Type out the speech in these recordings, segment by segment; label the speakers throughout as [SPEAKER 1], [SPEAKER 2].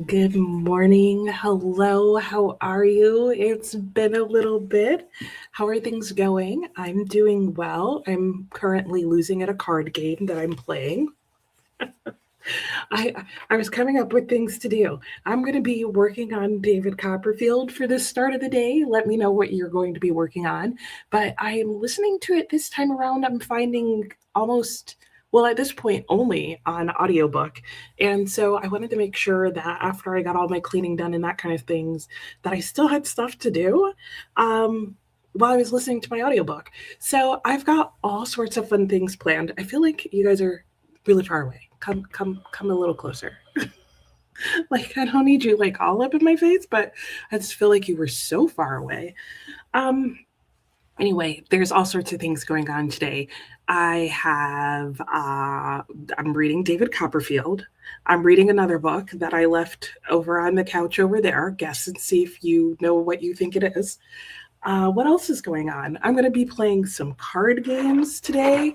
[SPEAKER 1] Good morning. Hello. How are you? It's been a little bit. How are things going? I'm doing well. I'm currently losing at a card game that I'm playing. I I was coming up with things to do. I'm going to be working on David Copperfield for the start of the day. Let me know what you're going to be working on. But I am listening to it this time around. I'm finding almost at this point only on audiobook. And so I wanted to make sure that after I got all my cleaning done and that kind of things, that I still had stuff to do. While I was listening to my audiobook. So I've got all sorts of fun things planned. I feel like you guys are really far away. Come a little closer. Like I don't need you like all up in my face, but I just feel like you were so far away. Um anyway, there's all sorts of things going on today. I'm reading David Copperfield. I'm reading another book that I left over on the couch over there. Guess and see if you know what you think it is. What else is going on? I'm going to be playing some card games today.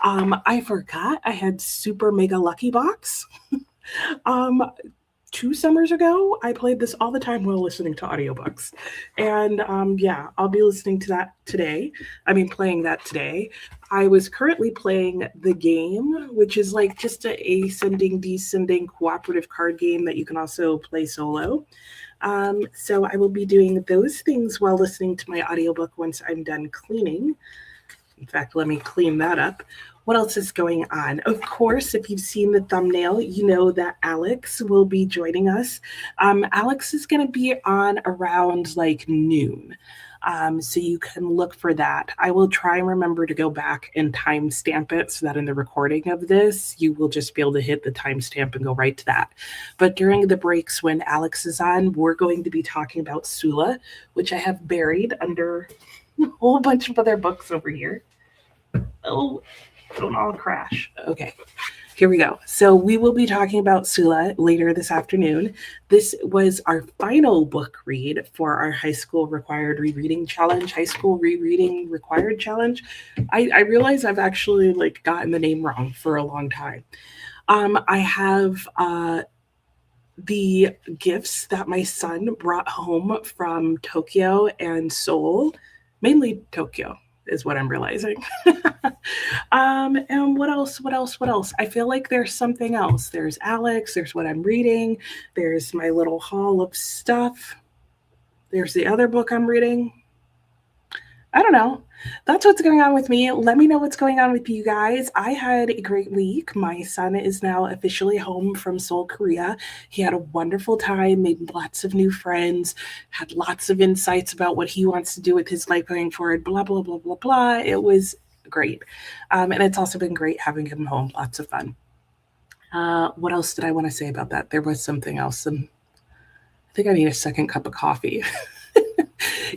[SPEAKER 1] I forgot I had Super Mega Lucky Box. um, 2 summers ago, I played this all the time while listening to audiobooks. And yeah, I'll be listening to that today. Playing that today. I was currently playing the game, which is like just a ascending, descending cooperative card game that you can also play solo. So I will be doing those things while listening to my audiobook once I'm done cleaning. In fact, let me clean that up. What else is going on? Of course, if you've seen the thumbnail, you know that Alex will be joining us. Alex is going to be on around like noon. So you can look for that. I will try and remember to go back and timestamp it so that in the recording of this, you will just be able to hit the timestamp and go right to that. But during the breaks when Alex is on, we're going to be talking about Sula, which I have buried under a whole bunch of other books over here. Oh, don't all crash. Okay. Here we go. So we will be talking about Sula later this afternoon. This was our final book read for our high school required rereading challenge, high school rereading required challenge. I realize I've actually like gotten the name wrong for a long time. I have the gifts that my son brought home from Tokyo and Seoul, mainly Tokyo is what I'm realizing. And what else? What else? What else? I feel like there's something else. There's Alex, there's what I'm reading, there's my little haul of stuff. There's the other book I'm reading. I don't know. That's what's going on with me. Let me know what's going on with you guys. I had a great week. My son is now officially home from Seoul, Korea. He had a wonderful time, made lots of new friends, had lots of insights about what he wants to do with his life going forward, blah, blah, blah, blah, blah. It was great. And it's also been great having him home. Lots of fun. What else did I want to say about that? There was something else. And I think I need a second cup of coffee.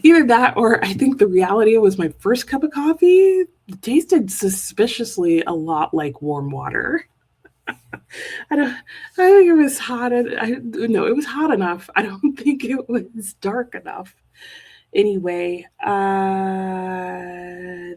[SPEAKER 1] Either that or I think the reality was my first cup of coffee tasted suspiciously a lot like warm water. I think it was hot. No, it was hot enough. I don't think it was dark enough. Anyway,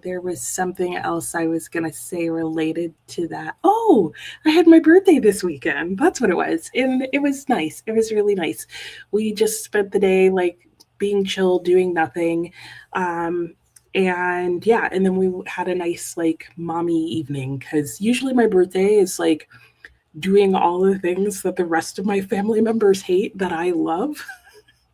[SPEAKER 1] there was something else I was going to say related to that. Oh, I had my birthday this weekend. That's what it was. And it was nice. It was really nice. We just spent the day like being chill, doing nothing. And yeah, and then we had a nice like mommy evening because usually my birthday is like doing all the things that the rest of my family members hate that I love.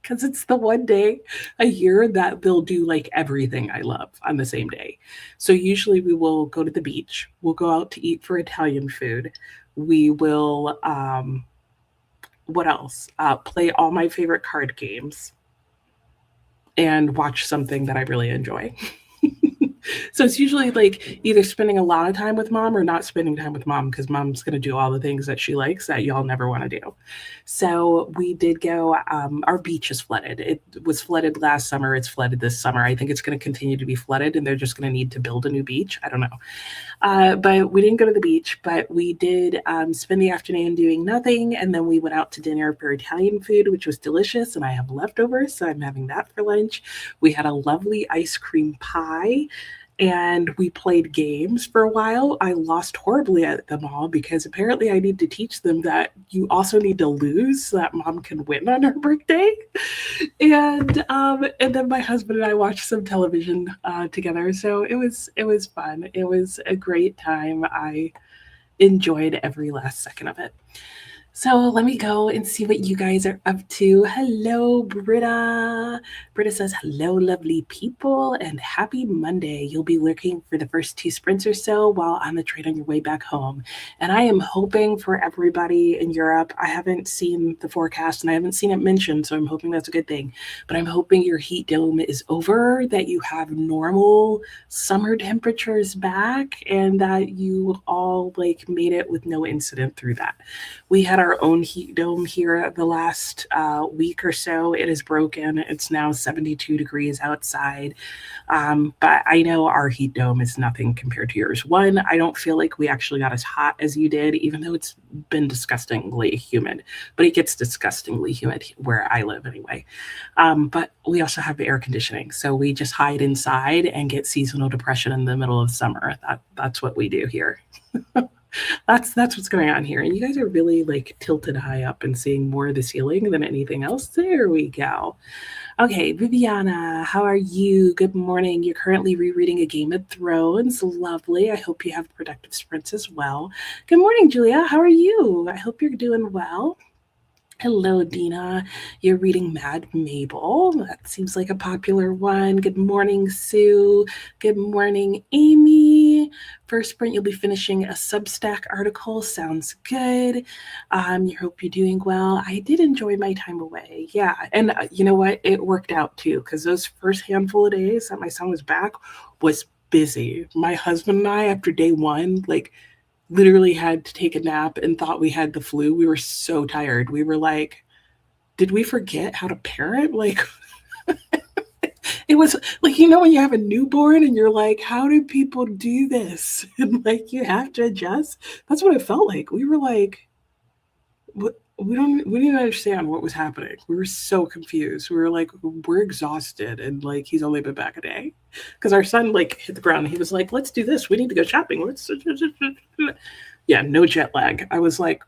[SPEAKER 1] Because it's the one day a year that they'll do like everything I love on the same day. So usually we will go to the beach. We'll go out to eat for Italian food. We will, what else? Play all my favorite card games and watch something that I really enjoy. So it's usually like either spending a lot of time with mom or not spending time with mom because mom's going to do all the things that she likes that y'all never want to do. So we did go, our beach is flooded. It was flooded last summer. It's flooded this summer. I think it's going to continue to be flooded and they're just going to need to build a new beach. I don't know. But we didn't go to the beach, but we did spend the afternoon doing nothing. And then we went out to dinner for Italian food, which was delicious. And I have leftovers, so I'm having that for lunch. We had a lovely ice cream pie. and we played games for a while. I lost horribly at them all because apparently I need to teach them that you also need to lose so that mom can win on her birthday. And then my husband and I watched some television together. So it was fun. It was a great time. I enjoyed every last second of it. So let me go and see what you guys are up to. Hello, Britta. Britta says, hello, lovely people, and happy Monday. You'll be lurking for the first 2 sprints or so while on the train on your way back home. And I am hoping for everybody in Europe. I haven't seen the forecast and I haven't seen it mentioned, so I'm hoping that's a good thing. But I'm hoping your heat dome is over, that you have normal summer temperatures back, and that you all like made it with no incident through that. We had our own heat dome here the last week or so. It is broken. It's now 72 degrees outside. But I know our heat dome is nothing compared to yours. One, I don't feel like we actually got as hot as you did, even though it's been disgustingly humid. But it gets disgustingly humid where I live anyway. But we also have air conditioning. So we just hide inside and get seasonal depression in the middle of summer. That's what we do here. That's what's going on here. And you guys are really like tilted high up and seeing more of the ceiling than anything else. There we go. Okay, Viviana, how are you? Good morning. You're currently rereading A Game of Thrones. Lovely. I hope you have productive sprints as well. Good morning, Julia. How are you? I hope you're doing well. Hello, Dina. You're reading Mad Mabel. That seems like a popular one. Good morning, Sue. Good morning, Amy. First sprint, you'll be finishing a Substack article. Sounds good. You hope you're doing well. I did enjoy my time away. Yeah. And you know what? It worked out too, because those first handful of days that my son was back was busy. My husband and I, after day one, like, literally had to take a nap and thought we had the flu. We were so tired. We were like, did we forget how to parent? Like, it was like, when you have a newborn and you're like, how do people do this? And like, you have to adjust. That's what it felt like. We were like, what? We didn't understand what was happening. We were so confused. We were like, we're exhausted, and like he's only been back a day, because our son like hit the ground and he was like, let's do this. We need to go shopping. Yeah, no jet lag. I was like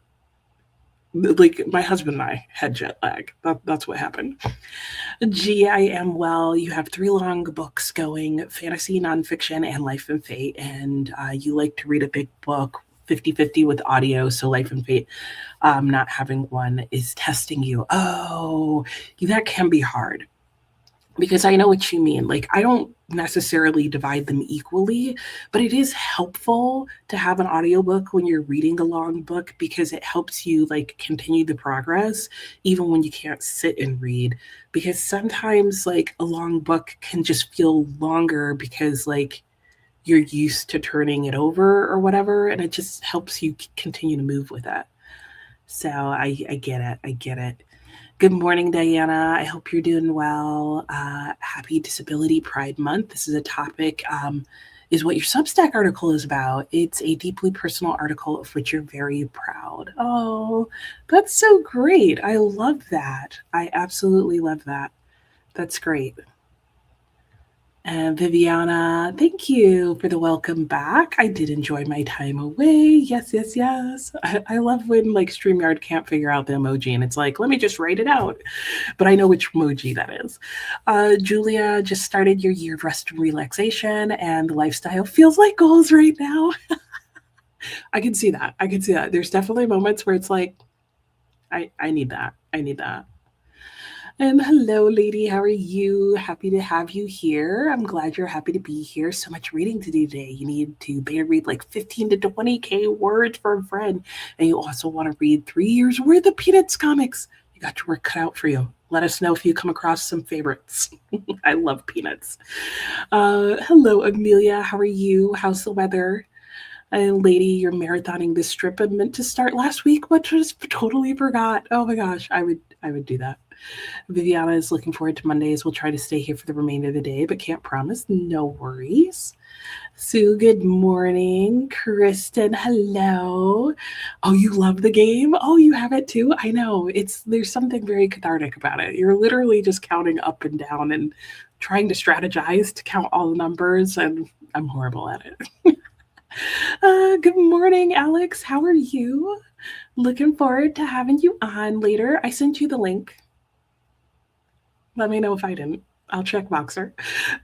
[SPEAKER 1] my husband and I had jet lag. That's what happened. Gee, I am well. You have 3 long books going: fantasy, nonfiction, and Life and Fate. And you like to read a big book 50-50 with audio. So Life and Fate, not having one is testing you. Oh, that can be hard. Because I know what you mean. Like, I don't necessarily divide them equally, but it is helpful to have an audiobook when you're reading a long book, because it helps you like continue the progress even when you can't sit and read. Because sometimes like a long book can just feel longer because like you're used to turning it over or whatever, and it just helps you continue to move with it. So I get it. I get it. Good morning, Diana. I hope you're doing well. Happy Disability Pride Month. This is a topic, is what your Substack article is about. It's a deeply personal article of which you're very proud. Oh, that's so great. I love that. I absolutely love that. That's great. Viviana, thank you for the welcome back. I did enjoy my time away. Yes, yes, yes. I love when like StreamYard can't figure out the emoji and it's like, let me just write it out. But I know which emoji that is. Julia, just started your year of rest and relaxation, and the lifestyle feels like goals right now. I can see that. I can see that. There's definitely moments where it's like, I need that. I need that. And hello, lady. How are you? Happy to have you here. I'm glad you're happy to be here. So much reading to do today. You need to better read like 15 to 20K words for a friend. And you also want to read 3 years worth of Peanuts comics. You got your work cut out for you. Let us know if you come across some favorites. I love Peanuts. Hello, Amelia. How are you? How's the weather? Lady, you're marathoning this strip I meant to start last week, but just totally forgot. Oh my gosh, I would do that. Viviana is looking forward to Mondays. We'll try to stay here for the remainder of the day, but can't promise. No worries. Sue, good morning. Kristen, hello. Oh, you love the game? Oh, you have it too? I know. There's something very cathartic about it. You're literally just counting up and down and trying to strategize to count all the numbers, and I'm horrible at it. Good morning, Alex. How are you? Looking forward to having you on later. I sent you the link. Let me know if I didn't. I'll check Boxer.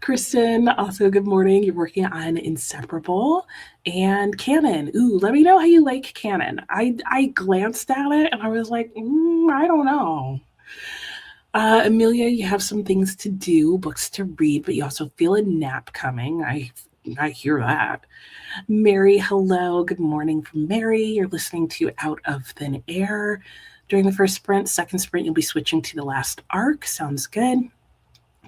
[SPEAKER 1] Kristen, also good morning. You're working on Inseparable and Canon. Ooh, let me know how you like Canon. I glanced at it and I was like, I don't know. Amelia, you have some things to do, books to read, but you also feel a nap coming. I hear that. Mary, hello. Good morning from Mary. You're listening to Out of Thin Air. During the first sprint, second sprint, you'll be switching to the last arc. Sounds good.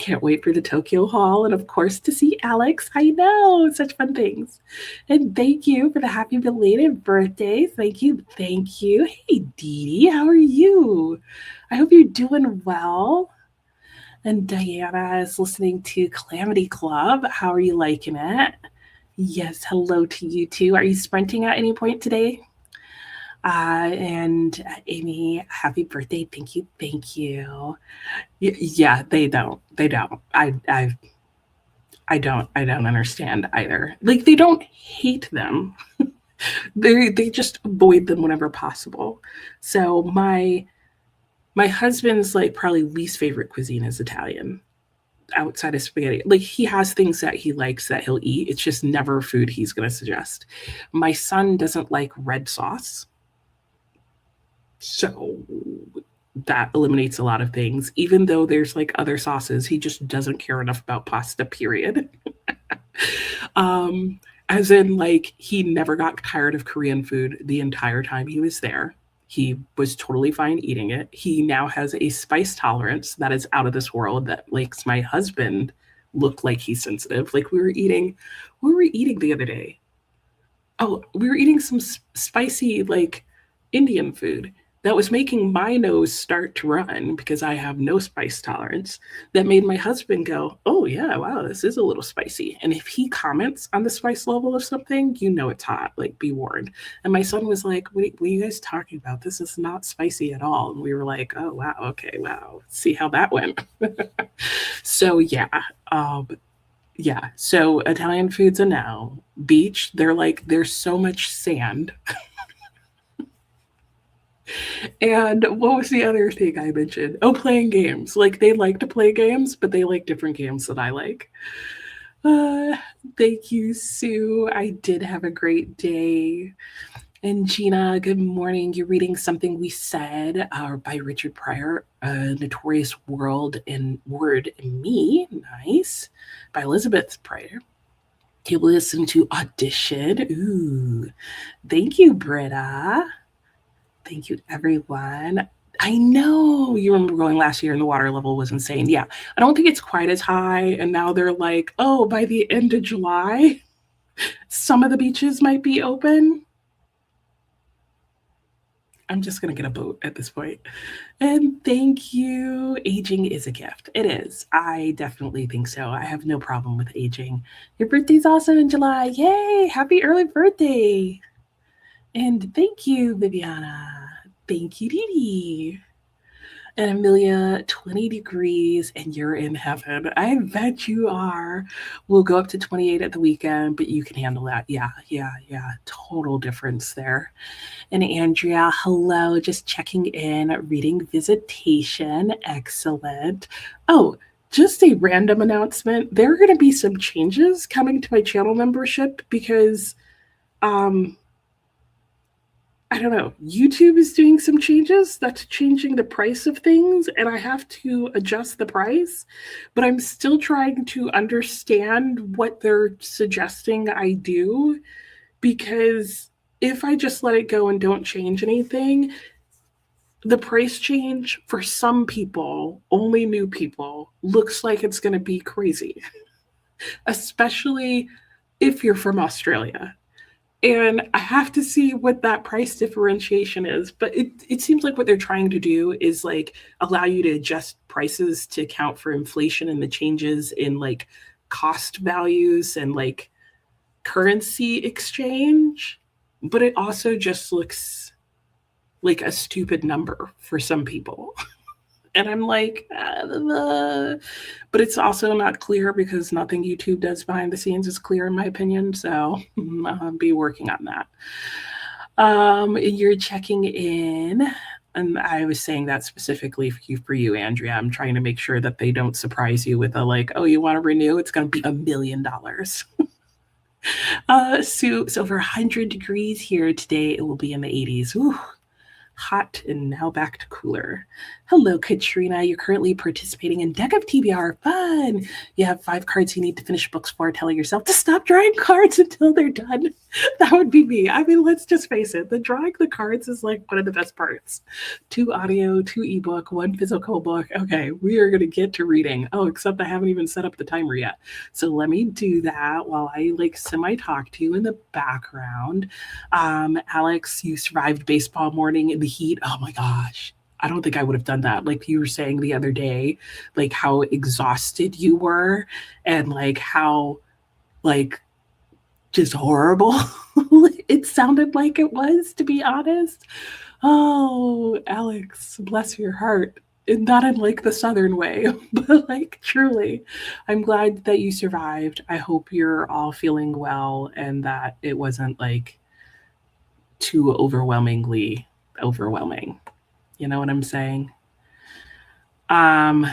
[SPEAKER 1] Can't wait for the Tokyo Hall and, of course, to see Alex. I know, such fun things. And thank you for the happy belated birthday. Thank you. Thank you. Hey, Dee Dee, how are you? I hope you're doing well. And Diana is listening to Calamity Club. How are you liking it? Yes, hello to you too. Are you sprinting at any point today? And Amy, happy birthday. Thank you. Thank you. Yeah, they don't. I don't understand either. Like, they don't hate them. they just avoid them whenever possible. So my husband's like probably least favorite cuisine is Italian outside of spaghetti. Like, he has things that he likes that he'll eat. It's just never food he's going to suggest. My son doesn't like red sauce. So that eliminates a lot of things. Even though there's like other sauces, he just doesn't care enough about pasta, period. As in, like, he never got tired of Korean food the entire time he was there. He was totally fine eating it. He now has a spice tolerance that is out of this world that makes my husband look like he's sensitive. Like, we were eating the other day? Oh, we were eating some spicy, like, Indian food that was making my nose start to run because I have no spice tolerance. That made my husband go, oh yeah, wow, this is a little spicy. And if he comments on the spice level of something, you know it's hot, like, be warned. And my son was like, what are you guys talking about? This is not spicy at all. And we were like, oh wow, okay, wow, see how that went. So yeah, so Italian food's a no. Beach, there's so much sand. And what was the other thing I mentioned? Oh, playing games. Like, they like to play games, but they like different games that I like. Thank you, Sue. I did have a great day. And Gina, good morning. You're reading Something We Said by Richard Pryor, Notorious Word in Me. Nice. By Elizabeth Pryor. You listen to Audition. Ooh. Thank you, Britta. Thank you, everyone. I know you remember going last year and the water level was insane. Yeah, I don't think it's quite as high. And now they're like, oh, by the end of July, some of the beaches might be open. I'm just going to get a boat at this point. And thank you. Aging is a gift. It is. I definitely think so. I have no problem with aging. Your birthday's also in July. Yay. Happy early birthday. And thank you, Viviana. Thank you, Dee Dee. And Amelia, 20 degrees, and you're in heaven. I bet you are. We'll go up to 28 at the weekend, but you can handle that. Yeah. Total difference there. And Andrea, hello, just checking in, reading Visitation. Excellent. Oh, just a random announcement. There are going to be some changes coming to my channel membership because I don't know, YouTube is doing some changes that's changing the price of things, and I have to adjust the price, but I'm still trying to understand what they're suggesting I do, because if I just let it go and don't change anything, the price change for some people, only new people, looks like it's going to be crazy, especially if you're from Australia. And I have to see what that price differentiation is. But it seems like what they're trying to do is like allow you to adjust prices to account for inflation and the changes in like cost values and like currency exchange. But it also just looks like a stupid number for some people. And I'm like, but it's also not clear because nothing YouTube does behind the scenes is clear, in my opinion. So I'll be working on that. You're checking in. And I was saying that specifically for you, Andrea. I'm trying to make sure that they don't surprise you with a like, oh, you want to renew? It's going to be $1 million. So it's over 100 degrees here today. It will be in the 80s. Ooh, hot and now back to cooler. Hello, Katrina. You're currently participating in Deck of TBR. Fun. You have 5 cards you need to finish books for, telling yourself to stop drawing cards until they're done. That would be me. I mean, let's just face it. The drawing the cards is like one of the best parts. 2 audio, 2 ebook, 1 physical book. Okay, we are going to get to reading. Oh, except I haven't even set up the timer yet. So let me do that while I like semi-talk to you in the background. Alex, you survived baseball morning in the heat. Oh my gosh. I don't think I would have done that. Like you were saying the other day, like how exhausted you were and like how like just horrible it sounded like it was, to be honest. Oh, Alex, bless your heart. Not in like the Southern way, but like truly, I'm glad that you survived. I hope you're all feeling well and that it wasn't like too overwhelmingly overwhelming. You know what I'm saying? Um,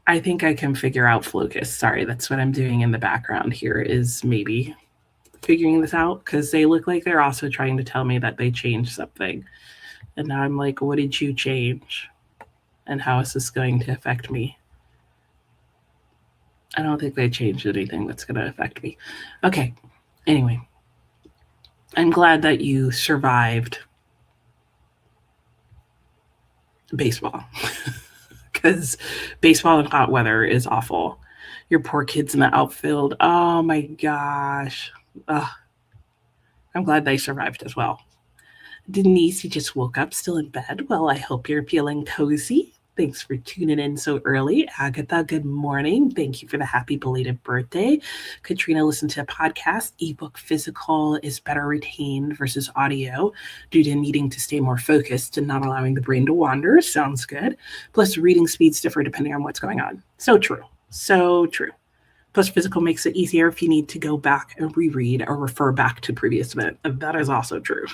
[SPEAKER 1] I think I can figure out Focus. Sorry, that's what I'm doing in the background here is maybe figuring this out because they look like they're also trying to tell me that they changed something. And now I'm like, what did you change? And how is this going to affect me? I don't think they changed anything that's going to affect me. Okay. Anyway, I'm glad that you survived baseball because baseball in hot weather is awful. Your poor kids in the outfield. Oh my gosh. Ugh. I'm glad they survived as well. Denise, you just woke up still in bed. Well, I hope you're feeling cozy. Thanks for tuning in so early. Agatha, good morning. Thank you for the happy belated birthday. Katrina, listen to a podcast. Ebook physical is better retained versus audio due to needing to stay more focused and not allowing the brain to wander. Sounds good. Plus, reading speeds differ depending on what's going on. So true. So true. Plus, physical makes it easier if you need to go back and reread or refer back to previous event. That is also true.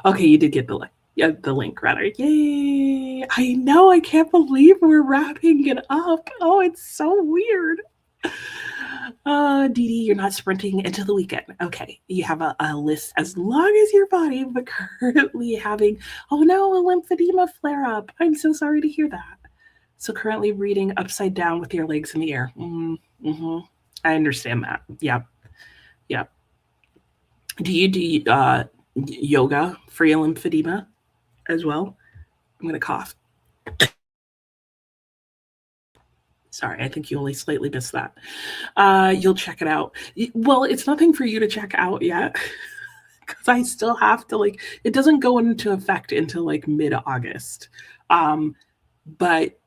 [SPEAKER 1] Okay, you did get the link. Yeah, the link rather. Yay! I know. I can't believe we're wrapping it up. Oh, it's so weird. Dee Dee, you're not sprinting into the weekend. Okay, you have a list as long as your body, but currently having, oh no, a lymphedema flare up. I'm so sorry to hear that. So currently reading upside down with your legs in the air. Mm-hmm. I understand that. Yep. Yep. Do you do yoga for your lymphedema as well? I'm going to cough. Sorry, I think you only slightly missed that. You'll check it out. Well, it's nothing for you to check out yet because I still have to like. It doesn't go into effect until like mid-August. But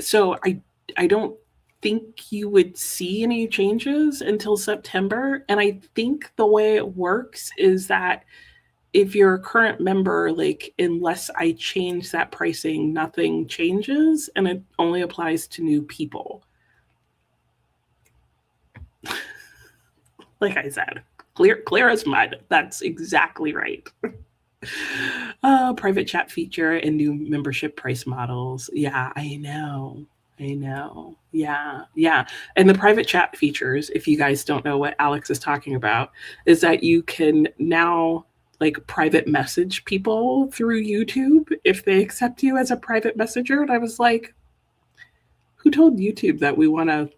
[SPEAKER 1] so I don't think you would see any changes until September. And I think the way it works is that if you're a current member, like unless I change that pricing, nothing changes and it only applies to new people. Like I said, clear as mud. That's exactly right. Private chat feature and new membership price models. Yeah, I know. Yeah. And the private chat features, if you guys don't know what Alex is talking about, is that you can now like private message people through YouTube if they accept you as a private messenger. And I was like, who told YouTube that we want to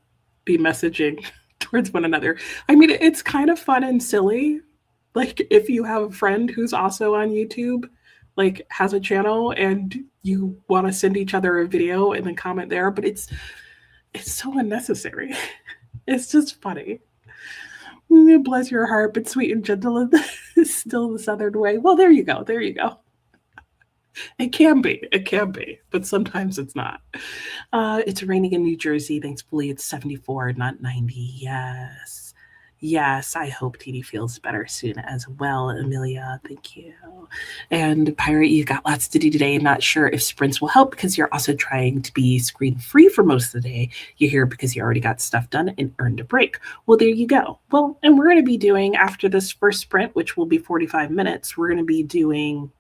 [SPEAKER 1] be messaging towards one another? I mean, it's kind of fun and silly. Like if you have a friend who's also on YouTube, like has a channel and you want to send each other a video and then comment there, but it's so unnecessary. It's just funny. Bless your heart, but sweet and gentle is still the Southern way. Well, there you go. There you go. It can be. It can be. But sometimes it's not. It's raining in New Jersey. Thankfully, it's 74, not 90. Yes. Yes, I hope TD feels better soon as well, Amelia. Thank you. And Pirate, you got lots to do today. Not sure if sprints will help because you're also trying to be screen free for most of the day. You're here because you already got stuff done and earned a break. Well, there you go. Well, and we're going to be doing, after this first sprint, which will be 45 minutes, we're going to be doing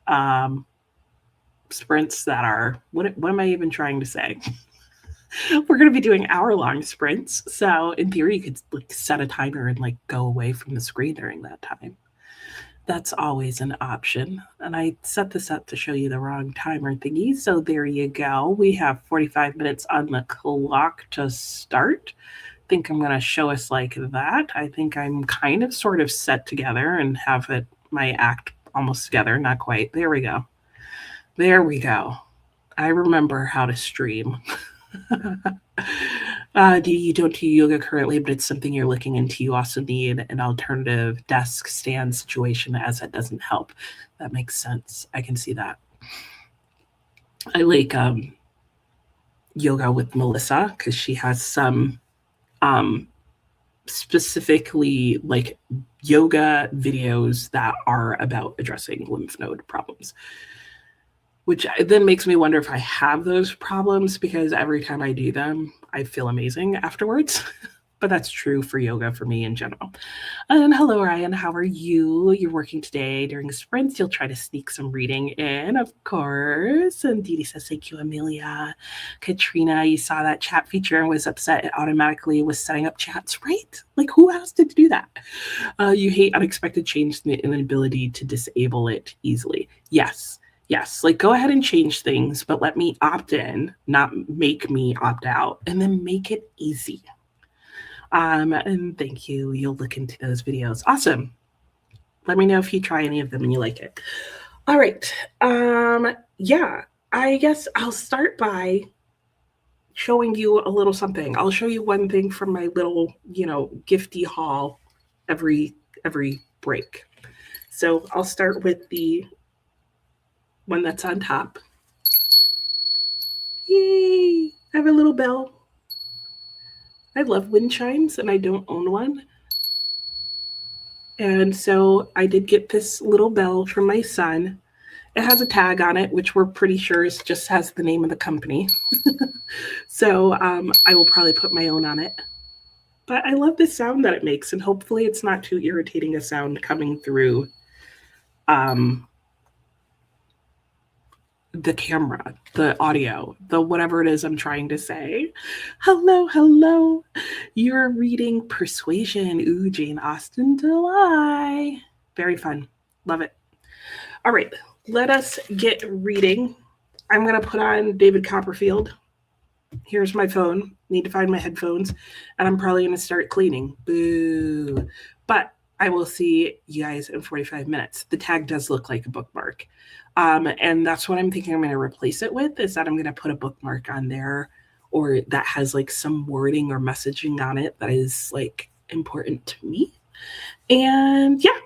[SPEAKER 1] um, sprints that are, what am I even trying to say? We're going to be doing hour-long sprints. So in theory, you could like set a timer and like go away from the screen during that time. That's always an option. And I set this up to show you the wrong timer thingy. So there you go. We have 45 minutes on the clock to start. I think I'm going to show us like that. I think I'm kind of sort of set together and have it, my act almost together. Not quite. There we go. There we go. I remember how to stream. You don't do yoga currently, but it's something you're looking into. You also need an alternative desk stand situation as that doesn't help. That makes sense. I can see that. I like yoga with Melissa because she has some specifically like yoga videos that are about addressing lymph node problems, which then makes me wonder if I have those problems because every time I do them, I feel amazing afterwards. But that's true for yoga for me in general. And hello, Ryan. How are you? You're working today during sprints. You'll try to sneak some reading in, of course. And Dee Dee says, thank you, Amelia. Katrina, you saw that chat feature and was upset it automatically was setting up chats, right? Like, who asked it to do that? You hate unexpected change and the inability to disable it easily. Yes. Yes, like go ahead and change things, but let me opt in, not make me opt out, and then make it easy. And thank you. You'll look into those videos. Awesome. Let me know if you try any of them and you like it. All right. Yeah, I guess I'll start by showing you a little something. I'll show you one thing from my little, gifty haul every break. So I'll start with the one that's on top. Yay! I have a little bell. I love wind chimes and I don't own one. And so I did get this little bell from my son. It has a tag on it, which we're pretty sure just has the name of the company. So I will probably put my own on it. But I love the sound that it makes, and hopefully it's not too irritating a sound coming through the camera, the audio, the whatever it is I'm trying to say. Hello, hello. You're reading Persuasion. Ooh, Jane Austen July. Very fun. Love it. All right, let us get reading. I'm going to put on David Copperfield. Here's my phone. Need to find my headphones. And I'm probably going to start cleaning. Boo. But I will see you guys in 45 minutes. The tag does look like a bookmark. And that's what I'm thinking I'm going to replace it with, is that I'm going to put a bookmark on there or that has like some wording or messaging on it that is like important to me. And yeah,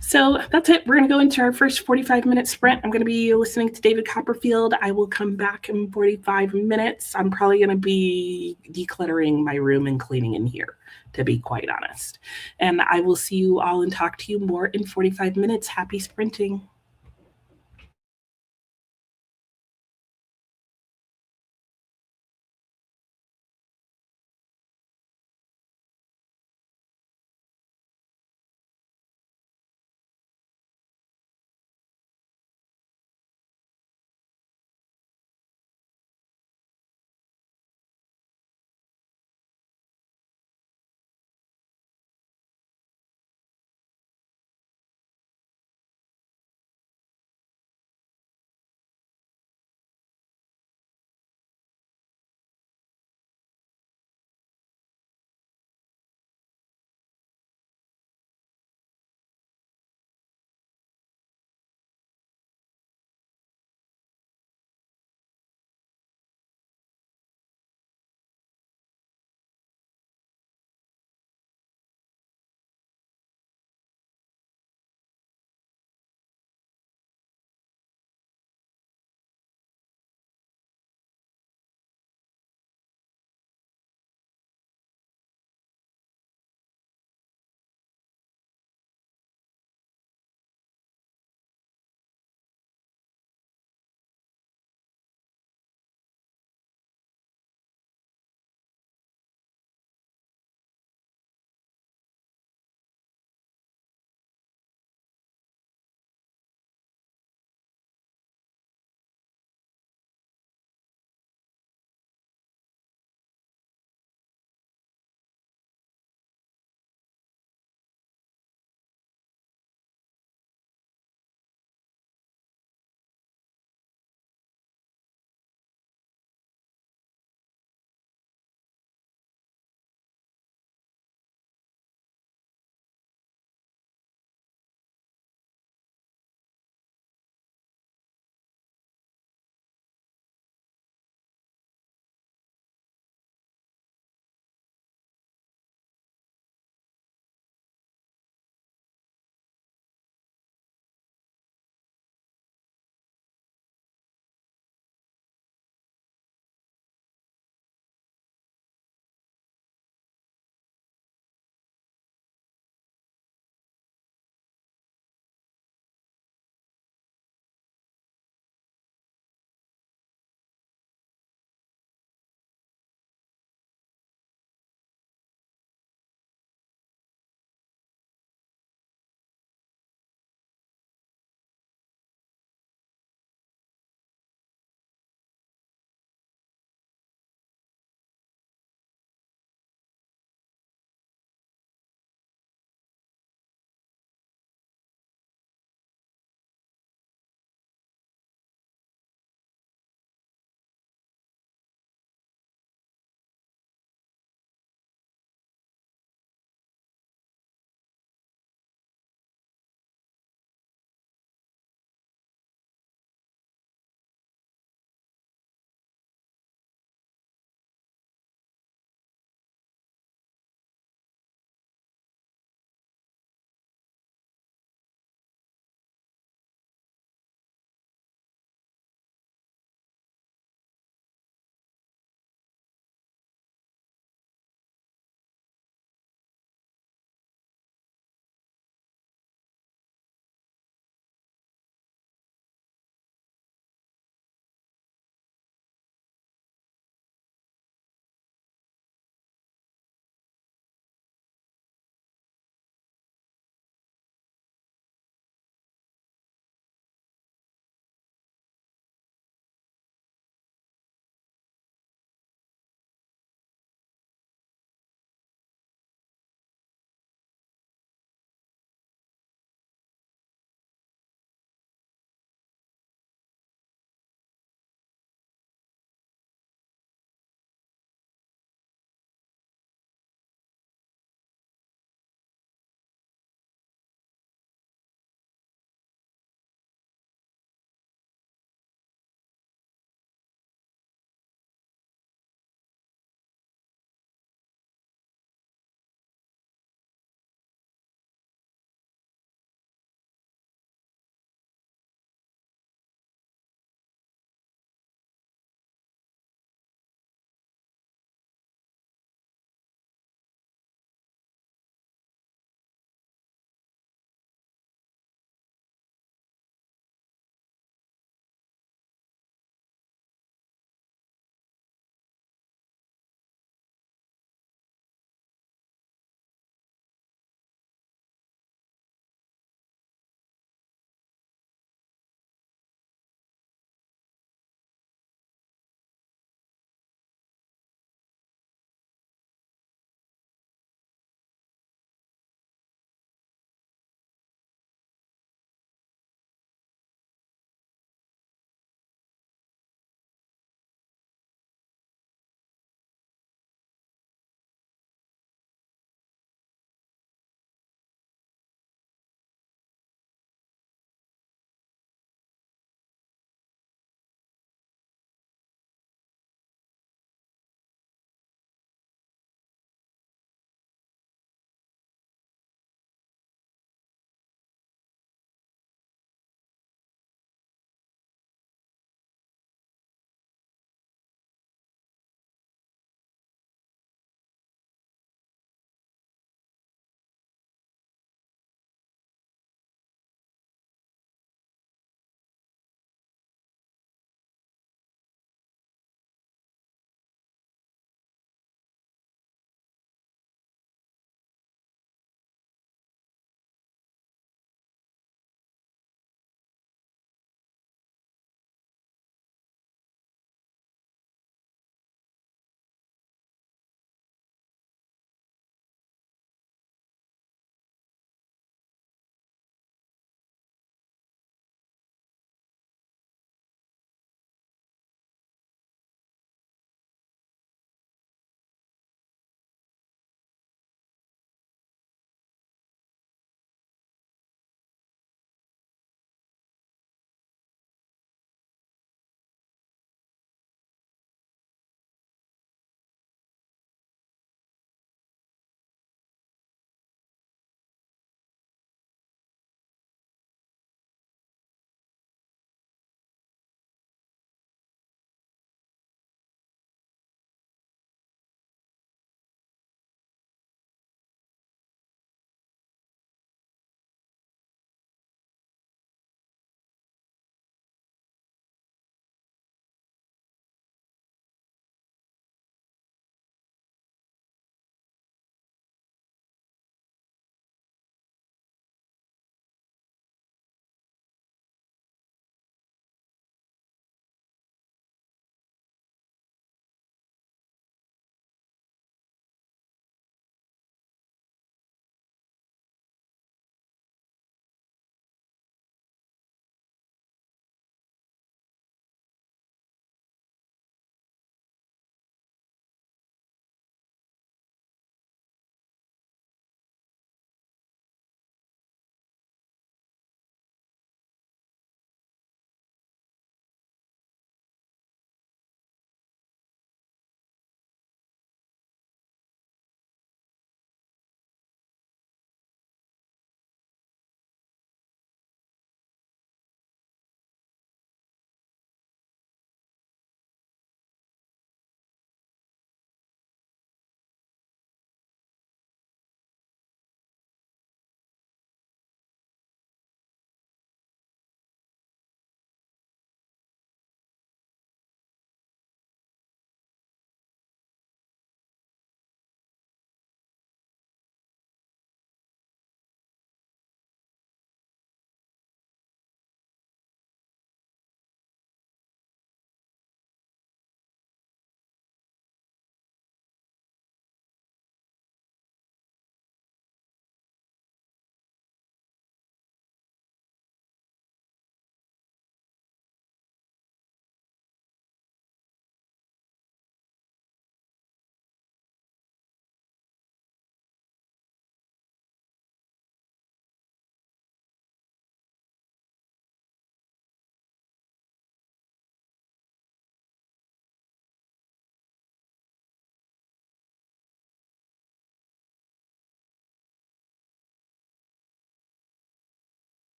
[SPEAKER 1] so that's it. We're going to go into our first 45-minute sprint. I'm going to be listening to David Copperfield. I will come back in 45 minutes. I'm probably going to be decluttering my room and cleaning in here, to be quite honest. And I will see you all and talk to you more in 45 minutes. Happy sprinting.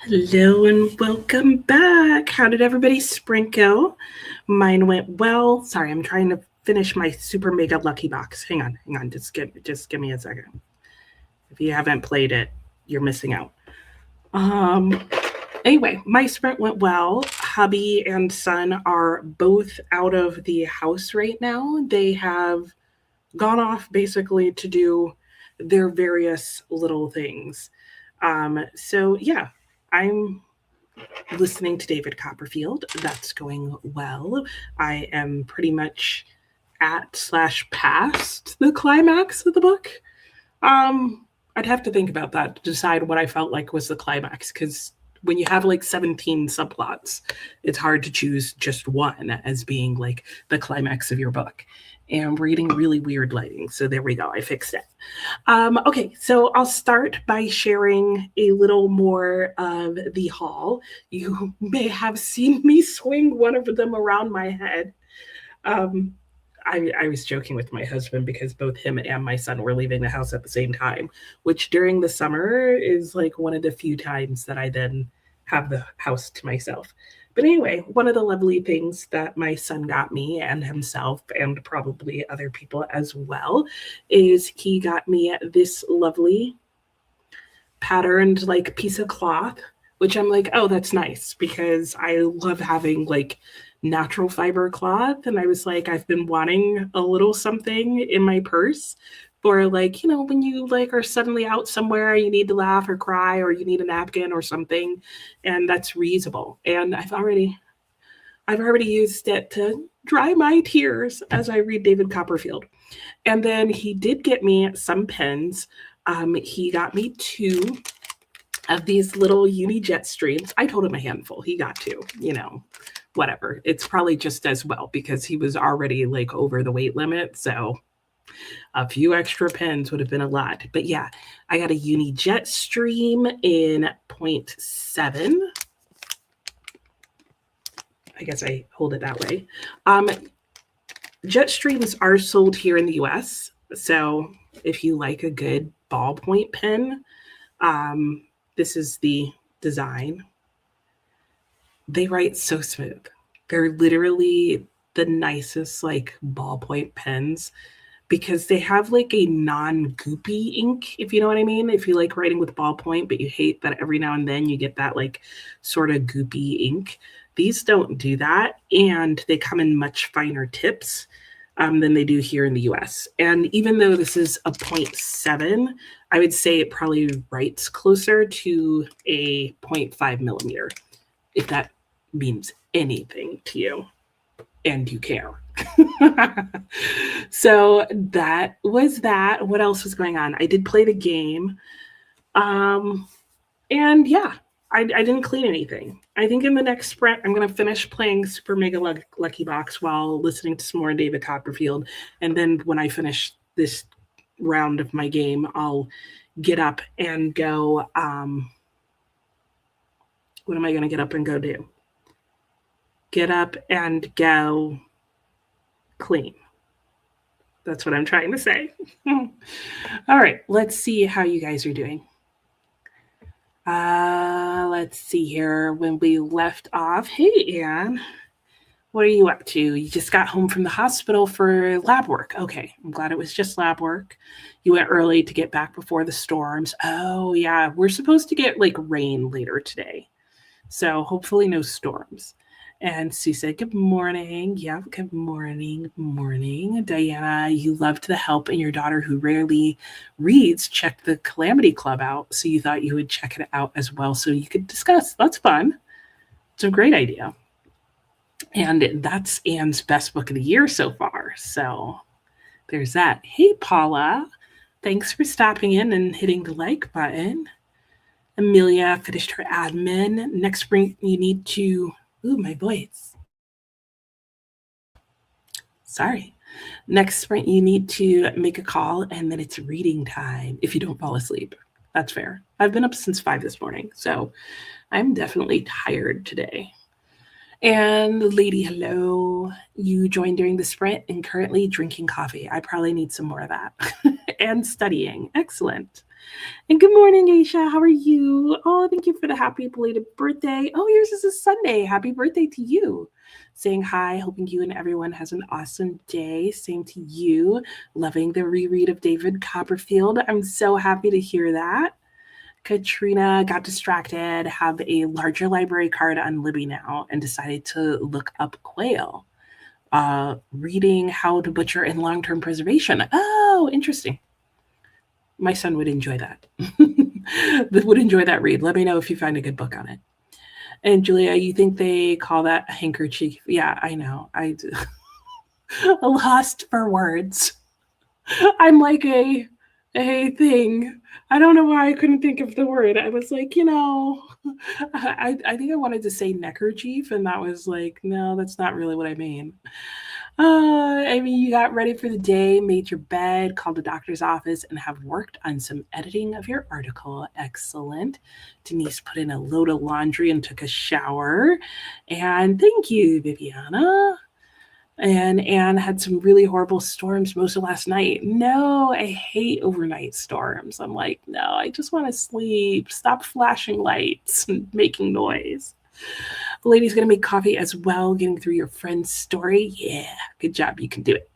[SPEAKER 1] Hello and welcome back. How did everybody's sprint go? Mine went well. Sorry, I'm trying to finish my super mega lucky box. Hang on. Just give me a second. If you haven't played it, you're missing out. Um anyway, my sprint went well. Hubby and son are both out of the house right now. They have gone off basically to do their various little things. So yeah, I'm listening to David Copperfield. That's going well. I am pretty much at/past the climax of the book. I'd have to think about that to decide what I felt like was the climax, because when you have like 17 subplots, it's hard to choose just one as being like the climax of your book. And I'm reading really weird lighting. So there we go. I fixed it. Okay, so I'll start by sharing a little more of the haul. You may have seen me swing one of them around my head. Um, I was joking with my husband because both him and my son were leaving the house at the same time, which during the summer is like one of the few times that I then have the house to myself. But anyway, one of the lovely things that my son got me and himself, and probably other people as well, is he got me this lovely patterned like piece of cloth, which I'm like, oh, that's nice because I love having like natural fiber cloth. And I was like, I've been wanting a little something in my purse for like, when you like are suddenly out somewhere, you need to laugh or cry or you need a napkin or something. And that's reusable. And I've already used it to dry my tears as I read David Copperfield. And then he did get me some pens. He got me two of these little uni jet streams. I told him a handful. He got two, whatever. It's probably just as well because he was already like over the weight limit. So a few extra pens would have been a lot. But yeah, I got a uni jet stream in 0.7. I guess I hold it that way. Jet streams are sold here in the US. So if you like a good ballpoint pen, this is the design. They write so smooth. They're literally the nicest like ballpoint pens because they have like a non-goopy ink, if you know what I mean. If you like writing with ballpoint, but you hate that every now and then you get that like sort of goopy ink. These don't do that, and they come in much finer tips than they do here in the US. And even though this is a 0.7, I would say it probably writes closer to a 0.5 millimeter, if that means anything to you and you care. So that was that. What else was going on? I did play the game. And yeah, I didn't clean anything. I think in the next sprint, I'm going to finish playing Super Mega Lucky Box while listening to some more David Copperfield. And then when I finish this round of my game, I'll get up and go. What am I going to get up and go do? Get up and go clean. That's what I'm trying to say. All right, let's see how you guys are doing. Let's see here. When we left off, hey, Anne, what are you up to? You just got home from the hospital for lab work. Okay, I'm glad it was just lab work. You went early to get back before the storms. Oh, yeah, we're supposed to get like rain later today. So hopefully no storms. And Sue said, good morning. Yeah, good morning. Good morning. Diana, you loved the help, and your daughter, who rarely reads, checked the Calamity Club out. So you thought you would check it out as well so you could discuss. That's fun. It's a great idea. And that's Anne's best book of the year so far. So there's that. Hey, Paula. Thanks for stopping in and hitting the like button. Amelia finished her admin. Next spring, you need to... Ooh, my voice. Sorry. Next sprint, you need to make a call, and then it's reading time if you don't fall asleep. That's fair. I've been up since 5 this morning, so I'm definitely tired today. And Lady Hello, you joined during the sprint and currently drinking coffee. I probably need some more of that. And studying. Excellent. And good morning, Aisha. How are you? Oh, thank you for the happy belated birthday. Oh, yours is a Sunday. Happy birthday to you. Saying hi, hoping you and everyone has an awesome day. Same to you. Loving the reread of David Copperfield. I'm so happy to hear that. Katrina got distracted, have a larger library card on Libby now, and decided to look up quail. Reading How to Butcher in Long-Term Preservation. Oh, interesting. My son would enjoy that. Would enjoy that read. Let me know if you find a good book on it. And Julia, you think they call that a handkerchief? Yeah, I know. I lost for words. I'm like a thing. I don't know why I couldn't think of the word. I was like, I think I wanted to say neckerchief, and that was like, no, that's not really what I mean. You got ready for the day, made your bed, called the doctor's office, and have worked on some editing of your article. Excellent. Denise put in a load of laundry and took a shower. And thank you, Viviana. And Anne had some really horrible storms most of last night. No, I hate overnight storms. I'm like, no, I just want to sleep. Stop flashing lights and making noise. The lady's going to make coffee as well, getting through your friend's story. Yeah, good job. You can do it.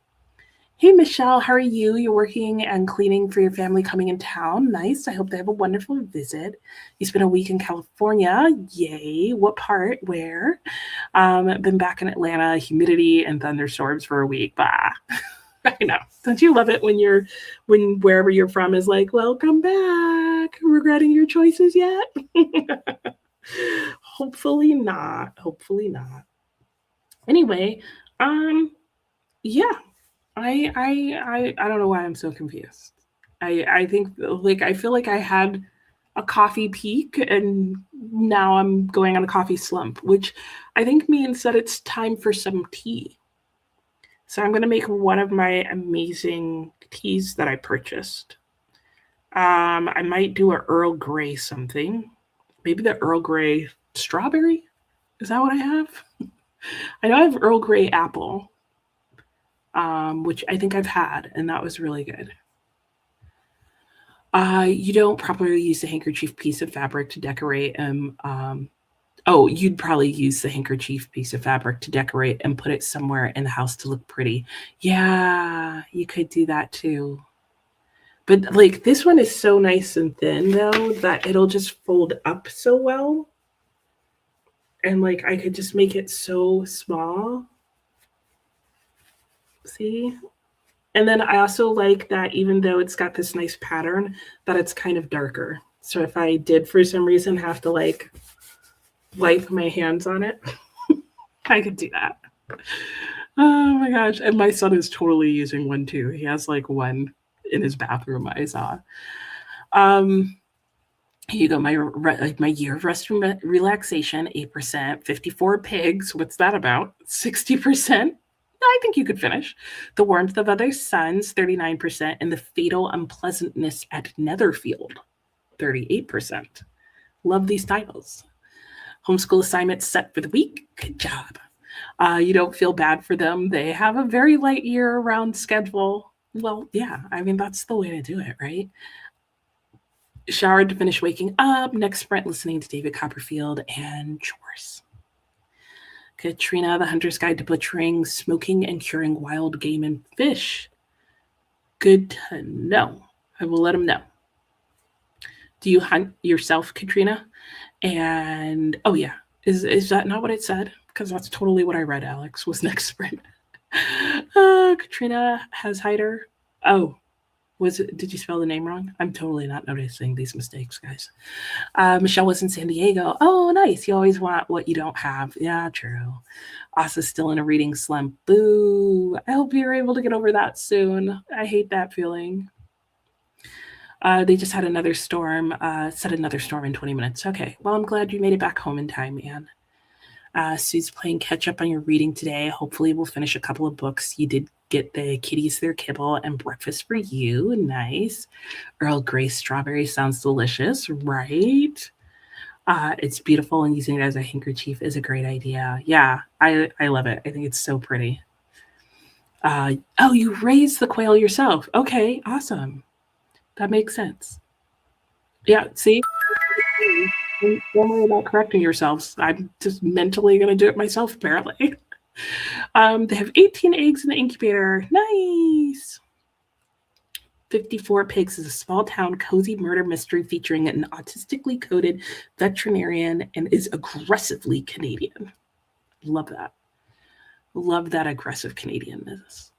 [SPEAKER 1] Hey, Michelle, how are you? You're working and cleaning for your family coming in town. Nice. I hope they have a wonderful visit. You spent a week in California. Yay. What part? Where? Been back in Atlanta, humidity and thunderstorms for a week. Bah. I know. Don't you love it when wherever you're from is like, welcome back. Regretting your choices yet? Hopefully not. Hopefully not. Anyway, yeah. I don't know why I'm so confused. I think like I feel like I had a coffee peak and now I'm going on a coffee slump, which I think means that it's time for some tea. So I'm going to make one of my amazing teas that I purchased. I might do a Earl Grey something. Maybe the Earl Grey strawberry. Is that what I have? I know I have Earl Grey apple, which I think I've had, and that was really good. You don't properly use the handkerchief piece of fabric to decorate. You'd probably use the handkerchief piece of fabric to decorate and put it somewhere in the house to look pretty. Yeah, you could do that too. But like this one is so nice and thin though that it'll just fold up so well. And like I could just make it so small. See? And then I also like that even though it's got this nice pattern, that it's kind of darker. So if I did for some reason have to like wipe my hands on it, I could do that. Oh my gosh. And my son is totally using one too. He has like one in his bathroom I saw. Here you go, my year of rest and relaxation, 8%, 54 pigs. What's that about? 60%. I think you could finish. The Warmth of Other Suns, 39%, and The Fatal Unpleasantness at Netherfield, 38%. Love these titles. Homeschool assignments set for the week. Good job. You don't feel bad for them. They have a very light year-round schedule. Well, yeah, I mean, that's the way to do it, right? Showered to finish waking up. Next sprint, listening to David Copperfield and chores. Katrina, The Hunter's Guide to Butchering, Smoking, and Curing Wild Game and Fish. Good to know. I will let him know. Do you hunt yourself, Katrina? And, oh yeah, is that not what it said? Because that's totally what I read, Alex, was next sprint. Katrina has hider. Oh, did you spell the name wrong? I'm totally not noticing these mistakes, guys. Michelle was in San Diego. Oh, nice. You always want what you don't have. Yeah, true. Asa's still in a reading slump. Boo. I hope you're able to get over that soon. I hate that feeling. They just had another storm, set another storm in 20 minutes. Okay. Well, I'm glad you made it back home in time, Anne. Sue's playing catch up on your reading today. Hopefully we'll finish a couple of books. You did get the kitties their kibble and breakfast for you. Nice. Earl Grey strawberry sounds delicious, right? It's beautiful, and using it as a handkerchief is a great idea. Yeah, I love it. I think it's so pretty. You raised the quail yourself. Okay, awesome. That makes sense. Yeah, see? Don't worry about correcting yourselves. I'm just mentally going to do it myself, apparently. They have 18 eggs in the incubator. Nice. 54 Pigs is a small town cozy murder mystery featuring an autistically coded veterinarian and is aggressively Canadian. Love that. Love that aggressive Canadianness.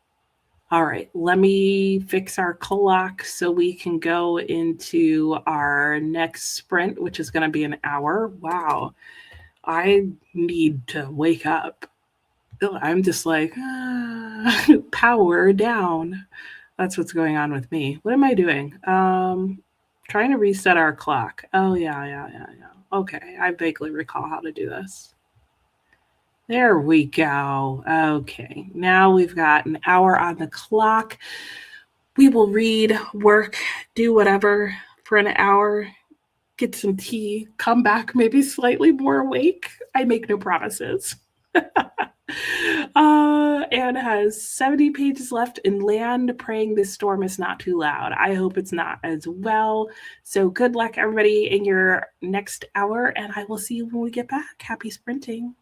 [SPEAKER 1] All right, let me fix our clock so we can go into our next sprint, which is going to be an hour. Wow, I need to wake up. I'm just like, power down. That's what's going on with me. What am I doing? Trying to reset our clock. Oh, yeah. Okay, I vaguely recall how to do this. There we go. Okay, now we've got an hour on the clock. We will read, work, do whatever for an hour, get some tea, come back maybe slightly more awake. I make no promises. Anne has 70 pages left in land, praying this storm is not too loud. I hope it's not as well. So good luck, everybody, in your next hour, and I will see you when we get back. Happy sprinting.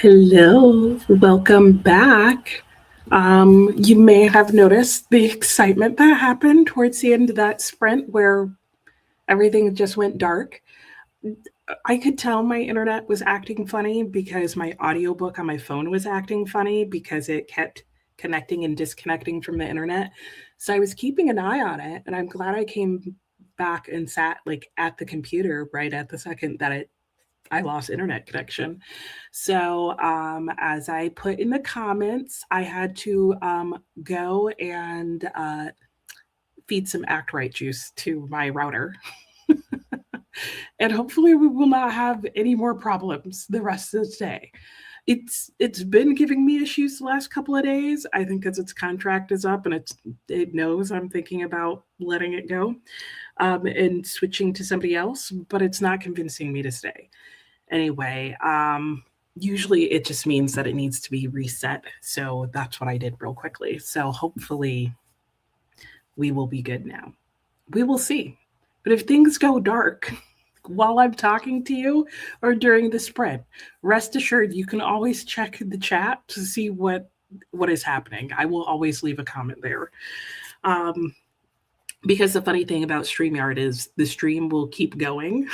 [SPEAKER 1] Hello, welcome back. You may have noticed the excitement that happened towards the end of that sprint where everything just went dark. I could tell my internet was acting funny because my audiobook on my phone was acting funny because it kept connecting and disconnecting from the internet. So I was keeping an eye on it, and I'm glad I came back and sat like at the computer right at the second that I lost internet connection. So, as I put in the comments, I had to go and feed some Act Right juice to my router. And hopefully, we will not have any more problems the rest of the day. It's been giving me issues the last couple of days. I think because its contract is up and it knows I'm thinking about letting it go and switching to somebody else, but it's not convincing me to stay. Anyway, usually it just means that it needs to be reset. So that's what I did real quickly. So hopefully we will be good now. We will see. But if things go dark while I'm talking to you or during the spread, rest assured you can always check the chat to see what is happening. I will always leave a comment there. Because the funny thing about StreamYard is the stream will keep going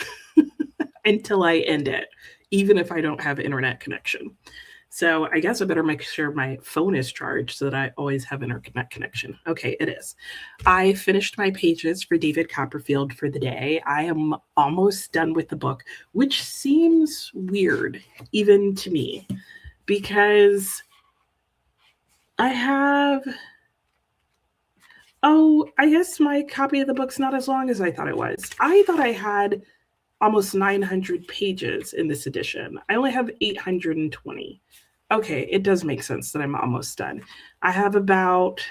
[SPEAKER 1] until I end it, even if I don't have internet connection. So I guess I better make sure my phone is charged so that I always have internet connection. Okay, it is. I finished my pages for David Copperfield for the day. I am almost done with the book, which seems weird even to me because I have I guess my copy of the book's not as long as I thought it was. I thought I had almost 900 pages in this edition. I only have 820. Okay, it does make sense that I'm almost done. I have about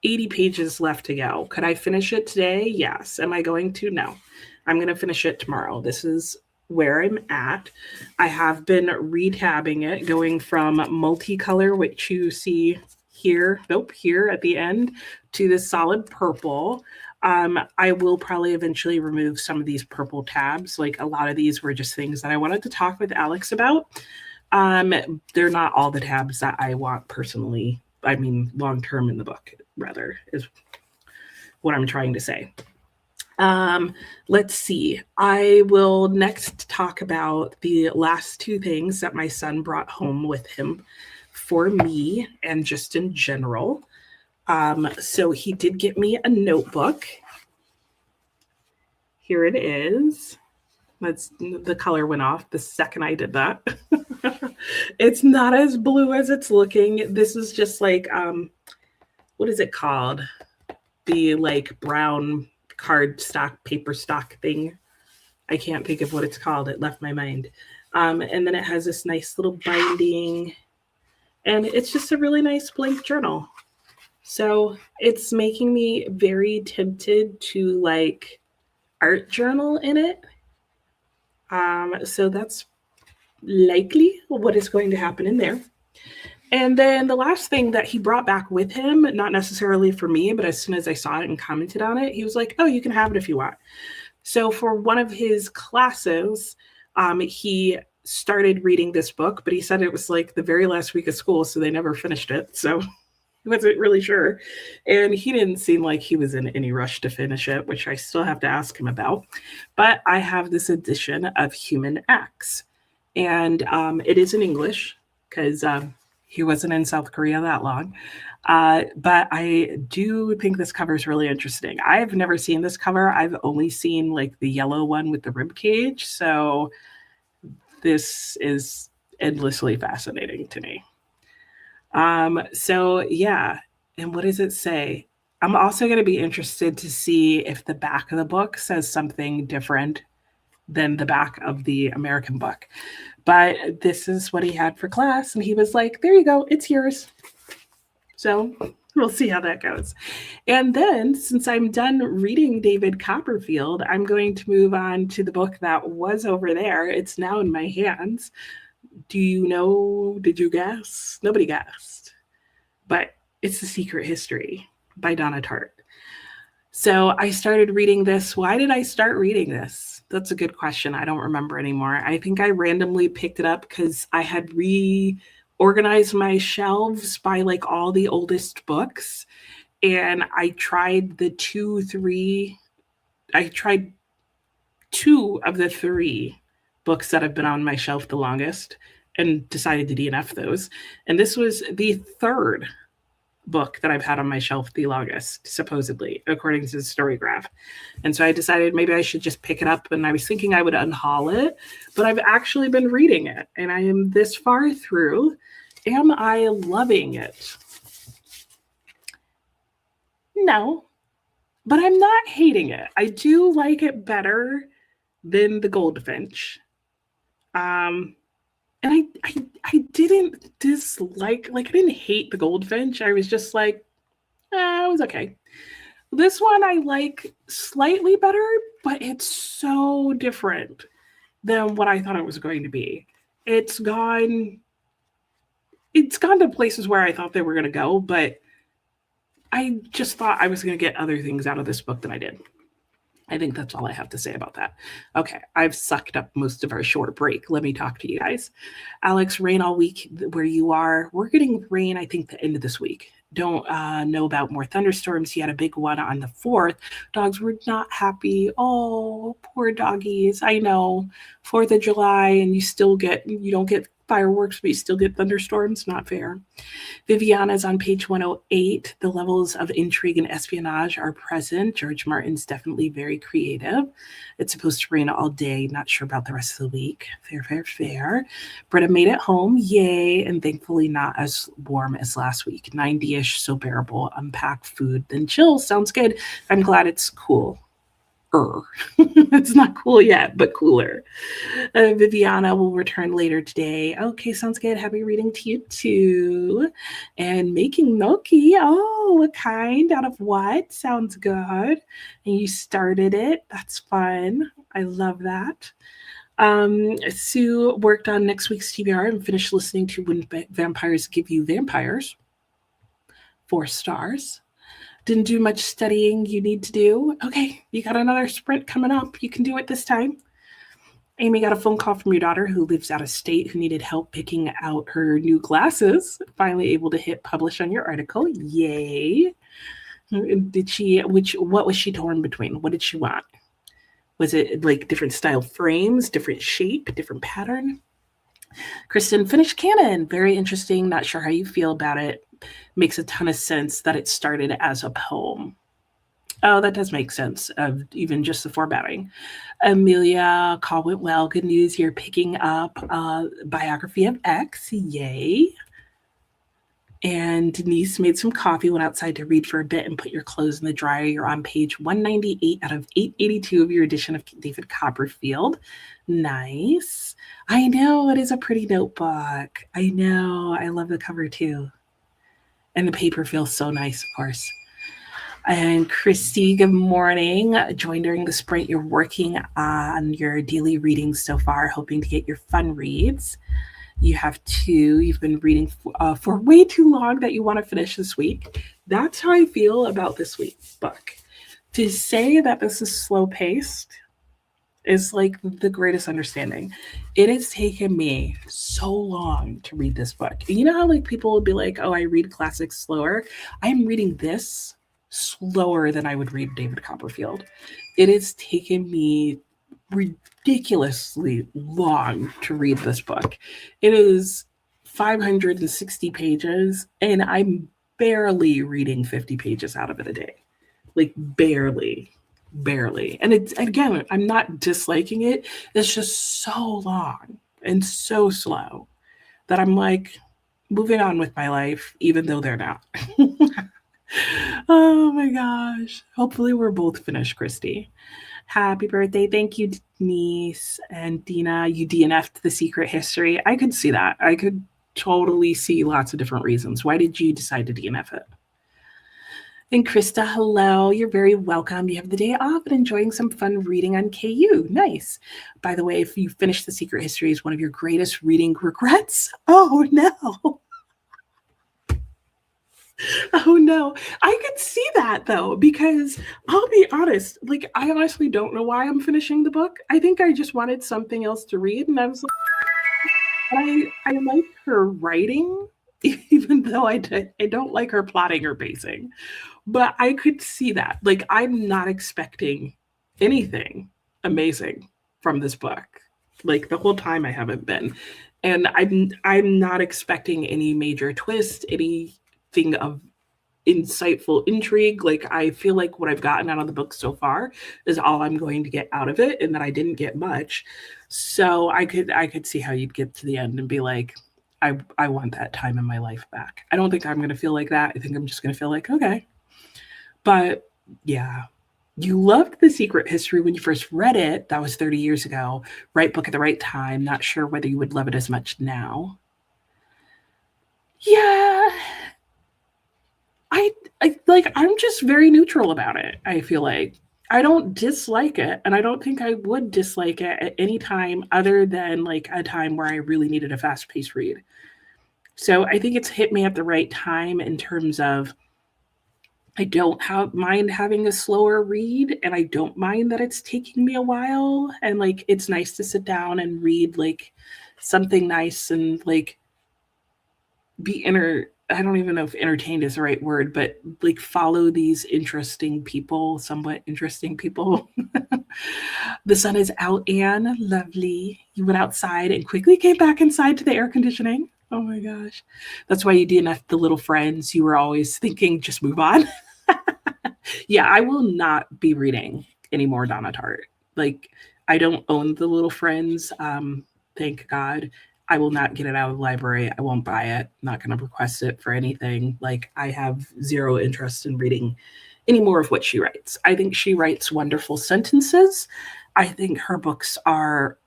[SPEAKER 1] 80 pages left to go. Could I finish it today? Yes. Am I going to? No. I'm going to finish it tomorrow. This is where I'm at. I have been retabbing it, going from multicolor, which you see here, here at the end, to this solid purple. I will probably eventually remove some of these purple tabs. Like a lot of these were just things that I wanted to talk with Alex about. They're not all the tabs that I want personally. I mean, long term in the book, rather, is what I'm trying to say. Let's see. I will next talk about the last two things that my son brought home with him for me and just in general. So he did get me a notebook. Here it is. The color went off the second I did that. It's not as blue as it's looking. This is just like, what is it called? The like brown card stock, paper stock thing. I can't think of what it's called. It left my mind. And then it has this nice little binding. And it's just a really nice blank journal. So it's making me very tempted to like art journal in it. So that's likely what is going to happen in there. And then the last thing that he brought back with him, not necessarily for me, but as soon as I saw it and commented on it, he was like, oh, you can have it if you want. So for one of his classes, he started reading this book, but he said it was like the very last week of school, so they never finished it. So he wasn't really sure. And he didn't seem like he was in any rush to finish it, which I still have to ask him about. But I have this edition of Human X. And it is in English because he wasn't in South Korea that long. But I do think this cover is really interesting. I've never seen this cover. I've only seen like the yellow one with the rib cage. So this is endlessly fascinating to me. So yeah. And what does it say? I'm also going to be interested to see if the back of the book says something different than the back of the American book. But this is what he had for class. And he was like, there you go. It's yours. So we'll see how that goes. And then since I'm done reading David Copperfield, I'm going to move on to the book that was over there. It's now in my hands. Do you know? Did you guess? Nobody guessed. But it's The Secret History by Donna Tartt. So I started reading this. Why did I start reading this? That's a good question. I don't remember anymore. I think I randomly picked it up because I had reorganized my shelves by like all the oldest books. And I tried I tried two of the three books that have been on my shelf the longest and decided to DNF those. And this was the third book that I've had on my shelf the longest, supposedly, according to the story graph. And so I decided maybe I should just pick it up. And I was thinking I would unhaul it, but I've actually been reading it and I am this far through. Am I loving it? No, but I'm not hating it. I do like it better than the Goldfinch. And I didn't dislike, like, I didn't hate the Goldfinch. I was just like, it was okay. This one I like slightly better, but it's so different than what I thought it was going to be. It's gone to places where I thought they were going to go, but I just thought I was going to get other things out of this book than I did. I think that's all I have to say about that. Okay, I've sucked up most of our short break. Let me talk to you guys. Alex, rain all week where you are. We're getting rain, I think, the end of this week. Don't know about more thunderstorms. You had a big one on the 4th. Dogs were not happy. Oh, poor doggies. I know. 4th of July, and you don't get fireworks, but you still get thunderstorms. Not fair. Viviana's on page 108. The levels of intrigue and espionage are present. George Martin's definitely very creative. It's supposed to rain all day. Not sure about the rest of the week. Fair, fair, fair. Britta made it home. Yay. And thankfully not as warm as last week. 90-ish, so bearable. Unpack food, then chill. Sounds good. I'm glad it's cool. It's not cool yet, but cooler. Viviana will return later today. Okay, sounds good. Happy reading to you too. And making gnocchi. Oh, what kind? Out of what? Sounds good. And you started it. That's fun. I love that. Sue worked on next week's TBR and finished listening to When Vampires Give You Vampires. 4 stars. Didn't do much studying you need to do. Okay, you got another sprint coming up. You can do it this time. Amy got a phone call from your daughter who lives out of state who needed help picking out her new glasses. Finally able to hit publish on your article. Yay. What was she torn between? What did she want? Was it like different style frames, different shape, different pattern? Kristen finished canon. Very interesting. Not sure how you feel about it. Makes a ton of sense that it started as a poem. Oh, that does make sense, of even just the formatting. Amelia, call went well. Good news, you're picking up a biography of X. Yay. And Denise made some coffee, went outside to read for a bit and put your clothes in the dryer. You're on page 198 out of 882 of your edition of David Copperfield. Nice. I know, it is a pretty notebook. I know. I love the cover too. And the paper feels so nice, of course. And Christy, good morning. Joined during the sprint. You're working on your daily readings so far, hoping to get your fun reads. You have 2. You've been reading for way too long that you want to finish this week. That's how I feel about this week's book. To say that this is slow-paced is like the greatest understanding. It has taken me so long to read this book. You know how like people will be like, oh, I read classics slower. I'm reading this slower than I would read David Copperfield. It has taken me ridiculously long to read this book. It is 560 pages and I'm barely reading 50 pages out of it a day. Like barely. And it's, again, I'm not disliking it. It's just so long and so slow that I'm like moving on with my life, even though they're not. Oh my gosh. Hopefully we're both finished, Christy. Happy birthday. Thank you, Denise and Dina. You DNF'd The Secret History. I could see that. I could totally see lots of different reasons. Why did you decide to DNF it? And Krista, hello. You're very welcome. You have the day off and enjoying some fun reading on KU. Nice. By the way, if you finish The Secret History, is one of your greatest reading regrets? Oh, no. Oh no. I could see that though, because I'll be honest, like I honestly don't know why I'm finishing the book. I think I just wanted something else to read, and I was like, I like her writing, even though I don't like her plotting or pacing. But I could see that. Like I'm not expecting anything amazing from this book. Like the whole time I haven't been. And I'm not expecting any major twist, anything of insightful intrigue. Like I feel like what I've gotten out of the book so far is all I'm going to get out of it, and that I didn't get much. So I could see how you'd get to the end and be like, I want that time in my life back. I don't think I'm gonna feel like that. I think I'm just gonna feel like, okay. But yeah. You loved The Secret History when you first read it. That was 30 years ago. Right book at the right time. Not sure whether you would love it as much now. Yeah, I like I'm just very neutral about it. I feel like I don't dislike it, and I don't think I would dislike it at any time other than like a time where I really needed a fast-paced read. So I think it's hit me at the right time in terms of I don't mind having a slower read, and I don't mind that it's taking me a while, and like it's nice to sit down and read like something nice and like be I don't even know if entertained is the right word, but like follow these interesting people, somewhat interesting people. The sun is out, Anne. Lovely. You went outside and quickly came back inside to the air conditioning. Oh my gosh. That's why you DNF'd the little friends. You were always thinking, just move on. Yeah, I will not be reading any more Donna Tartt. Like, I don't own the little friends. Thank God. I will not get it out of the library. I won't buy it. I'm not going to request it for anything. Like, I have zero interest in reading any more of what she writes. I think she writes wonderful sentences. I think her books are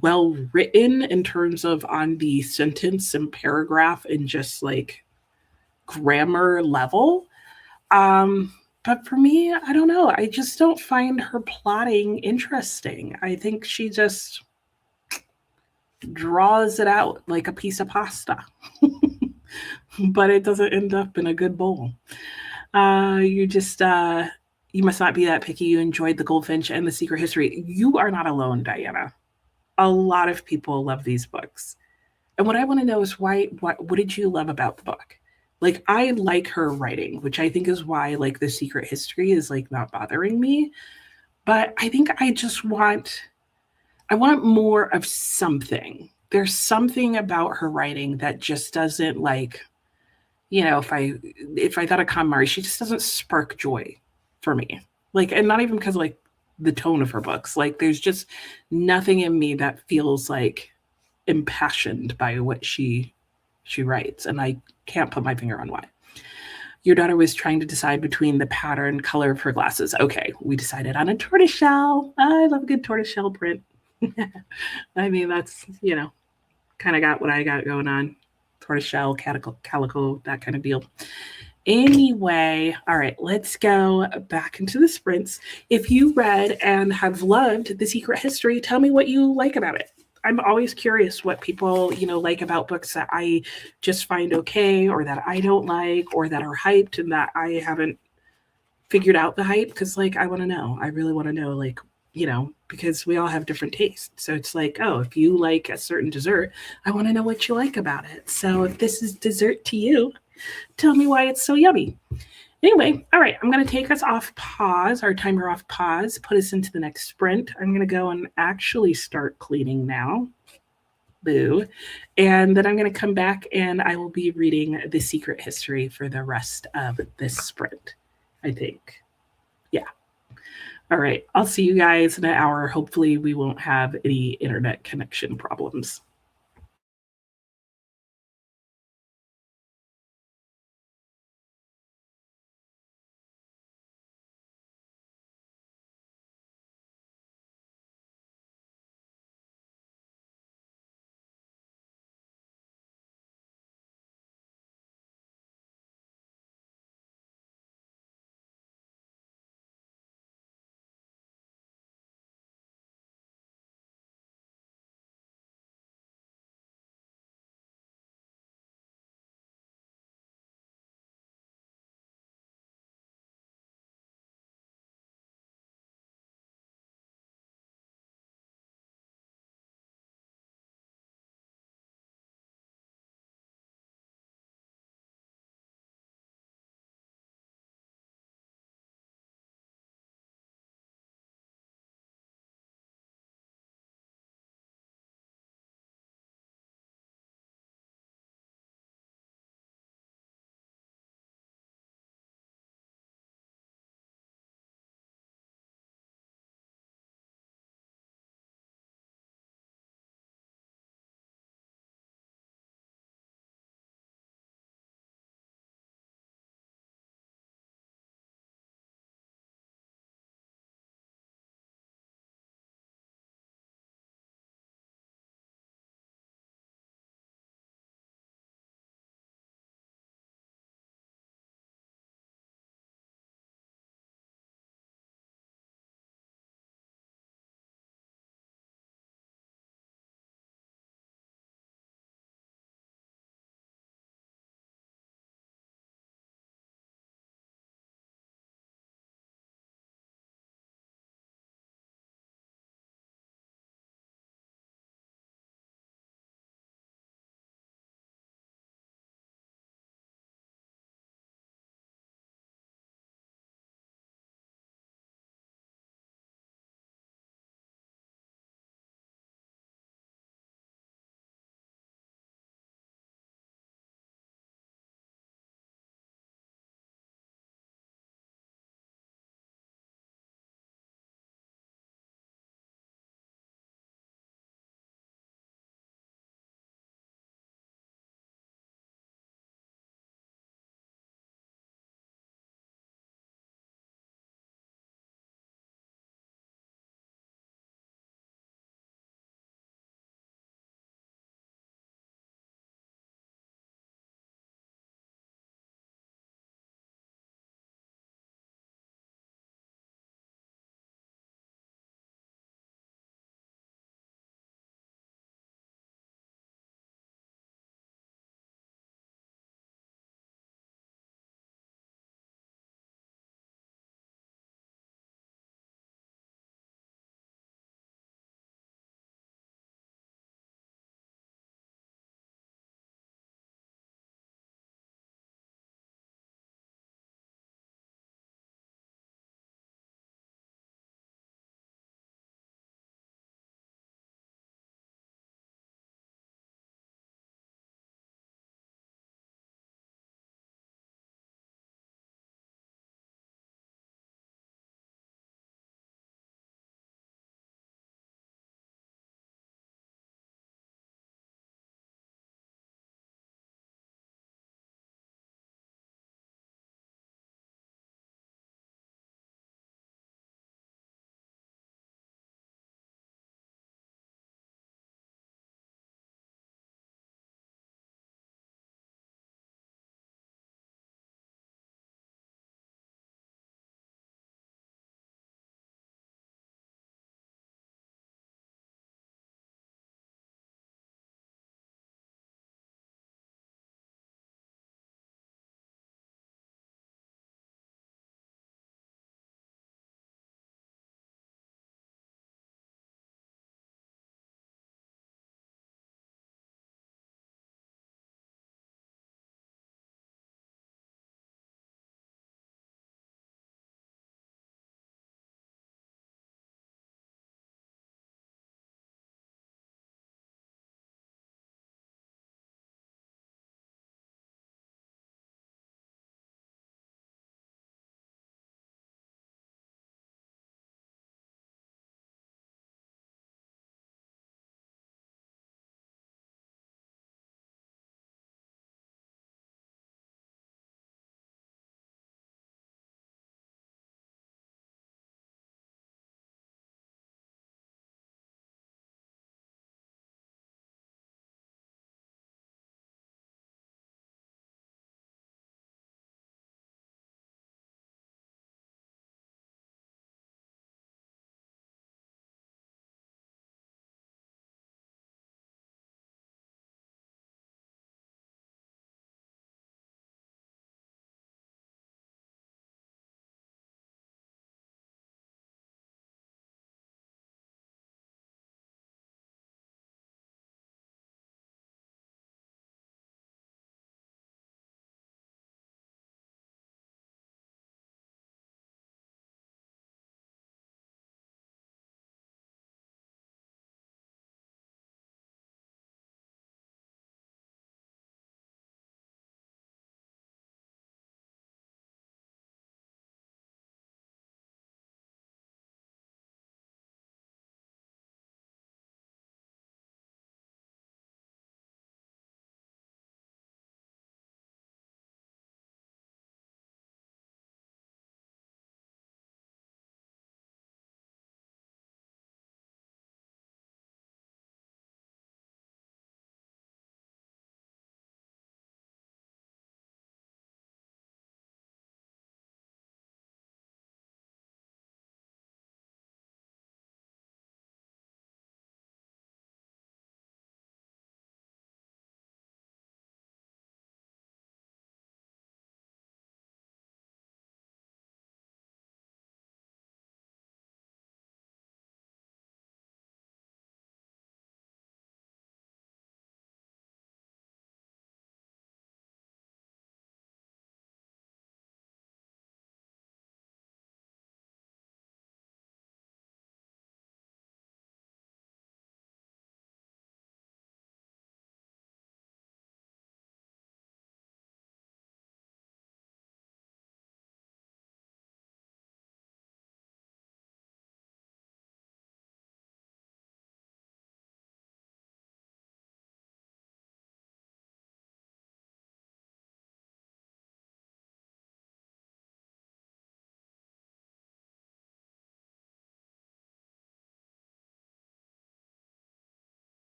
[SPEAKER 1] well written in terms of on the sentence and paragraph and just like grammar level. But for me, I don't know. I just don't find her plotting interesting. I think she just draws it out like a piece of pasta, but it doesn't end up in a good bowl. You just, you must not be that picky. You enjoyed The Goldfinch and The Secret History. You are not alone, Diana. A lot of people love these books. And what I want to know is what did you love about the book? Like I like her writing, which I think is why like The Secret History is like not bothering me. But I think I want more of something. There's something about her writing that just doesn't like, if I thought of KonMari, she just doesn't spark joy for me. Like, and not even because like the tone of her books. Like there's just nothing in me that feels like impassioned by what she writes, and I can't put my finger on why. Your daughter was trying to decide between the pattern color of her glasses. Okay, we decided on a tortoiseshell. I love a good tortoiseshell print. I mean, that's, kind of got what I got going on. Tortoiseshell, calico, that kind of deal. Anyway, all right, let's go back into the sprints. If you read and have loved The Secret History, tell me what you like about it. I'm always curious what people, like about books that I just find okay or that I don't like or that are hyped and that I haven't figured out the hype because like I want to know. I really want to know like, because we all have different tastes. So it's like, oh, if you like a certain dessert, I want to know what you like about it. So if this is dessert to you, tell me why it's so yummy. Anyway, all right, I'm going to take us off pause, our timer off pause, put us into the next sprint. I'm going to go and actually start cleaning now. Boo. And then I'm going to come back and I will be reading The Secret History for the rest of this sprint, I think. Yeah. All right. I'll see you guys in an hour. Hopefully, we won't have any internet connection problems.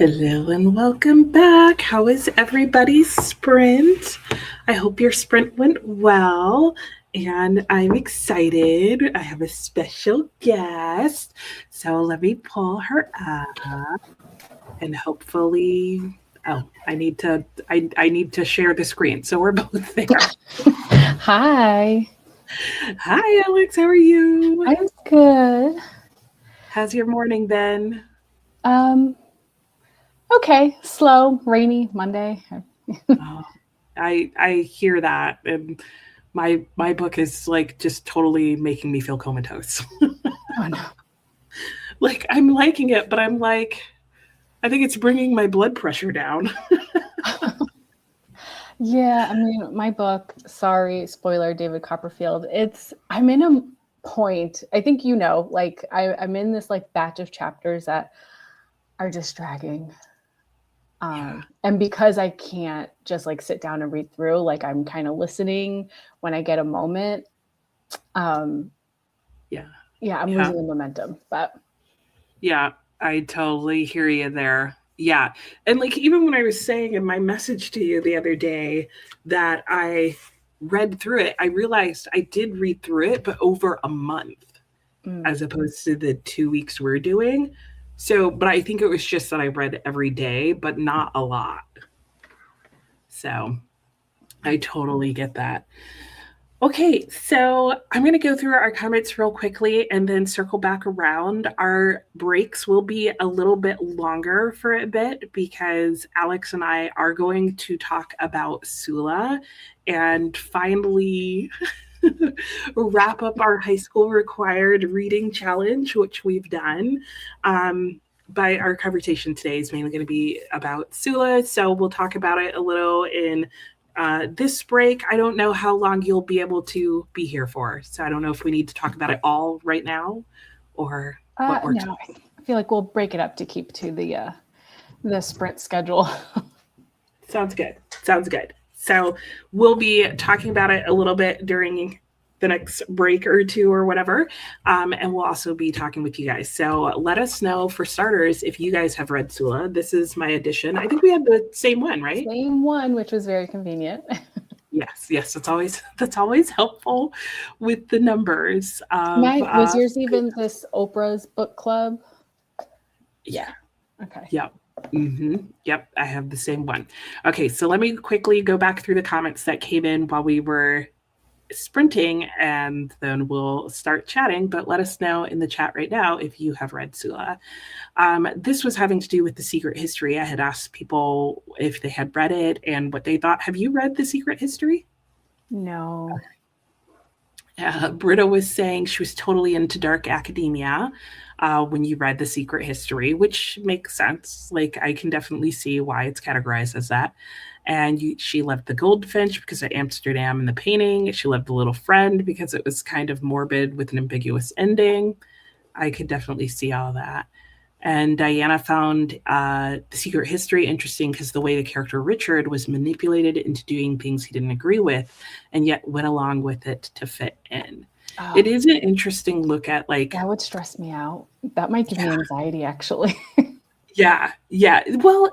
[SPEAKER 1] Hello and welcome back. How is everybody's sprint? I hope your sprint went well. And I'm excited. I have a special guest. So let me pull her up and hopefully I need to share the screen. So we're both there.
[SPEAKER 2] Hi.
[SPEAKER 1] Hi Alex, how are you?
[SPEAKER 2] I'm good.
[SPEAKER 1] How's your morning been?
[SPEAKER 2] Okay, slow, rainy Monday.
[SPEAKER 1] Oh, I hear that, and my book is like just totally making me feel comatose.
[SPEAKER 2] Oh no.
[SPEAKER 1] Like I'm liking it, but I'm like, I think it's bringing my blood pressure down.
[SPEAKER 2] Yeah, I mean, my book, sorry, spoiler, David Copperfield. I'm in a point, I think like I'm in this like batch of chapters that are just dragging.
[SPEAKER 1] Yeah,
[SPEAKER 2] And because I can't just like sit down and read through, like I'm kind of listening when I get a moment. Um,
[SPEAKER 1] yeah,
[SPEAKER 2] yeah, I'm
[SPEAKER 1] yeah,
[SPEAKER 2] losing the momentum, but
[SPEAKER 1] yeah. I totally hear you there. Yeah, and like even when I was saying in my message to you the other day that I read through it, I realized I did read through it, but over a month,
[SPEAKER 2] mm,
[SPEAKER 1] as opposed to the 2 weeks we're doing. So, but I think it was just that I read every day, but not a lot. So I totally get that. Okay, so I'm going to go through our comments real quickly and then circle back around. Our breaks will be a little bit longer for a bit because Alex and I are going to talk about Sula and finally wrap up our high school required reading challenge, which we've done. By our conversation today is mainly going to be about Sula, so we'll talk about it a little in this break. I don't know how long you'll be able to be here for, so I don't know if we need to talk about it all right now or what works.
[SPEAKER 2] no, I feel like we'll break it up to keep to the sprint schedule.
[SPEAKER 1] Sounds good. Sounds good. So we'll be talking about it a little bit during the next break or two or whatever. And we'll also be talking with you guys. So let us know, for starters, if you guys have read Sula. This is my edition. I think we had the same one, right?
[SPEAKER 2] Same one, which was very convenient.
[SPEAKER 1] Yes, yes, that's always helpful with the numbers of
[SPEAKER 2] Was yours even this Oprah's book club?
[SPEAKER 1] yeah.
[SPEAKER 2] Okay.
[SPEAKER 1] Yep. Yep, I have the same one. Okay, so let me quickly go back through the comments that came in while we were sprinting and then we'll start chatting. But let us know in the chat right now if you have read Sula. This was having to do with The Secret History. I had asked people if they had read it and what they thought. Have you read The Secret History?
[SPEAKER 2] No.
[SPEAKER 1] Britta was saying she was totally into dark academia when you read The Secret History, which makes sense. Like, I can definitely see why it's categorized as that. And she loved The Goldfinch because of Amsterdam and the painting. She loved The Little Friend because it was kind of morbid with an ambiguous ending. I could definitely see all that. And Diana found The Secret History interesting because the way the character Richard was manipulated into doing things he didn't agree with and yet went along with it to fit in.
[SPEAKER 2] Oh,
[SPEAKER 1] It is an interesting look at like.
[SPEAKER 2] that would stress me out. That might give me anxiety, actually.
[SPEAKER 1] Yeah. Well,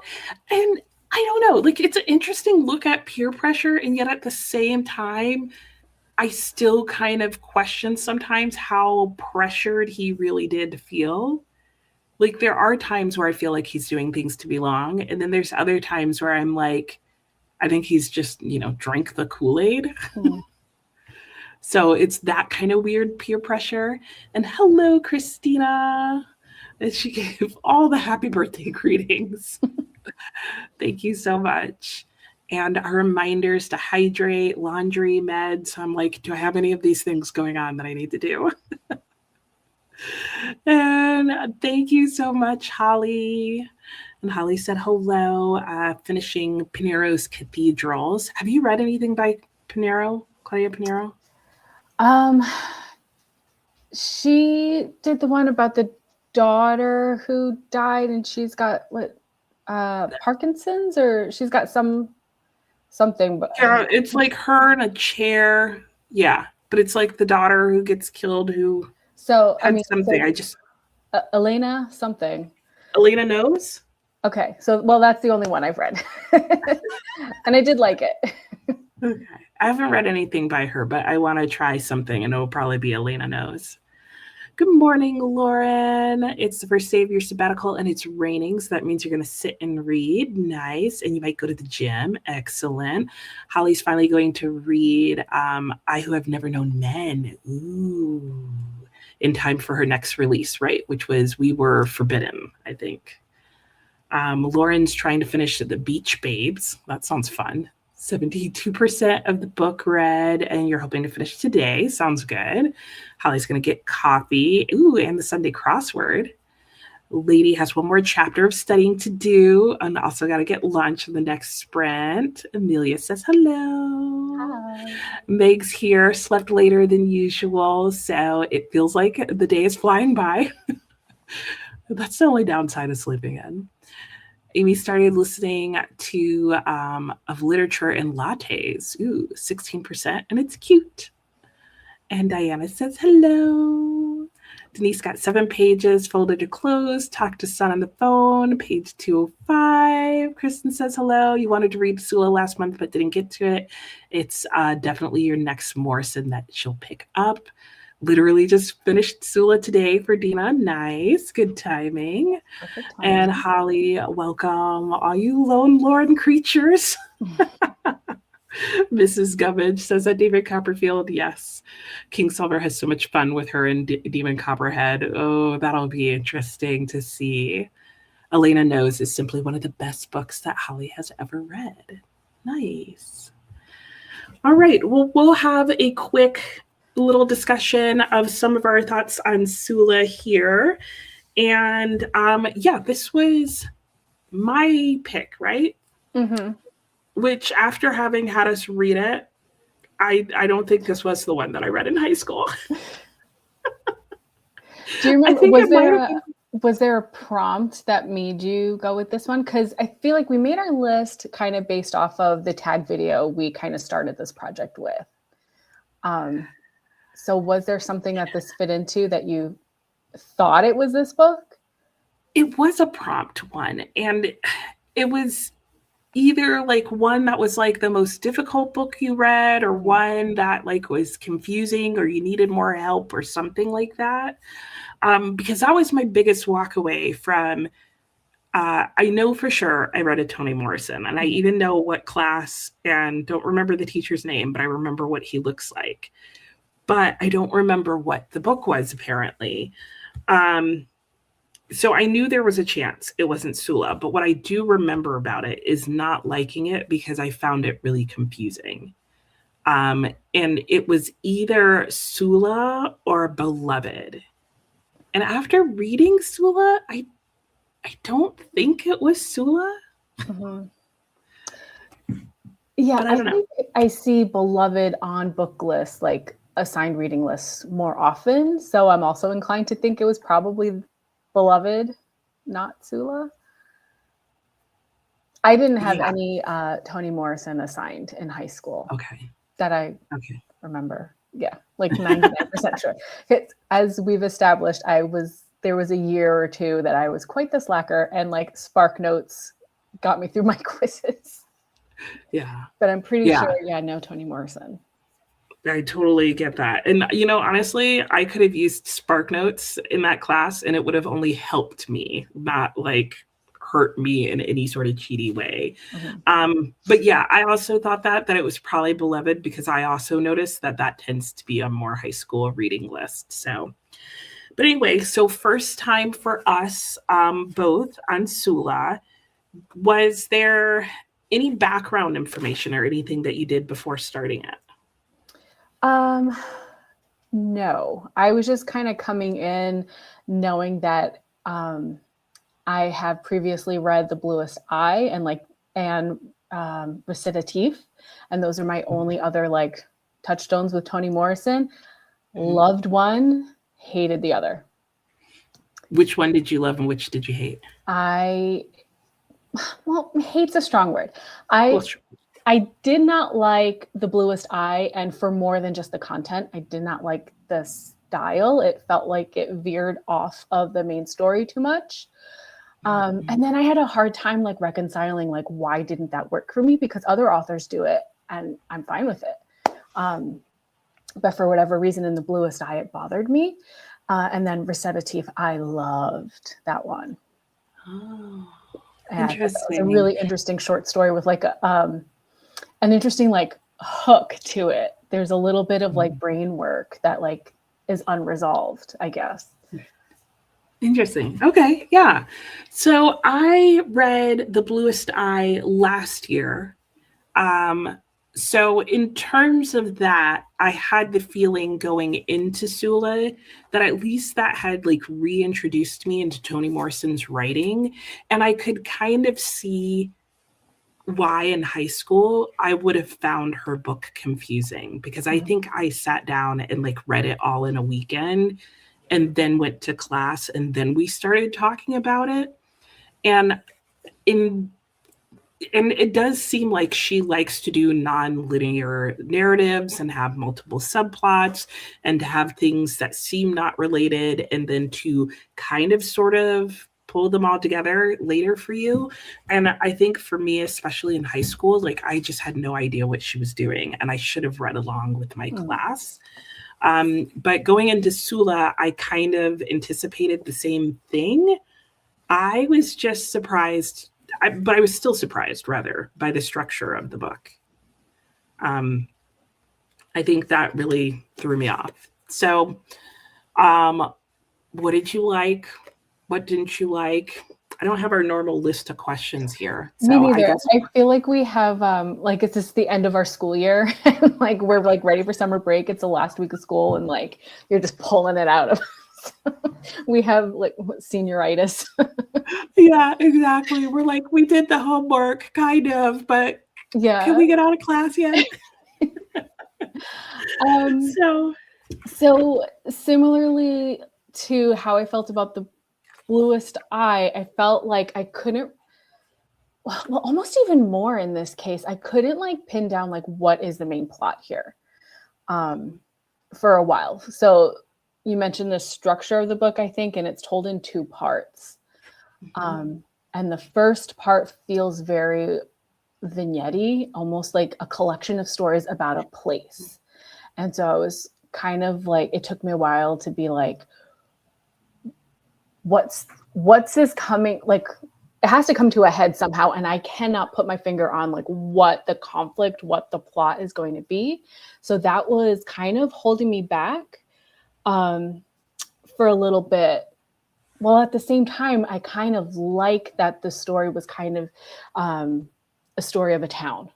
[SPEAKER 1] and I don't know, like it's an interesting look at peer pressure, and yet at the same time, I still kind of question sometimes how pressured he really did feel. Like there are times where I feel like he's doing things to belong, and then there's other times where I'm like, I think he's just, drank the Kool-Aid.
[SPEAKER 2] Mm.
[SPEAKER 1] So it's that kind of weird peer pressure. And hello, Christina. And she gave all the happy birthday greetings. Thank you so much. And our reminders to hydrate, laundry, meds. I'm like, do I have any of these things going on that I need to do? And thank you so much, Holly. And Holly said hello, finishing Pinero's Cathedrals. Have you read anything by Pinero, Claudia Pinero?
[SPEAKER 2] She did the one about the daughter who died, and she's got Parkinson's, or she's got something. But
[SPEAKER 1] yeah, it's like her in a chair. Yeah, but it's like the daughter who gets killed who
[SPEAKER 2] so
[SPEAKER 1] had something.
[SPEAKER 2] Elena something.
[SPEAKER 1] Elena knows?
[SPEAKER 2] Okay, so well, that's the only one I've read, and I did like it.
[SPEAKER 1] Okay. I haven't read anything by her, but I want to try something, and it'll probably be Elena Knows. Good morning, Lauren. It's the first day of your sabbatical and it's raining, so that means you're going to sit and read. Nice. And you might go to the gym. Excellent. Holly's finally going to read I Who Have Never Known Men. Ooh. In time for her next release, right? Which was We Were Forbidden, I think. Lauren's trying to finish The Beach Babes. That sounds fun. 72% of the book read, and you're hoping to finish today. Sounds good. Holly's going to get coffee. Ooh, and the Sunday crossword. Lady has one more chapter of studying to do, and also got to get lunch in the next sprint. Amelia says hello.
[SPEAKER 2] Hi.
[SPEAKER 1] Meg's here, slept later than usual, so it feels like the day is flying by. That's the only downside of sleeping in. Amy started listening to of literature and lattes. Ooh, 16%, and it's cute. And Diana says hello. Denise got 7 pages folded to close. Talked to son on the phone. Page 205. Kristen says hello. You wanted to read Sula last month but didn't get to it. It's definitely your next Morrison that she'll pick up. Literally just finished Sula today for Dina. Nice. Good timing.
[SPEAKER 2] Perfect timing.
[SPEAKER 1] And Holly, welcome all you lone lord creatures. Mrs. Gummidge says that David Copperfield, yes. Kingsolver has so much fun with her and Demon Copperhead. Oh, that'll be interesting to see. Elena Knows is simply one of the best books that Holly has ever read. Nice. All right. Well, we'll have a quick little discussion of some of our thoughts on Sula here. And yeah, this was my pick, right?
[SPEAKER 2] Mm-hmm.
[SPEAKER 1] Which after having had us read it, I don't think this was the one that I read in high school.
[SPEAKER 2] Do you remember, was there a prompt that made you go with this one? Because I feel like we made our list kind of based off of the tag video we kind of started this project with. So was there something that this fit into that you thought it was this book?
[SPEAKER 1] It was a prompt one, and it was either like one that was like the most difficult book you read, or one that like was confusing, or you needed more help, or something like that. Because that was my biggest walk away from. I know for sure I read a Toni Morrison, and I even know what class, and don't remember the teacher's name, but I remember what he looks like. But I don't remember what the book was, apparently. So I knew there was a chance it wasn't Sula, but what I do remember about it is not liking it because I found it really confusing. And it was either Sula or Beloved. And after reading Sula, I don't think it was Sula.
[SPEAKER 2] Mm-hmm. Yeah,
[SPEAKER 1] I don't know.
[SPEAKER 2] think I see Beloved on book lists, like assigned reading lists, more often. So I'm also inclined to think it was probably Beloved, not Sula. I didn't have any Toni Morrison assigned in high school.
[SPEAKER 1] Okay.
[SPEAKER 2] That I remember. Yeah, like 99% sure. As we've established, there was a year or two that I was quite the slacker, and like Spark Notes got me through my quizzes.
[SPEAKER 1] Yeah.
[SPEAKER 2] But I'm pretty sure, no Toni Morrison.
[SPEAKER 1] I totally get that. And, honestly, I could have used Spark Notes in that class and it would have only helped me, not like hurt me in any sort of cheaty way. Mm-hmm. But yeah, I also thought that it was probably Beloved because I also noticed that tends to be a more high school reading list. So, but anyway, so first time for us both on Sula. Was there any background information or anything that you did before starting it?
[SPEAKER 2] No, I was just kind of coming in knowing that I have previously read The Bluest Eye and Recitative, and those are my only other like touchstones with Toni Morrison. Mm-hmm. Loved one, hated the other.
[SPEAKER 1] Which one did you love and which did you hate?
[SPEAKER 2] Hate's a strong word. I did not like The Bluest Eye, and for more than just the content, I did not like the style. It felt like it veered off of the main story too much. And then I had a hard time like reconciling, like, why didn't that work for me? Because other authors do it and I'm fine with it. But for whatever reason in The Bluest Eye, it bothered me. And then Recitative, I loved that one.
[SPEAKER 1] Oh,
[SPEAKER 2] And that was a
[SPEAKER 1] interesting.
[SPEAKER 2] really interesting short story with like an interesting like hook to it. There's a little bit of like brain work that like is unresolved, I guess.
[SPEAKER 1] Interesting. Okay. Yeah. So I read The Bluest Eye last year. So in terms of that, I had the feeling going into Sula that at least that had like reintroduced me into Toni Morrison's writing. And I could kind of see why in high school I would have found her book confusing, because I think I sat down and like read it all in a weekend and then went to class and then we started talking about it. And in and it does seem like she likes to do non-linear narratives and have multiple subplots and to have things that seem not related and then to kind of sort of pull them all together later for you. And I think for me, especially in high school, like I just had no idea what she was doing and I should have read along with my class. But going into Sula, I kind of anticipated the same thing. I was just surprised, but I was still surprised, rather, by the structure of the book. I think that really threw me off. So, what did you like? What didn't you like? I don't have our normal list of questions here. So
[SPEAKER 2] Me neither.
[SPEAKER 1] I guess
[SPEAKER 2] I feel like we have like it's just the end of our school year. Like we're like ready for summer break. It's the last week of school and like you're just pulling it out of us. We have like senioritis.
[SPEAKER 1] yeah, exactly. We're like, we did the homework, kind of, but
[SPEAKER 2] Yeah.
[SPEAKER 1] can we get out of class yet?
[SPEAKER 2] So similarly to how I felt about The Bluest Eye, I felt like I couldn't, well, almost even more in this case, I couldn't like pin down like what is the main plot here for a while. So you mentioned the structure of the book, I think, and it's told in 2 parts. And the first part feels very vignette-y, almost like a collection of stories about a place. And so I was kind of like, it took me a while to be like, what's this coming? Like, it has to come to a head somehow. And I cannot put my finger on like what the conflict, what the plot is going to be. So that was kind of holding me back for a little bit. Well, at the same time, I kind of like that the story was kind of a story of a town.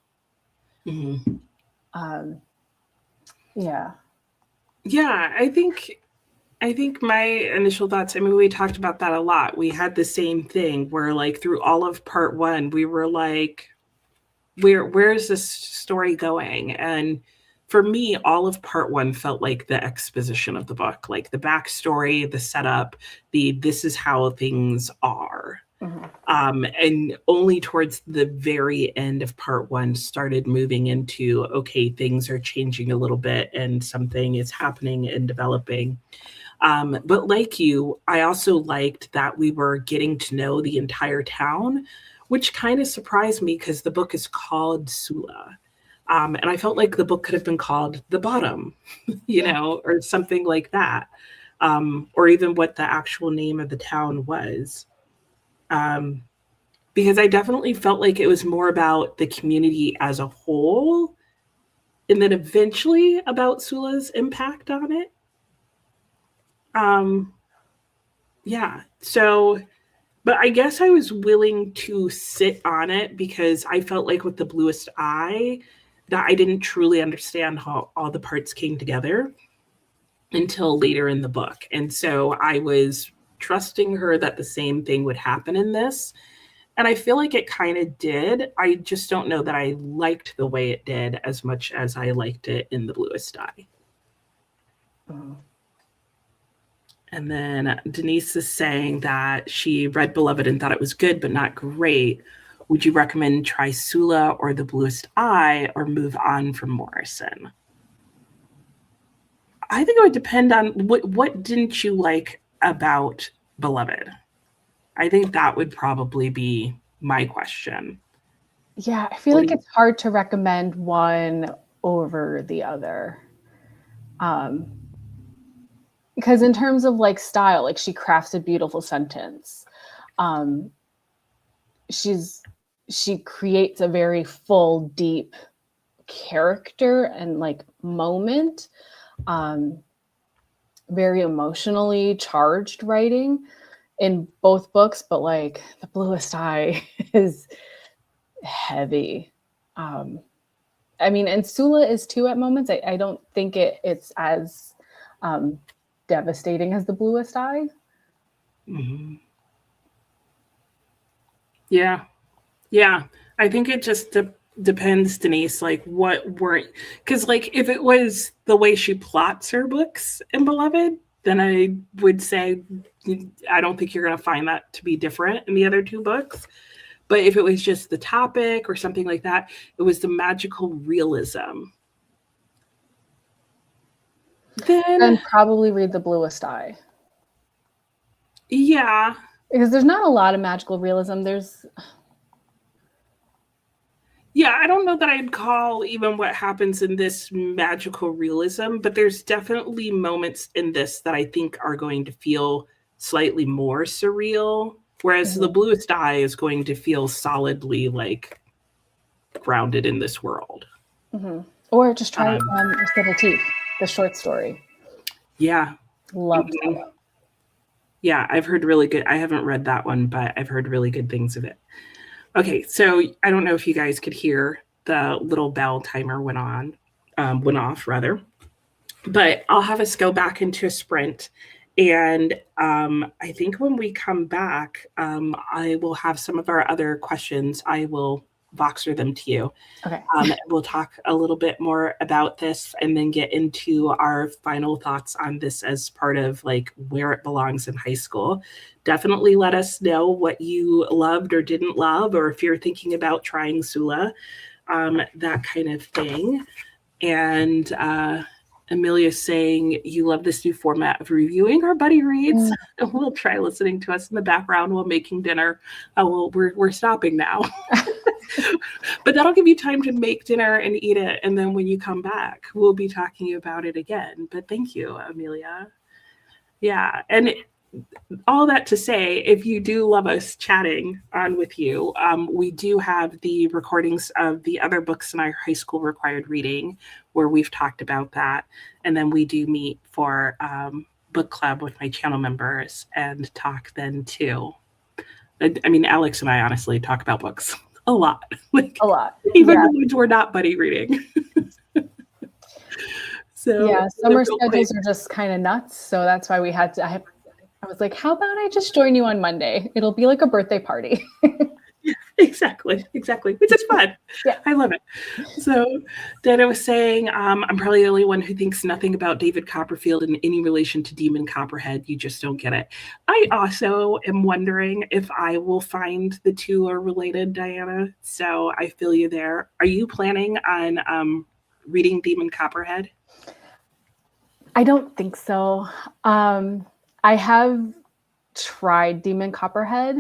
[SPEAKER 2] Yeah.
[SPEAKER 1] Yeah, I think my initial thoughts, I mean, we talked about that a lot. We had the same thing where like through all of part 1, we were like, where's this story going? And for me, all of part 1 felt like the exposition of the book, like the backstory, the setup, this is how things are. And only towards the very end of part 1 started moving into, okay, things are changing a little bit and something is happening and developing. But like you, I also liked that we were getting to know the entire town, which kind of surprised me because the book is called Sula. And I felt like the book could have been called The Bottom, you know, or something like that. Or even what the actual name of the town was. Because I definitely felt like it was more about the community as a whole, and then eventually about Sula's impact on it. Yeah. So, but I guess I was willing to sit on it because I felt like with The Bluest Eye that I didn't truly understand how all the parts came together until later in the book. And so I was trusting her that the same thing would happen in this. And I feel like it kind of did. I just don't know that I liked the way it did as much as I liked it in The Bluest Eye. And then Denise is saying that she read Beloved and thought it was good, but not great. Would you recommend try Sula or The Bluest Eye or move on from Morrison? I think it would depend on what didn't you like about Beloved? I think that would probably be my question.
[SPEAKER 2] Yeah, I feel like it's hard to recommend one over the other. Because in terms of like style, like she crafts a beautiful sentence. Um, she creates a very full, deep character and like moment. Um, very emotionally charged writing in both books, but like The Bluest Eye is heavy. I mean, and Sula is too at moments. I don't think it's as um, devastating as The Bluest Eye.
[SPEAKER 1] Mm-hmm. Yeah. Yeah. I think it just depends, Denise, like what weren't, because like if it was the way she plots her books in Beloved, then I would say I don't think you're going to find that to be different in the other two books. But if it was just the topic or something like that, it was the magical realism.
[SPEAKER 2] And
[SPEAKER 1] Then,
[SPEAKER 2] probably read The Bluest Eye.
[SPEAKER 1] yeah.
[SPEAKER 2] Because there's not a lot of magical realism.
[SPEAKER 1] Yeah, I don't know that I'd call even what happens in this magical realism, but there's definitely moments in this that I think are going to feel slightly more surreal, whereas The Bluest Eye is going to feel solidly like grounded in this world.
[SPEAKER 2] Or just try Little Teeth, the short story.
[SPEAKER 1] Yeah.
[SPEAKER 2] Loved that one.
[SPEAKER 1] Yeah, I've heard really good. I haven't read that one, but I've heard really good things of it. Okay, so I don't know if you guys could hear the little bell timer went off rather, but I'll have us go back into a sprint. And I think when we come back, I will have some of our other questions. I will Voxer them to you.
[SPEAKER 2] Okay.
[SPEAKER 1] We'll talk a little bit more about this and then get into our final thoughts on this as part of like where it belongs in high school. Definitely let us know what you loved or didn't love, or if you're thinking about trying Sula, that kind of thing. And Amelia's saying you love this new format of reviewing our buddy reads. We'll try listening to us in the background while making dinner. We're stopping now. But that'll give you time to make dinner and eat it. And then when you come back, we'll be talking about it again. But thank you, Amelia. Yeah. And all that to say, if you do love us chatting on with you, we do have the recordings of the other books in our high school required reading where we've talked about that. And then we do meet for book club with my channel members and talk then too. I mean, Alex and I honestly talk about books a lot. Like,
[SPEAKER 2] a lot.
[SPEAKER 1] Even the ones we're not buddy reading. So
[SPEAKER 2] yeah, summer schedules are just kind of nuts. So that's why we had to, I was like, how about I just join you on Monday? It'll be like a birthday party.
[SPEAKER 1] Exactly. Which is fun.
[SPEAKER 2] Yeah.
[SPEAKER 1] I love it. So Dana was saying, I'm probably the only one who thinks nothing about David Copperfield in any relation to Demon Copperhead. You just don't get it. I also am wondering if I will find the two are related, Diana. So I feel you there. Are you planning on reading Demon Copperhead?
[SPEAKER 2] I don't think so. I have tried Demon Copperhead,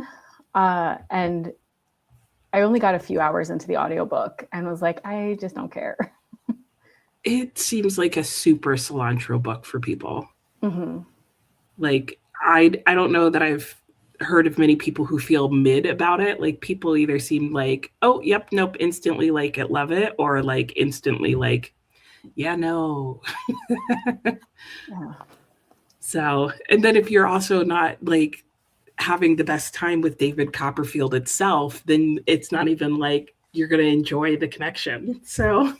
[SPEAKER 2] and I only got a few hours into the audiobook and was like, I just don't care.
[SPEAKER 1] It seems like a super cilantro book for people.
[SPEAKER 2] Mm-hmm.
[SPEAKER 1] Like, I don't know that I've heard of many people who feel mid about it. Like, people either seem like, oh, yep, nope, instantly like it, love it, or like instantly like, yeah, no.
[SPEAKER 2] Yeah.
[SPEAKER 1] So, and then if you're also not like having the best time with David Copperfield itself, then it's not even like you're going to enjoy the connection. So,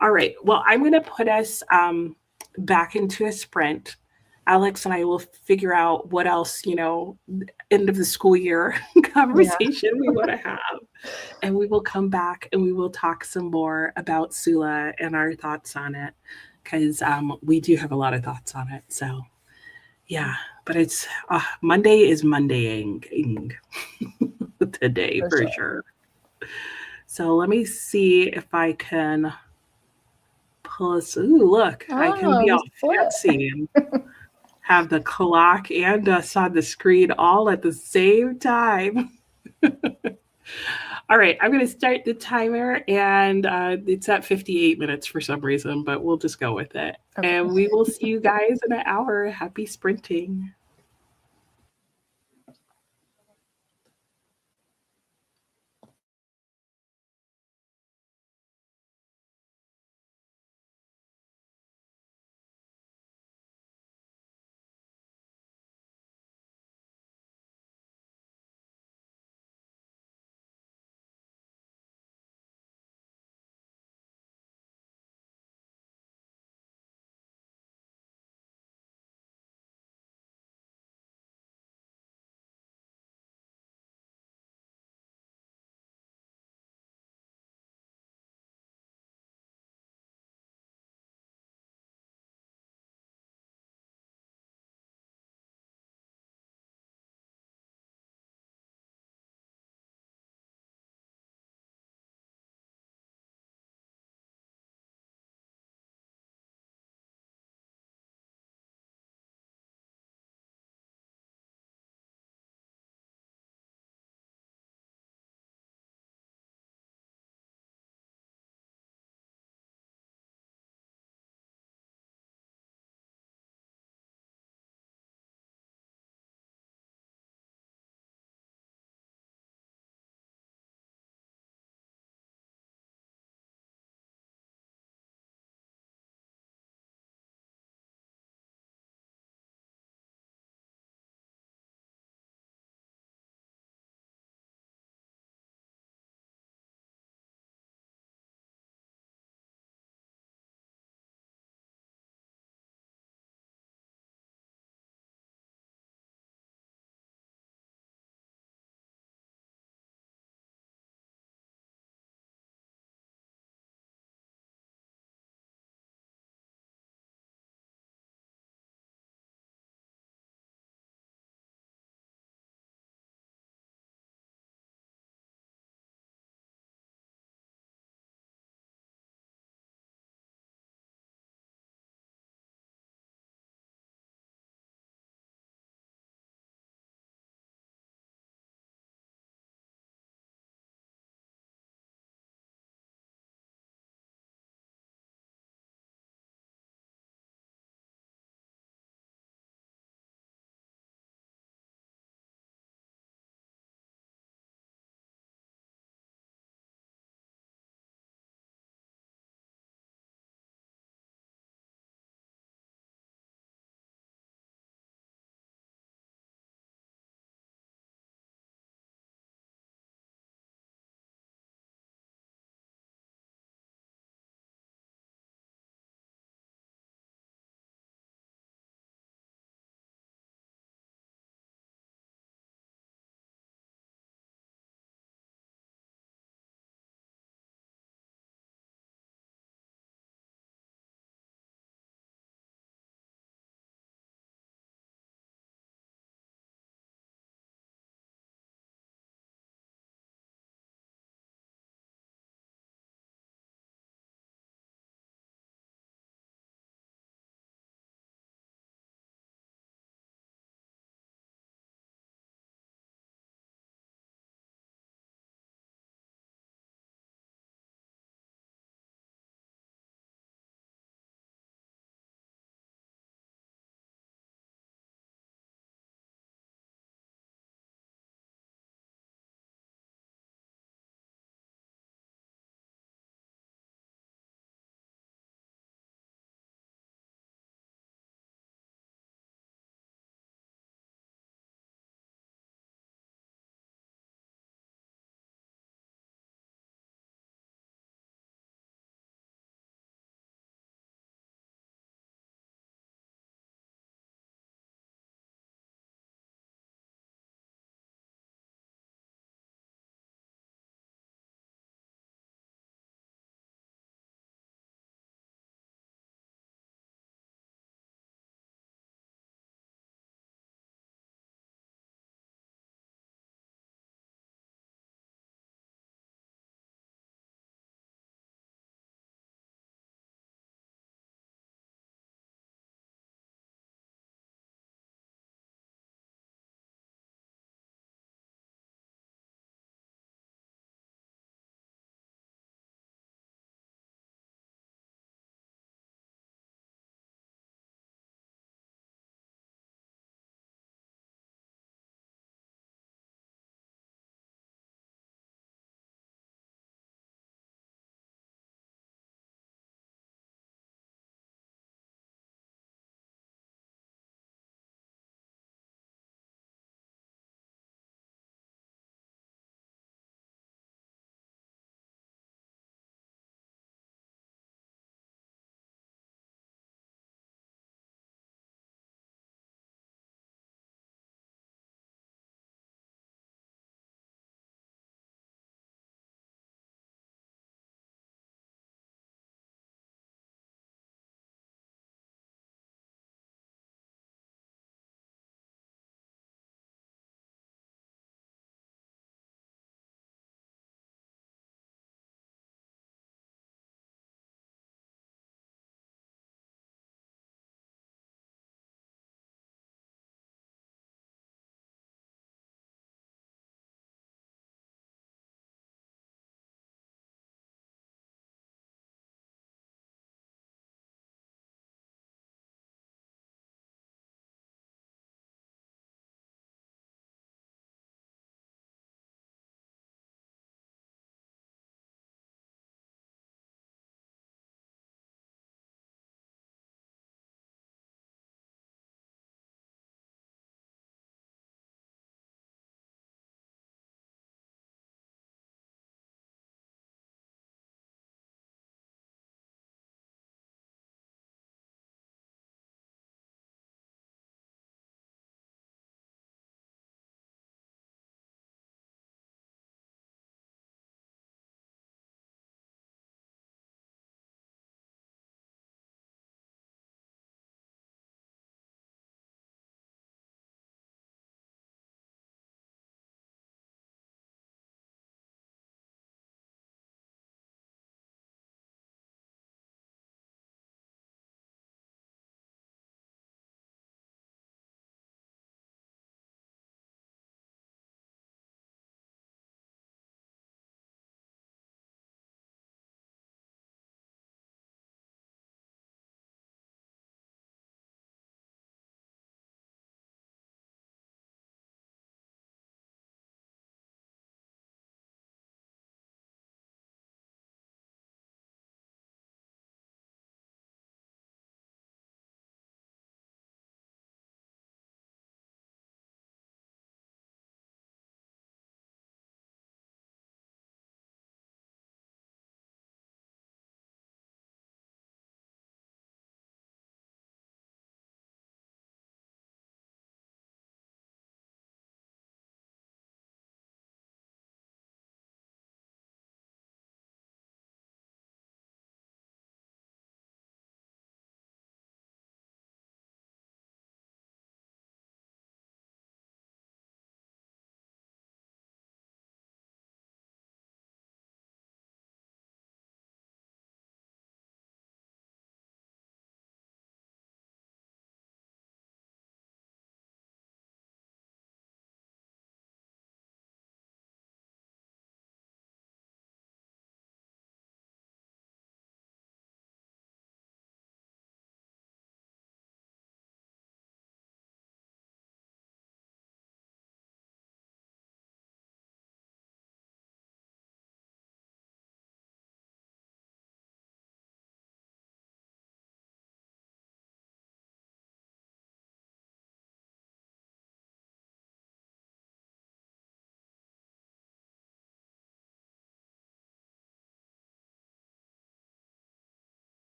[SPEAKER 1] all right. Well, I'm going to put us back into a sprint. Alex and I will figure out what else, end of the school year conversation we want to have. And we will come back and we will talk some more about Sula and our thoughts on it, because we do have a lot of thoughts on it. So, yeah, but it's Monday is Mondaying today for sure. So let me see if I can pull us. Ooh, look, I can be all fancy. have the clock and us on the screen all at the same time. All right, I'm going to start the timer, and it's at 58 minutes for some reason, but we'll just go with it.
[SPEAKER 2] Okay.
[SPEAKER 1] And we will see you guys in an hour. Happy sprinting.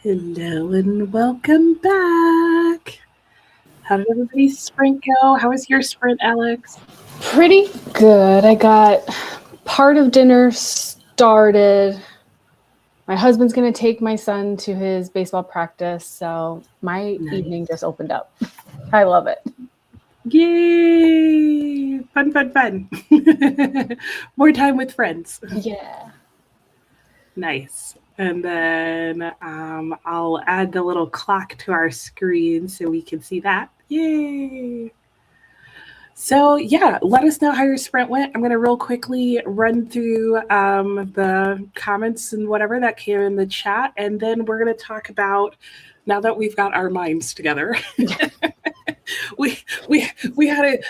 [SPEAKER 1] Hello and welcome back. How did everybody's sprint go? How was your sprint, Alex?
[SPEAKER 2] Pretty good. I got part of dinner started. My husband's going to take my son to his baseball practice, so my evening just opened up. I love it.
[SPEAKER 1] Yay! Fun, fun, fun. More time with friends.
[SPEAKER 2] Yeah.
[SPEAKER 1] Nice. And then I'll add the little clock to our screen so we can see that. Yay! So, yeah, let us know how your sprint went. I'm going to real quickly run through the comments and whatever that came in the chat. And then we're going to talk about, now that we've got our minds together, we had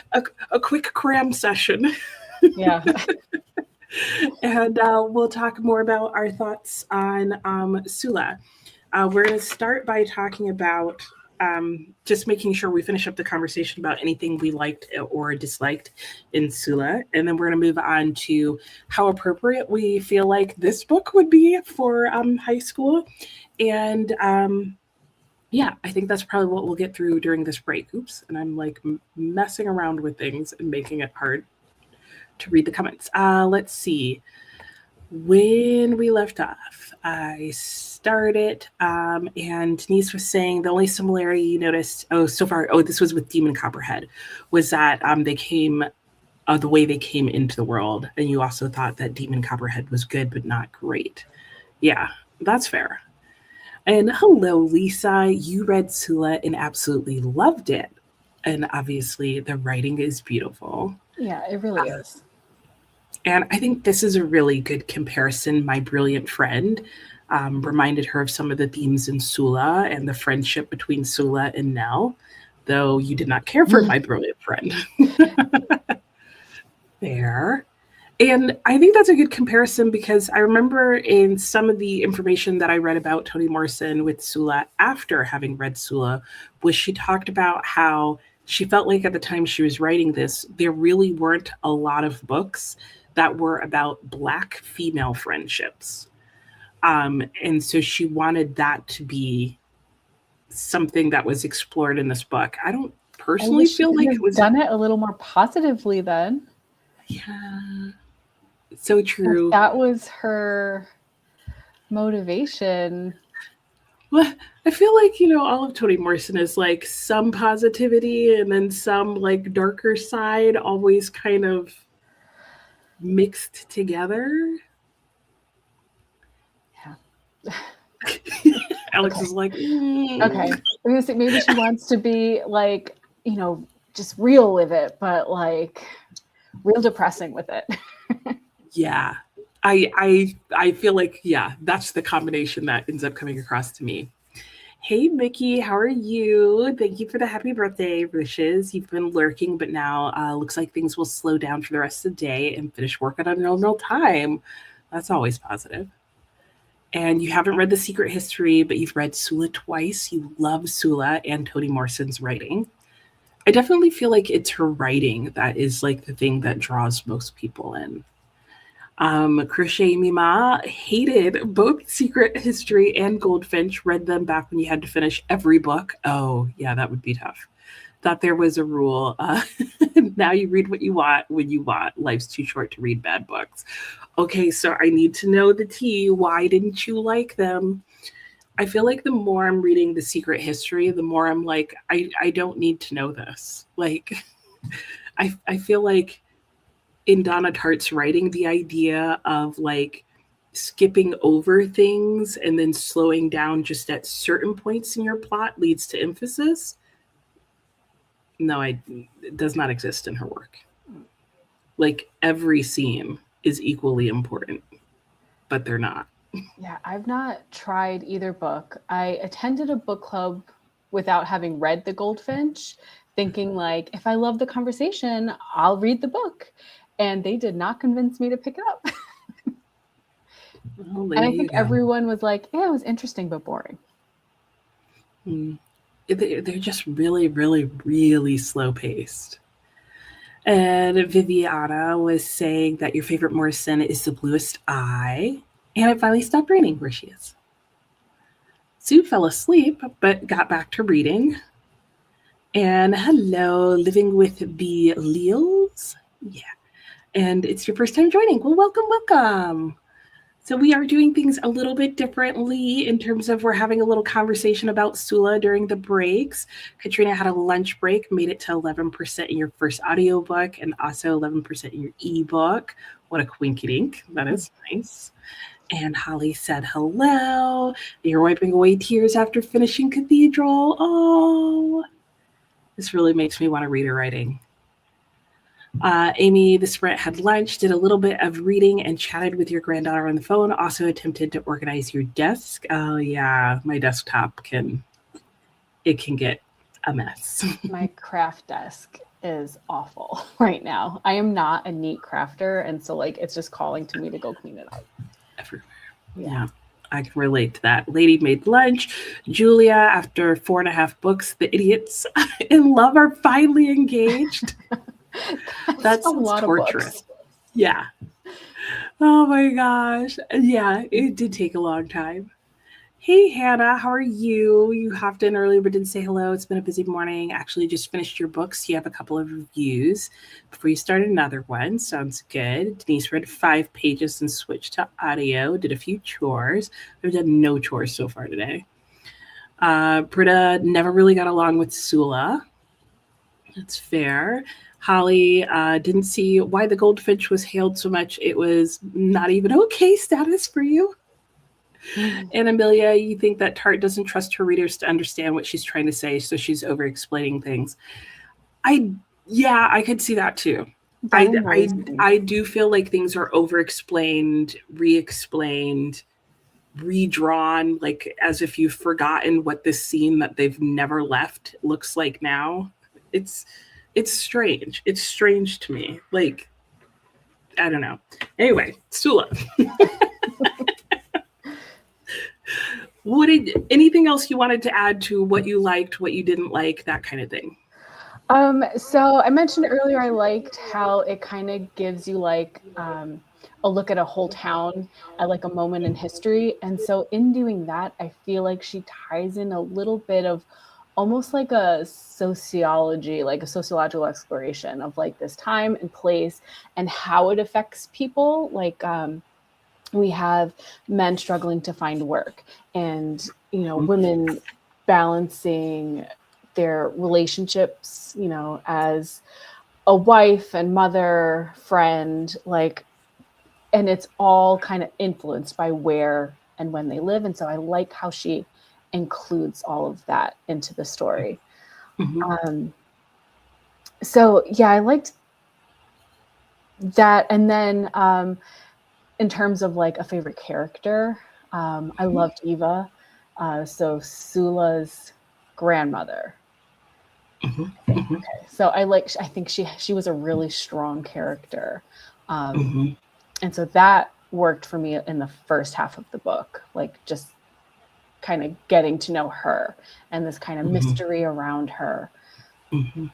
[SPEAKER 1] a quick cram session.
[SPEAKER 2] Yeah.
[SPEAKER 1] And we'll talk more about our thoughts on Sula. We're going to start by talking about just making sure we finish up the conversation about anything we liked or disliked in Sula. And then we're going to move on to how appropriate we feel like this book would be for high school. And yeah, I think that's probably what we'll get through during this break. Oops. And I'm like messing around with things and making it hard to read the comments. Let's see. When we left off, I started, and Denise was saying the only similarity you noticed, this was with Demon Copperhead, was that they came, the way they came into the world, and you also thought that Demon Copperhead was good but not great. Yeah, that's fair. And hello, Lisa. You read Sula and absolutely loved it. And obviously, the writing is beautiful.
[SPEAKER 2] Yeah, it really is.
[SPEAKER 1] And I think this is a really good comparison. My brilliant friend reminded her of some of the themes in Sula and the friendship between Sula and Nell, though you did not care for my brilliant friend. There. And I think that's a good comparison because I remember in some of the information that I read about Toni Morrison with Sula after having read Sula, was she talked about how she felt like at the time she was writing this, there really weren't a lot of books that were about Black female friendships. And so she wanted that to be something that was explored in this book. I don't personally feel like it was
[SPEAKER 2] done it a little more positively then.
[SPEAKER 1] Yeah. So true.
[SPEAKER 2] If that was her motivation.
[SPEAKER 1] Well, I feel like, all of Toni Morrison is like some positivity and then some like darker side, always kind of mixed together.
[SPEAKER 2] Yeah.
[SPEAKER 1] Alex is like,
[SPEAKER 2] Okay. I'm gonna say maybe she wants to be like, just real with it, but like real depressing with it.
[SPEAKER 1] Yeah. I feel like, yeah, that's the combination that ends up coming across to me. Hey, Mickey, how are you? Thank you for the happy birthday wishes. You've been lurking, but now looks like things will slow down for the rest of the day and finish work at a normal time. That's always positive. And you haven't read The Secret History, but you've read Sula twice. You love Sula and Toni Morrison's writing. I definitely feel like it's her writing that is like the thing that draws most people in. Crochet Mima hated both Secret History and Goldfinch, read them back when you had to finish every book. Oh, yeah, that would be tough. Thought there was a rule. Now you read what you want when you want. Life's too short to read bad books. Okay, so I need to know the tea. Why didn't you like them? I feel like the more I'm reading The Secret History, the more I'm like, I don't need to know this. Like, I feel like in Donna Tartt's writing, the idea of like skipping over things and then slowing down just at certain points in your plot leads to emphasis. No, it does not exist in her work. Like every scene is equally important, but they're not.
[SPEAKER 2] Yeah, I've not tried either book. I attended a book club without having read The Goldfinch, thinking like, if I love the conversation, I'll read the book. And they did not convince me to pick it up.
[SPEAKER 1] Well,
[SPEAKER 2] and I think everyone was like, yeah, it was interesting, but boring.
[SPEAKER 1] They're just really, really, really slow paced. And Viviana was saying that your favorite Morrison is The Bluest Eye. And it finally stopped raining. Where she is. Sue fell asleep, but got back to reading. And hello, living with the Leals. Yeah. And it's your first time joining. Well, welcome, welcome. So we are doing things a little bit differently in terms of we're having a little conversation about Sula during the breaks. Katrina had a lunch break, made it to 11% in your first audiobook and also 11% in your ebook. What a quinky dink. That is nice. And Holly said hello. You're wiping away tears after finishing Cathedral. Oh, this really makes me want to read her writing. Amy, the Sprint, had lunch, did a little bit of reading, and chatted with your granddaughter on the phone. Also attempted to organize your desk. Oh yeah, my desktop can get a mess.
[SPEAKER 2] My craft desk is awful right now. I am not a neat crafter, and so like it's just calling to me to go clean it up.
[SPEAKER 1] Everywhere. Yeah. I can relate to that. Lady made lunch. Julia, after 4.5 books, the idiots in love are finally engaged. That's
[SPEAKER 2] a lot
[SPEAKER 1] torturous.
[SPEAKER 2] Of books.
[SPEAKER 1] Yeah. Oh my gosh. Yeah, it did take a long time. Hey, Hannah, how are you? You hopped in earlier but didn't say hello. It's been a busy morning. Actually, just finished your books. You have a couple of reviews before you start another one. Sounds good. Denise read 5 pages and switched to audio. Did a few chores. I've done no chores so far today. Britta never really got along with Sula. That's fair. Holly didn't see why the Goldfinch was hailed so much. It was not even okay status for you. And Amelia, you think that Tart doesn't trust her readers to understand what she's trying to say, so she's over-explaining things. I could see that too. I do feel like things are over-explained, re-explained, redrawn, like as if you've forgotten what this scene that they've never left looks like now. It's strange. It's strange to me. Like, I don't know. Anyway, Sula. Anything else you wanted to add to what you liked, what you didn't like, that kind of thing?
[SPEAKER 2] So I mentioned earlier I liked how it kind of gives you like a look at a whole town at like a moment in history. And so in doing that, I feel like she ties in a little bit of almost like a sociology, like a sociological exploration of like this time and place and how it affects people. Like, we have men struggling to find work and, you know, women balancing their relationships, you know, as a wife and mother, friend, like, and it's all kind of influenced by where and when they live. And so I like how she includes all of that into the story. Mm-hmm. So yeah, I liked that. And then, in terms of like a favorite character, I loved Eva. So Sula's grandmother. Mm-hmm. Okay. So I think she was a really strong character. And so that worked for me in the first half of the book, like just kind of getting to know her and this kind of mystery around her.
[SPEAKER 1] Mm-hmm.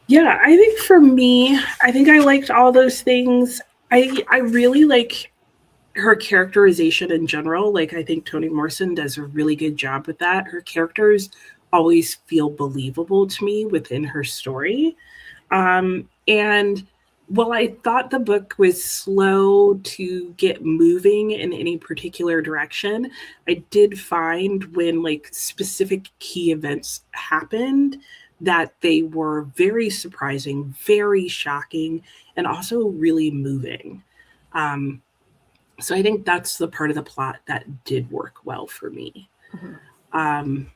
[SPEAKER 1] Yeah, I think for me, I think I liked all those things. I really like her characterization in general. Like, I think Toni Morrison does a really good job with that. Her characters always feel believable to me within her story. And while I thought the book was slow to get moving in any particular direction, I did find when like specific key events happened that they were very surprising, very shocking, and also really moving. So I think that's the part of the plot that did work well for me. And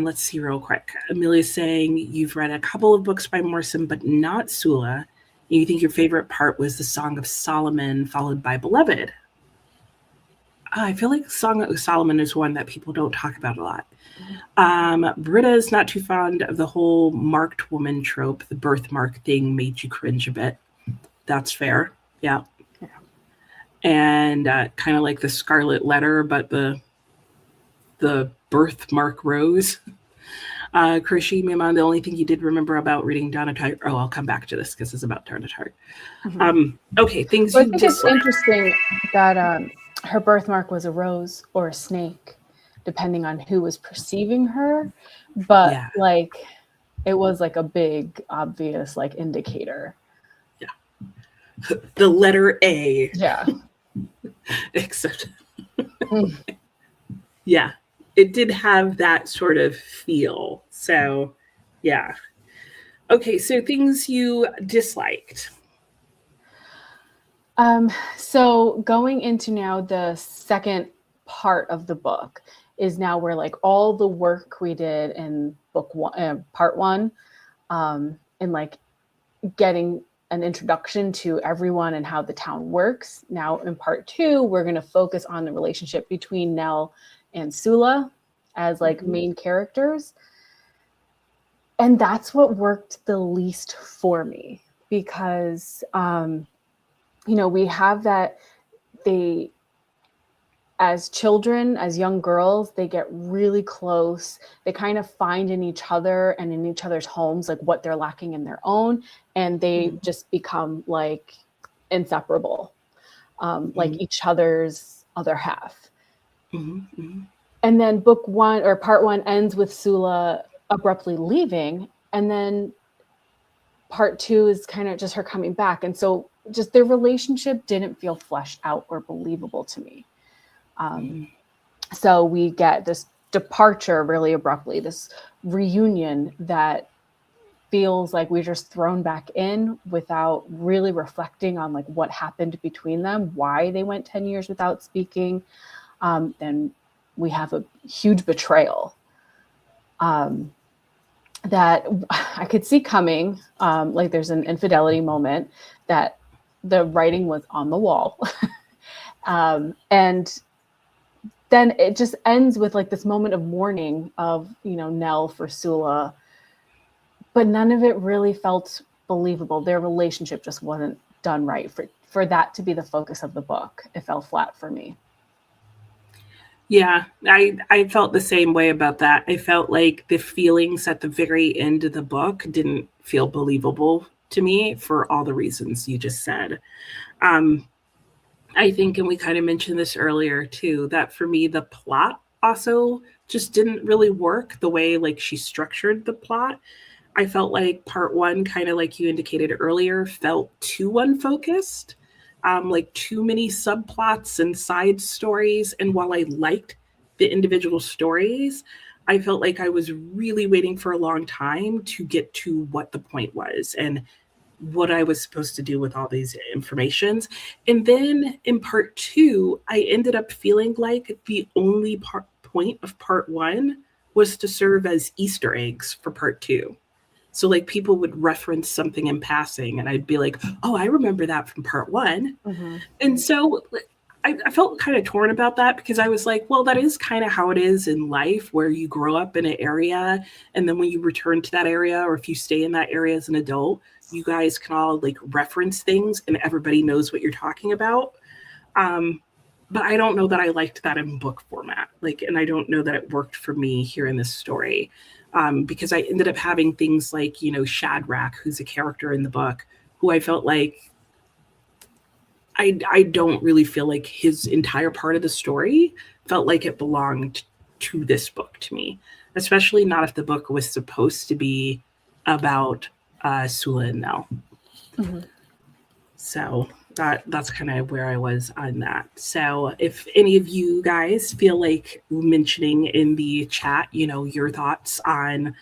[SPEAKER 1] let's see real quick. Amelia's saying you've read a couple of books by Morrison, but not Sula. And you think your favorite part was the Song of Solomon, followed by Beloved. I feel like Song of Solomon is one that people don't talk about a lot. Britta is not too fond of the whole marked woman trope. The birthmark thing made you cringe a bit. That's fair. Yeah. And kind of like the Scarlet Letter, but the birthmark rose. Krishi, Mima, the only thing you did remember about reading Donna Tartt. Oh, I'll come back to this because it's about Donna Tartt. Okay, things
[SPEAKER 2] well, I think it's interesting that her birthmark was a rose or a snake, depending on who was perceiving her. But
[SPEAKER 1] Yeah.
[SPEAKER 2] like, it was like a big, obvious like indicator.
[SPEAKER 1] Yeah. The letter A.
[SPEAKER 2] Yeah.
[SPEAKER 1] Except,
[SPEAKER 2] Mm.
[SPEAKER 1] yeah, it did have that sort of feel. So, yeah. Okay, so things you disliked.
[SPEAKER 2] So going into now the second part of the book is now where like all the work we did in book one, part one, and like getting an introduction to everyone and how the town works. Now in part two, we're going to focus on the relationship between Nell and Sula as like main characters. And that's what worked the least for me because, we have that they, as children, as young girls, they get really close. They kind of find in each other and in each other's homes like what they're lacking in their own, and they just become like inseparable, like each other's other half. And then book one or part one ends with Sula abruptly leaving, and then part two is kind of just her coming back, and so just their relationship didn't feel fleshed out or believable to me. So we get this departure really abruptly, this reunion that feels like we're just thrown back in without really reflecting on like what happened between them, why they went 10 years without speaking. Then we have a huge betrayal that I could see coming. Like there's an infidelity moment that the writing was on the wall. And then it just ends with like this moment of mourning of, Nell for Sula, but none of it really felt believable. Their relationship just wasn't done right for that to be the focus of the book. It fell flat for me.
[SPEAKER 1] Yeah, I felt the same way about that. I felt like the feelings at the very end of the book didn't feel believable to me for all the reasons you just said. I think, and we kind of mentioned this earlier too, that for me, the plot also just didn't really work the way like she structured the plot. I felt like part one, kind of like you indicated earlier, felt too unfocused, like too many subplots and side stories. And while I liked the individual stories, I felt like I was really waiting for a long time to get to what the point was and what I was supposed to do with all these informations. And then in part two, I ended up feeling like the only point of part one was to serve as Easter eggs for part two. So like people would reference something in passing and I'd be like, oh, I remember that from part one.
[SPEAKER 2] Mm-hmm.
[SPEAKER 1] And so I felt kind of torn about that because I was like, well, that is kind of how it is in life where you grow up in an area and then when you return to that area or if you stay in that area as an adult, you guys can all like reference things and everybody knows what you're talking about. But I don't know that I liked that in book format. And I don't know that it worked for me here in this story. Because I ended up having things like, Shadrach, who's a character in the book, who I felt like I don't really feel like his entire part of the story felt like it belonged to this book to me, especially not if the book was supposed to be about Sula and Nell.
[SPEAKER 2] Mm-hmm.
[SPEAKER 1] So that's kind of where I was on that. So if any of you guys feel like mentioning in the chat, your thoughts on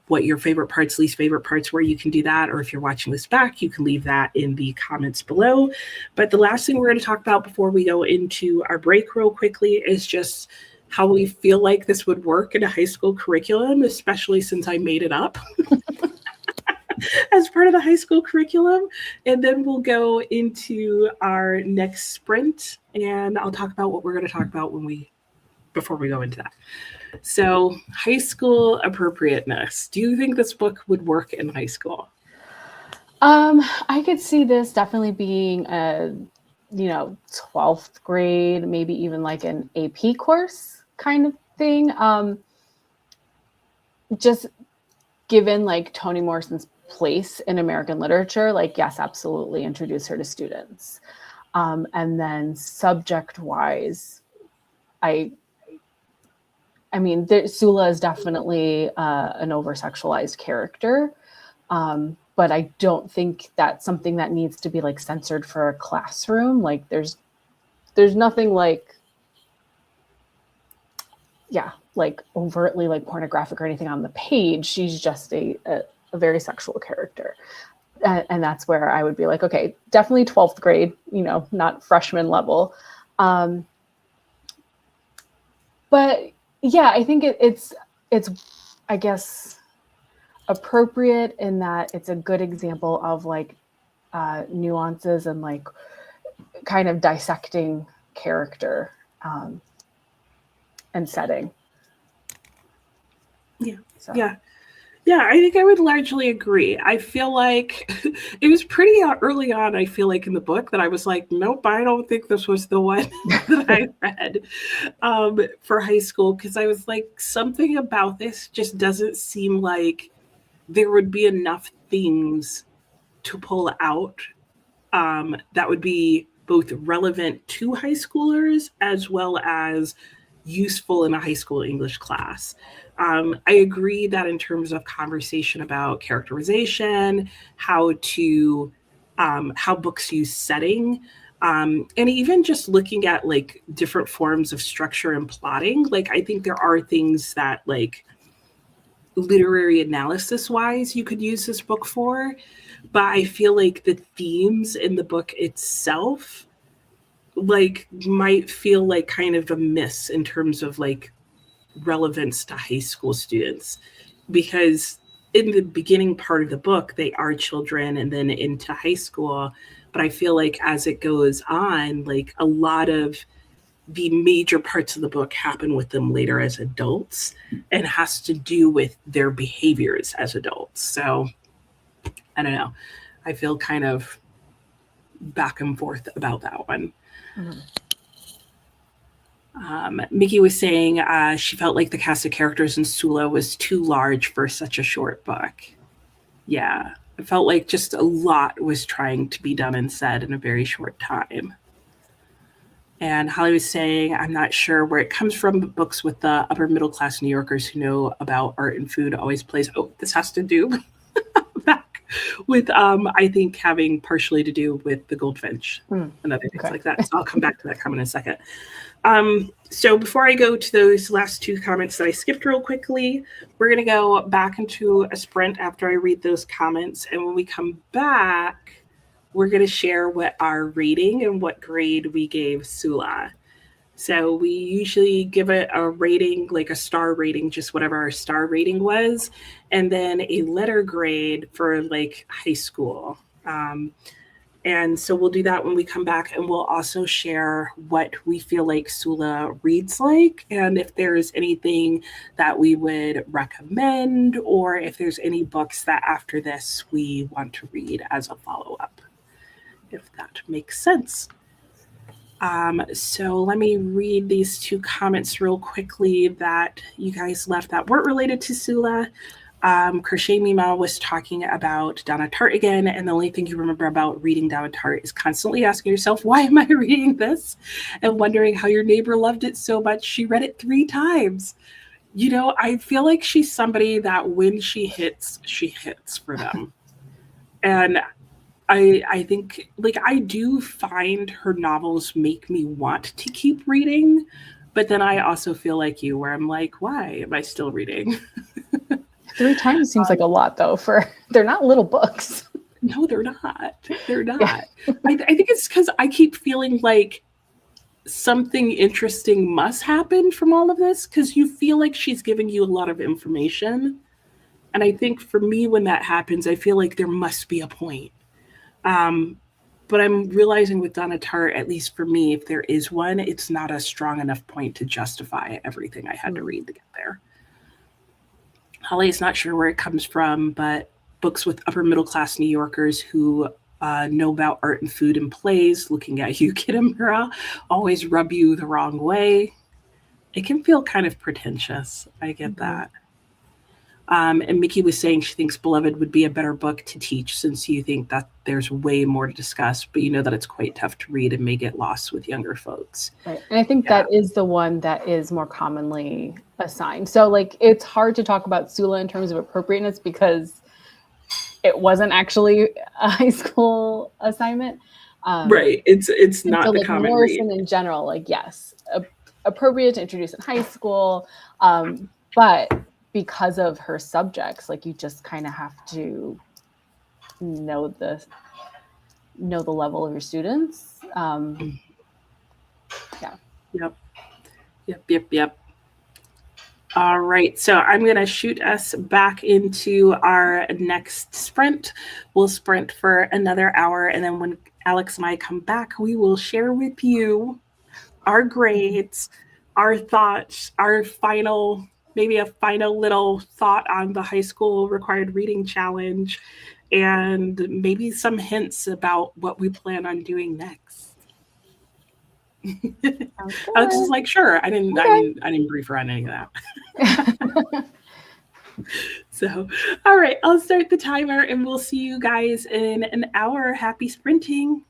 [SPEAKER 1] what your favorite parts, least favorite parts were, you can do that. Or if you're watching this back, you can leave that in the comments below. But the last thing we're going to talk about before we go into our break real quickly is just how we feel like this would work in a high school curriculum, especially since I made it up. As part of the high school curriculum. And then we'll go into our next sprint and I'll talk about what we're going to talk about before we go into that. So high school appropriateness. Do you think this book would work in high school?
[SPEAKER 2] I could see this definitely being a, 12th grade, maybe even like an AP course kind of thing. Just given like Toni Morrison's place in American literature, like, yes, absolutely introduce her to students. And then subject-wise, I mean, Sula is definitely an over-sexualized character, but I don't think that's something that needs to be like censored for a classroom. Like, there's nothing like, like overtly like pornographic or anything on the page. She's just a very sexual character. And that's where I would be like, okay, definitely 12th grade, not freshman level. But yeah, I think it's, I guess, appropriate in that it's a good example of like nuances and like kind of dissecting character and setting.
[SPEAKER 1] Yeah. So. Yeah, I think I would largely agree. I feel like it was pretty early on, I feel like, in the book that I was like, nope, I don't think this was the one that I read for high school, because I was like, something about this just doesn't seem like there would be enough things to pull out that would be both relevant to high schoolers as well as useful in a high school English class. I agree that in terms of conversation about characterization, how books use setting, and even just looking at like different forms of structure and plotting, like I think there are things that like literary analysis wise you could use this book for, but I feel like the themes in the book itself like might feel like kind of a miss in terms of like relevance to high school students, because in the beginning part of the book they are children and then into high school, but I feel like as it goes on, like a lot of the major parts of the book happen with them later as adults and has to do with their behaviors as adults. So I don't know, I feel kind of back and forth about that one. Mm-hmm. Mickey was saying she felt like the cast of characters in Sula was too large for such a short book. Yeah, it felt like just a lot was trying to be done and said in a very short time. And Holly was saying, I'm not sure where it comes from, but books with the upper middle class New Yorkers who know about art and food always plays. Oh, this has to do back with, I think, having partially to do with the Goldfinch and other things like that. So I'll come back to that comment in a second. So before I go to those last two comments that I skipped real quickly, we're going to go back into a sprint after I read those comments. And when we come back, we're going to share what our rating and what grade we gave Sula. So we usually give it a rating, like a star rating, just whatever our star rating was, and then a letter grade for like high school. And so we'll do that when we come back, and we'll also share what we feel like Sula reads like, and if there's anything that we would recommend, or if there's any books that after this we want to read as a follow-up, if that makes sense. So let me read these two comments real quickly that you guys left that weren't related to Sula. Crochet Mima was talking about Donna Tartt again, and the only thing you remember about reading Donna Tartt is constantly asking yourself, why am I reading this? And wondering how your neighbor loved it so much she read it 3 times. You know, I feel like she's somebody that when she hits for them. And I think, like, I do find her novels make me want to keep reading, but then I also feel like you, where I'm like, why am I still reading?
[SPEAKER 2] 3 times seems like a lot, though. They're not little books.
[SPEAKER 1] No, they're not. They're not. Yeah. I think it's because I keep feeling like something interesting must happen from all of this, because you feel like she's giving you a lot of information. And I think for me, when that happens, I feel like there must be a point. But I'm realizing with Donna Tartt, at least for me, if there is one, it's not a strong enough point to justify everything I had to read to get there. Holly is not sure where it comes from, but books with upper middle class New Yorkers who know about art and food and plays, looking at you, Kitamura, always rub you the wrong way. It can feel kind of pretentious. I get that. And Mickey was saying she thinks Beloved would be a better book to teach since you think that there's way more to discuss, but you know that it's quite tough to read and may get lost with younger folks.
[SPEAKER 2] Right. And I think
[SPEAKER 1] Yeah.
[SPEAKER 2] that is the one that is more commonly assigned. So like it's hard to talk about Sula in terms of appropriateness because it wasn't actually a high school assignment.
[SPEAKER 1] Right. It's
[SPEAKER 2] And so
[SPEAKER 1] not the
[SPEAKER 2] like
[SPEAKER 1] common read.
[SPEAKER 2] Morrison in general, like yes, appropriate to introduce in high school. But because of her subjects, like you just kind of have to know the level of your students. Yeah.
[SPEAKER 1] Yep. Yep. All right, so I'm going to shoot us back into our next sprint. We'll sprint for another hour, and then when Alex and I come back, we will share with you our grades, our thoughts, our final, maybe a final little thought on the high school required reading challenge, and maybe some hints about what we plan on doing next. Alex is like, sure. I didn't brief her on any of that. So, all right, I'll start the timer and we'll see you guys in an hour. Happy sprinting.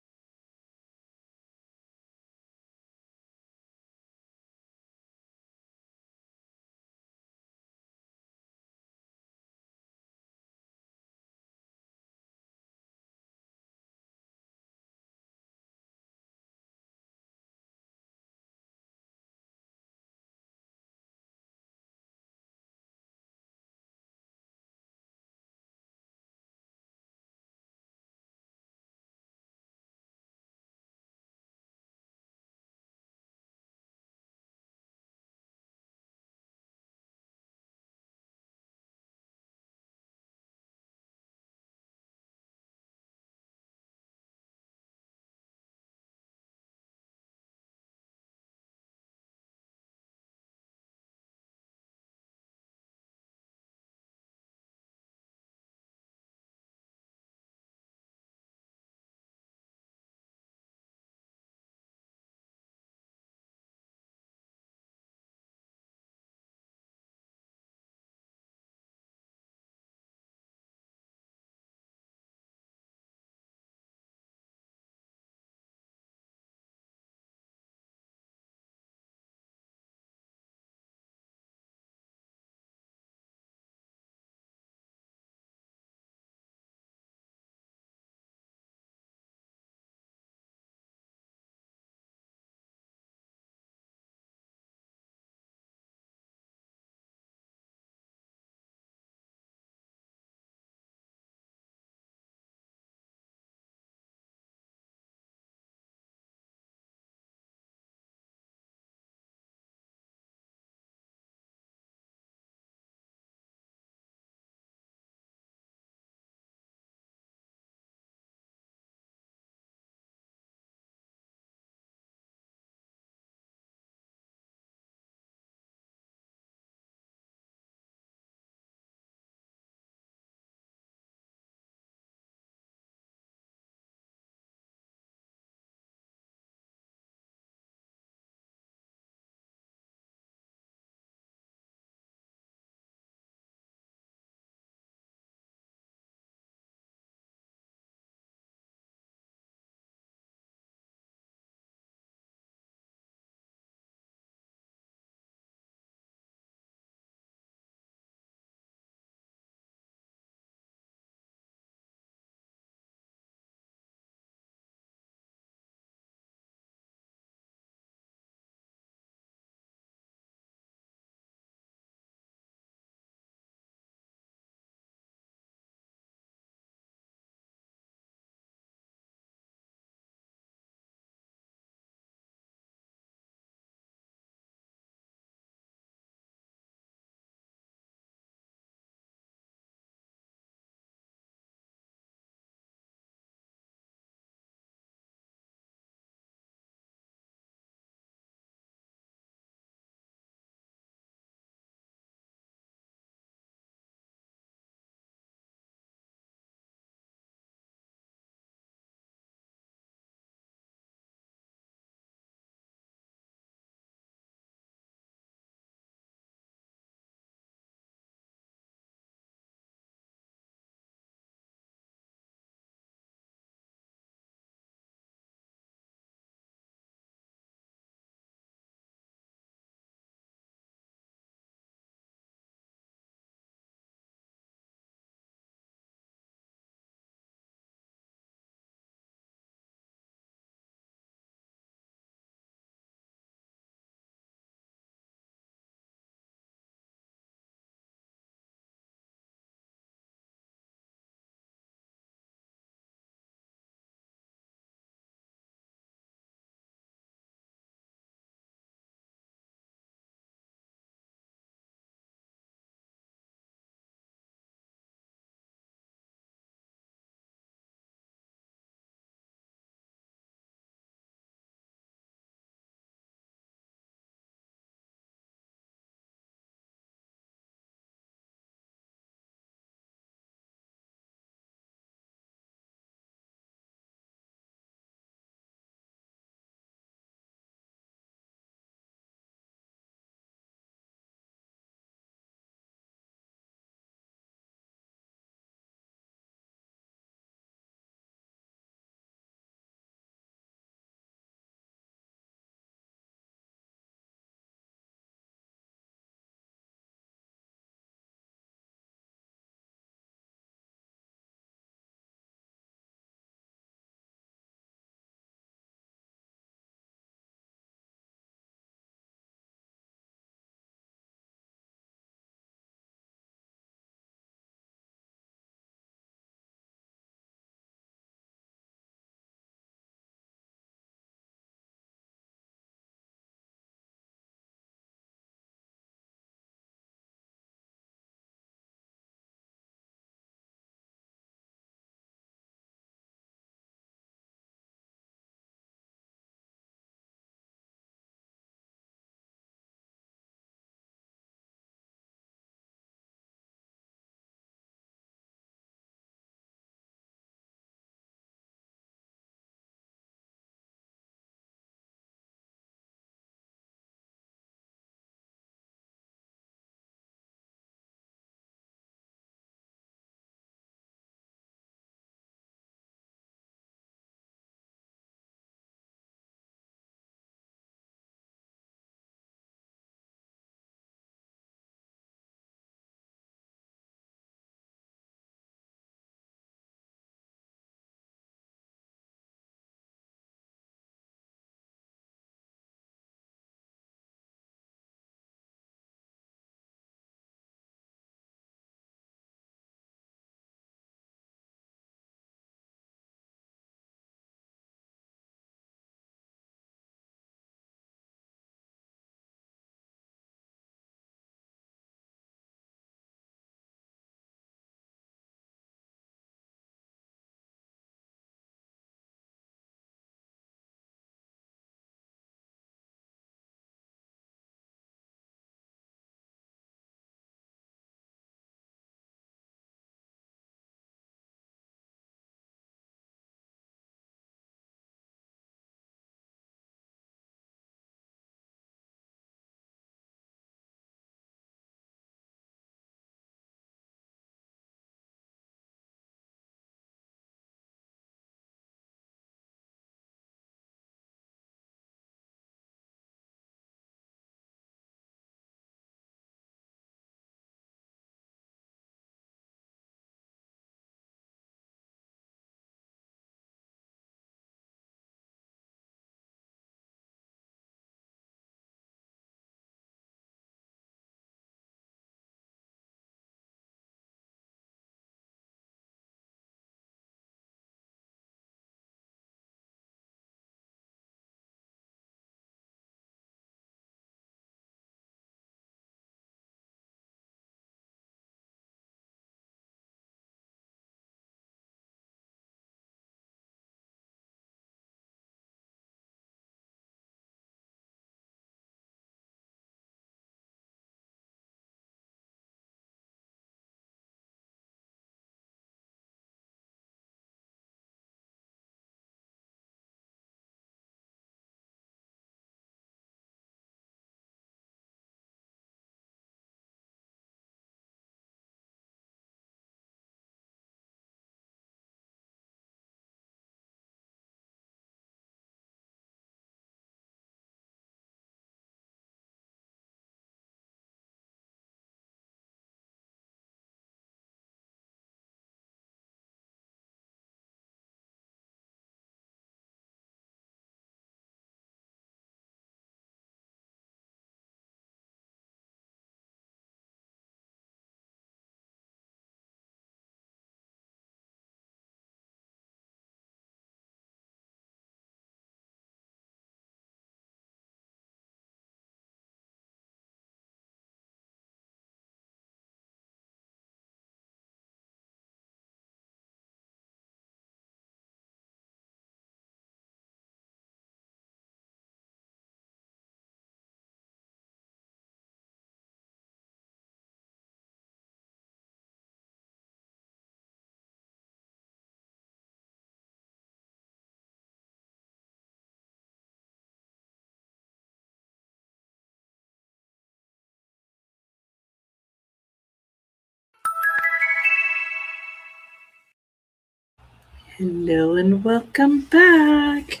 [SPEAKER 1] Hello and welcome back.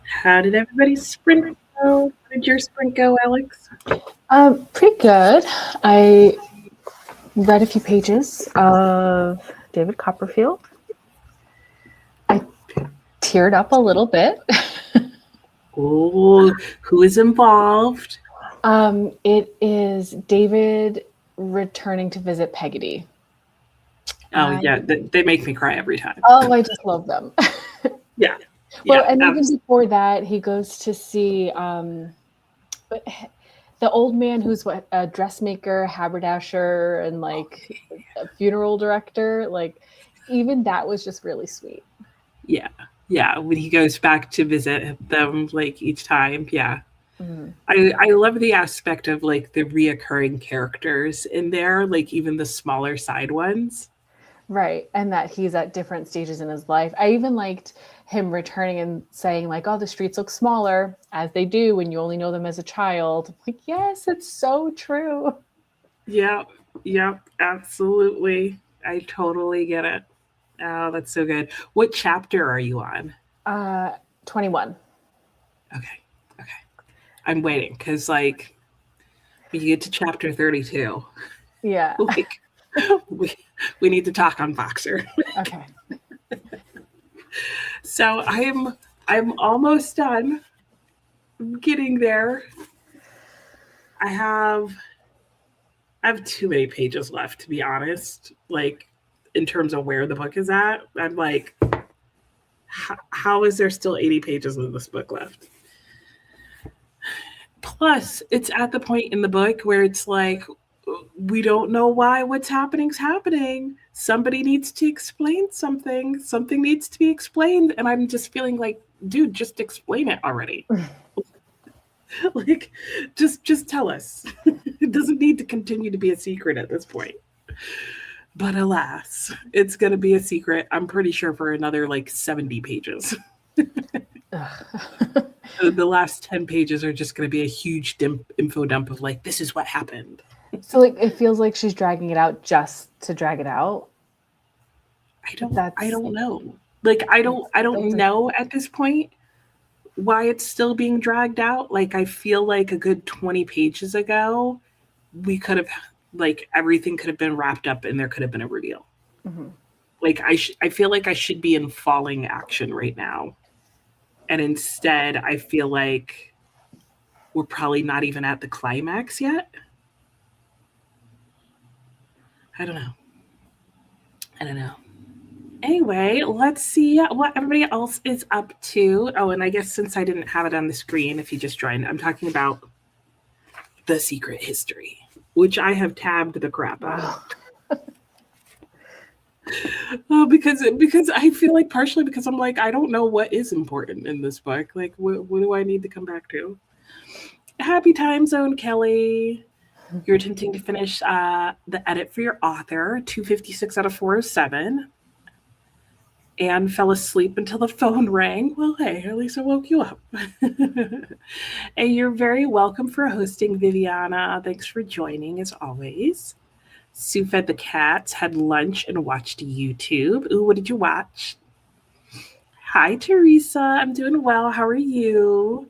[SPEAKER 1] How did everybody's sprint go? How did your sprint go, Alex?
[SPEAKER 2] Pretty good. I read a few pages of David Copperfield. I teared up a little bit.
[SPEAKER 1] Oh, who is involved?
[SPEAKER 2] It is David returning to visit Peggotty.
[SPEAKER 1] Oh, yeah, they make me cry every time.
[SPEAKER 2] Oh, I just love them.
[SPEAKER 1] Yeah.
[SPEAKER 2] Well, and even before that, he goes to see the old man who's a dressmaker, haberdasher, and like a funeral director. Like, even that was just really sweet.
[SPEAKER 1] Yeah. Yeah. When he goes back to visit them, like each time. Yeah. Mm-hmm. I love the aspect of like the reoccurring characters in there, like even the smaller side ones.
[SPEAKER 2] Right. And that he's at different stages in his life. I even liked him returning and saying like, oh, the streets look smaller, as they do when you only know them as a child. I'm like, yes, it's so true.
[SPEAKER 1] Yeah. Yep. Absolutely. I totally get it. Oh, that's so good. What chapter are you on?
[SPEAKER 2] 21.
[SPEAKER 1] Okay. I'm waiting because like when you get to chapter 32.
[SPEAKER 2] Yeah.
[SPEAKER 1] Like, we need to talk on Boxer.
[SPEAKER 2] Okay.
[SPEAKER 1] So I'm almost done. I'm getting there. I have too many pages left, to be honest. Like in terms of where the book is at, I'm like, how is there still 80 pages of this book left? Plus, it's at the point in the book where it's like, we don't know why what's happening's happening. Somebody needs to explain something. Something needs to be explained. And I'm just feeling like, dude, just explain it already. Like, just tell us. It doesn't need to continue to be a secret at this point. But alas, it's going to be a secret, I'm pretty sure, for another like 70 pages. The last 10 pages are just going to be a huge info dump of like, this is what happened.
[SPEAKER 2] So like it feels like she's dragging it out just to drag it out.
[SPEAKER 1] I don't know. Like I don't know at this point why it's still being dragged out. Like I feel like a good 20 pages ago, we could have like everything could have been wrapped up and there could have been a reveal. Mm-hmm. Like I feel like I should be in falling action right now. And instead I feel like we're probably not even at the climax yet. I don't know. Anyway, let's see what everybody else is up to. Oh, and I guess since I didn't have it on the screen, if you just joined, I'm talking about The Secret History, which I have tabbed the crap out of. Because I feel like partially because I'm like, I don't know what is important in this book. Like, what do I need to come back to? Happy time zone, Kelly. You're attempting to finish the edit for your author, 256 out of 407. Anne fell asleep until the phone rang. Well, hey, at least I woke you up. And you're very welcome for hosting, Viviana. Thanks for joining, as always. Sue fed the cats, had lunch, and watched YouTube. Ooh, what did you watch? Hi, Teresa. I'm doing well. How are you?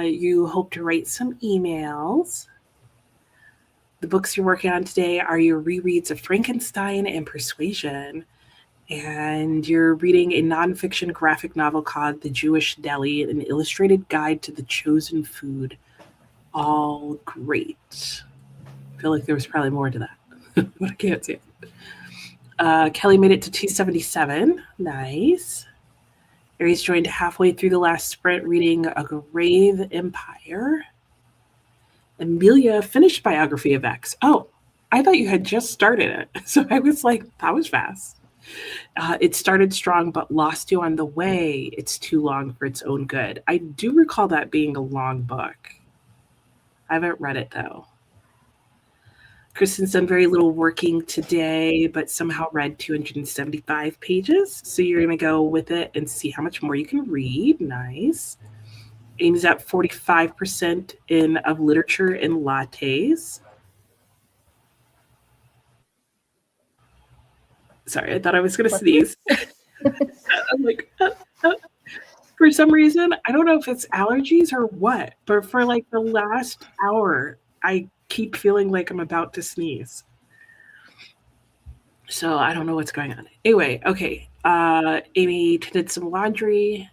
[SPEAKER 1] You hope to write some emails. The books you're working on today are your rereads of Frankenstein and Persuasion. And you're reading a nonfiction graphic novel called The Jewish Deli, an illustrated guide to the chosen food. All great. I feel like there was probably more to that, but I can't see it. Kelly made it to 277. Nice. Aries joined halfway through the last sprint reading A Grave Empire. Amelia finished Biography of X. Oh, I thought you had just started it. So I was like, that was fast. It started strong, but lost you on the way. It's too long for its own good. I do recall that being a long book. I haven't read it, though. Kristen's done very little working today, but somehow read 275 pages. So you're going to go with it and see how much more you can read. Nice. Amy's at 45% of literature and lattes. Sorry, I thought I was going to sneeze. I'm like, for some reason, I don't know if it's allergies or what, but for like the last hour, I keep feeling like I'm about to sneeze. So I don't know what's going on. Anyway, okay. Amy did some laundry,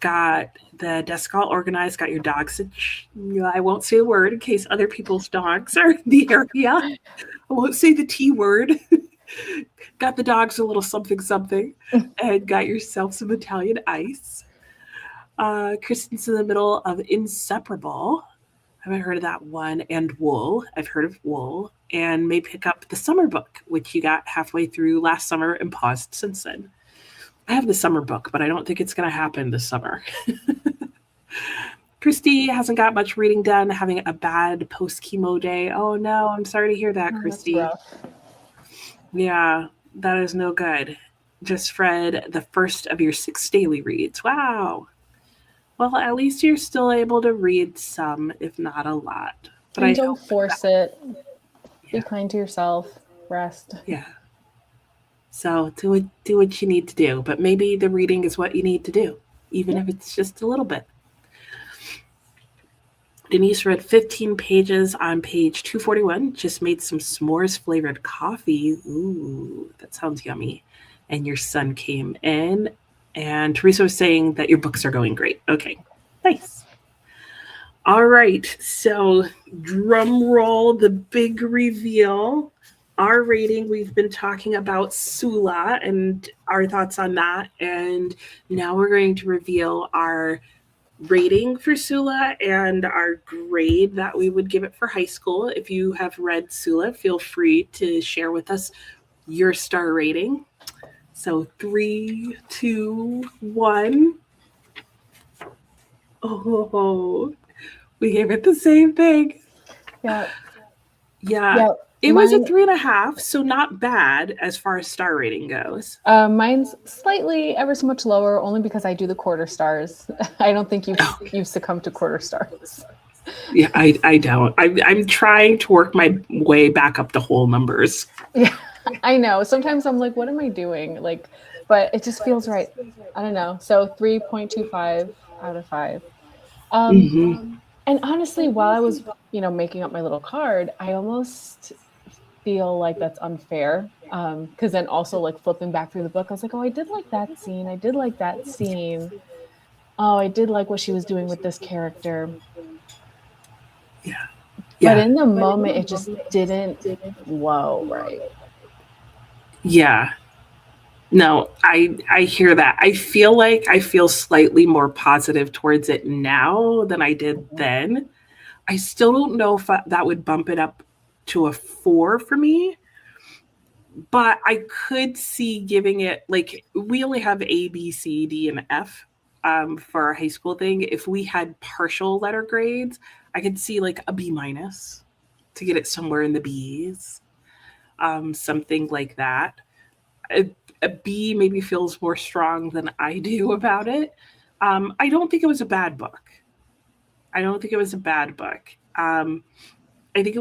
[SPEAKER 1] got the desk all organized, got your dogs. I won't say a word in case other people's dogs are in the area. I won't say the T word. Got the dogs a little something something, and got yourself some Italian ice. Kristen's in the middle of Inseparable. I haven't heard of that one. And Wool. I've heard of Wool. And may pick up the summer book, which you got halfway through last summer and paused since then. I have the summer book, but I don't think it's going to happen this summer. Christy hasn't got much reading done, having a bad post-chemo day. Oh, no. I'm sorry to hear that, Christy. Yeah, that is no good. Just read the first of your 6 daily reads. Wow. Well, at least you're still able to read some, if not a lot.
[SPEAKER 2] But and don't force it. Yeah. Be kind to yourself. Rest.
[SPEAKER 1] Yeah. So do what you need to do. But maybe the reading is what you need to do, even if it's just a little bit. Denise read 15 pages on page 241. Just made some s'mores flavored coffee. Ooh, that sounds yummy. And your son came in. And Teresa was saying that your books are going great. Okay, nice. All right, so drum roll, the big reveal. Our rating, we've been talking about Sula and our thoughts on that. And now we're going to reveal our rating for Sula and our grade that we would give it for high school. If you have read Sula, feel free to share with us your star rating. So 3, 2, 1. Oh, we gave it the same thing.
[SPEAKER 2] Yeah.
[SPEAKER 1] It was a 3.5, so not bad as far as star rating goes.
[SPEAKER 2] Mine's slightly ever so much lower, only because I do the quarter stars. I don't think you've succumbed to quarter stars.
[SPEAKER 1] Yeah, I don't. I'm trying to work my way back up to whole numbers.
[SPEAKER 2] Yeah. I know. Sometimes I'm like, what am I doing? Like, but it just feels right. I don't know. So 3.25 out of 5. And honestly, while I was, making up my little card, I almost feel like that's unfair. Because then also like flipping back through the book, I was like, oh, I did like that scene. I did like that scene. Oh, I did like what she was doing with this character.
[SPEAKER 1] Yeah.
[SPEAKER 2] But in the moment, it just didn't flow right.
[SPEAKER 1] Yeah. No, I hear that. I feel slightly more positive towards it now than I did then. I still don't know if that would bump it up to a 4 for me. But I could see giving it, like, we only have A, B, C, D, and F for our high school thing. If we had partial letter grades, I could see like a B- to get it somewhere in the B's. Something like that. A B maybe feels more strong than I do about it. I don't think it was a bad book. I think it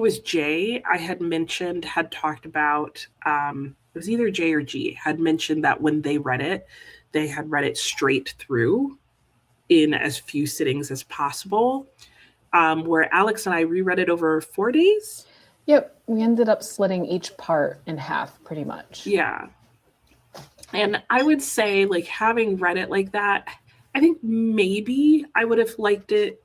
[SPEAKER 1] was Jay I had talked about, it was either Jay or G, had mentioned that when they read it, they had read it straight through in as few sittings as possible. Where Alex and I reread it over 4 days.
[SPEAKER 2] Yep, we ended up splitting each part in half pretty much.
[SPEAKER 1] Yeah. And I would say, like, having read it like that, I think maybe I would have liked it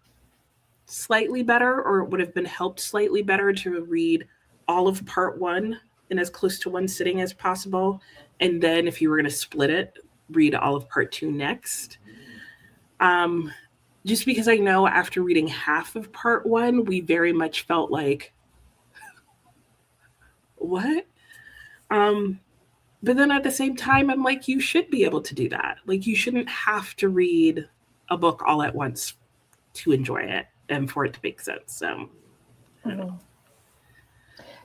[SPEAKER 1] slightly better, or it would have been helped slightly better to read all of part 1 in as close to one sitting as possible. And then if you were going to split it, read all of part 2 next. Just because I know after reading half of part 1, we very much felt like, what? But then at the same time, I'm like, you should be able to do that. Like, you shouldn't have to read a book all at once to enjoy it and for it to make sense. So, I don't know.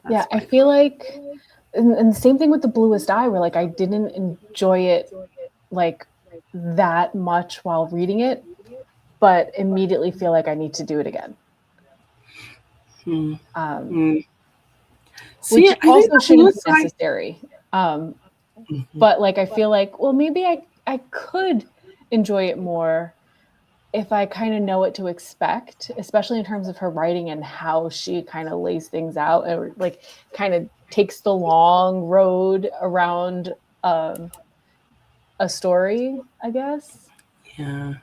[SPEAKER 2] Yeah, I feel like, and the same thing with The Bluest Eye, where like I didn't enjoy it like that much while reading it, but immediately feel like I need to do it again. Which also shouldn't be necessary. But like I feel like, well, maybe I could enjoy it more if I kind of know what to expect, especially in terms of her writing and how she kind of lays things out, or like kind of takes the long road around a story, I guess.
[SPEAKER 1] Yeah.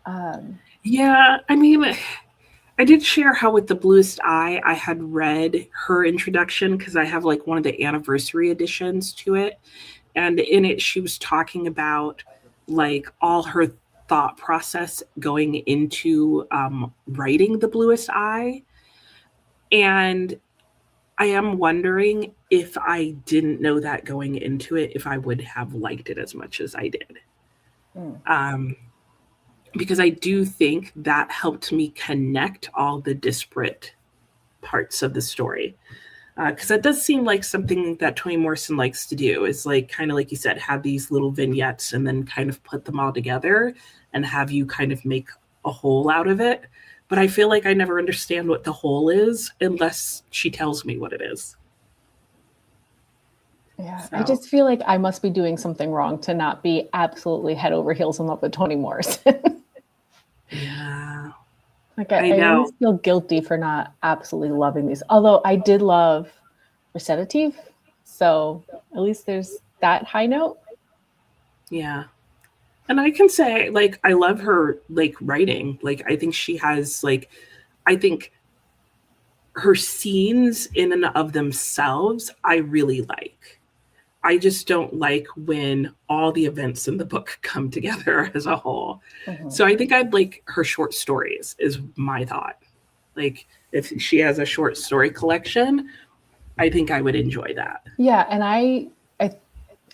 [SPEAKER 2] Um,
[SPEAKER 1] Yeah. I mean, I did share how with The Bluest Eye, I had read her introduction because I have like one of the anniversary editions to it. And in it, she was talking about like all her thought process going into writing The Bluest Eye. And I am wondering if I didn't know that going into it, if I would have liked it as much as I did.
[SPEAKER 2] mm.
[SPEAKER 1] Um, because I do think that helped me connect all the disparate parts of the story. Because that does seem like something that Toni Morrison likes to do, is like kind of like you said, have these little vignettes and then kind of put them all together and have you kind of make a whole out of it. But I feel like I never understand what the whole is unless she tells me what it is.
[SPEAKER 2] Yeah, I
[SPEAKER 1] So
[SPEAKER 2] just feel like I must be doing something wrong to not be absolutely head over heels in love with Toni Morrison.
[SPEAKER 1] yeah,
[SPEAKER 2] Like
[SPEAKER 1] I
[SPEAKER 2] I
[SPEAKER 1] know.
[SPEAKER 2] always feel guilty for not absolutely loving these. Although I did love Recitative, so at least there's that high note.
[SPEAKER 1] Yeah. And I can say, like, I love her, like, writing. Like, I think she has, like, I think her scenes in and of themselves, I really like. I just don't like when all the events in the book come together as a whole.
[SPEAKER 2] Mhm.
[SPEAKER 1] So I think I'd like her short stories, is my thought. Like, if she has a short story collection, I think I would enjoy that.
[SPEAKER 2] Yeah, and I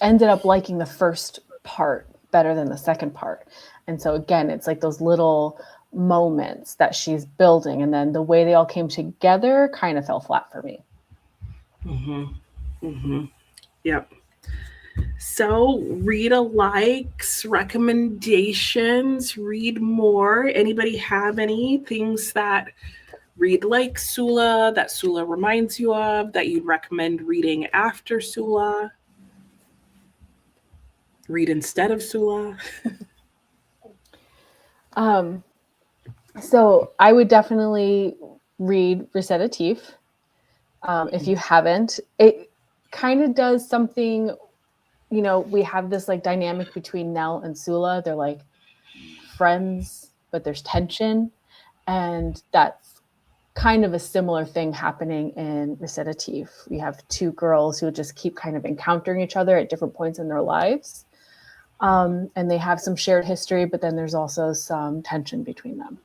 [SPEAKER 2] ended up liking the first part better than the second part. And so again, it's like those little moments that she's building, and then the way they all came together kind of fell flat for me.
[SPEAKER 1] Mm-hmm. Mm-hmm. Yep. So, Rita likes recommendations, read more. Anybody have any things that read like Sula, that Sula reminds you of, that you'd recommend reading after Sula? Read instead of Sula?
[SPEAKER 2] Um, so I would definitely read Recitative. If you haven't, it kind of does something, we have this like dynamic between Nell and Sula. They're like friends, but there's tension. And that's kind of a similar thing happening in Recitative. We have two girls who just keep kind of encountering each other at different points in their lives. And they have some shared history, but then there's also some tension between them.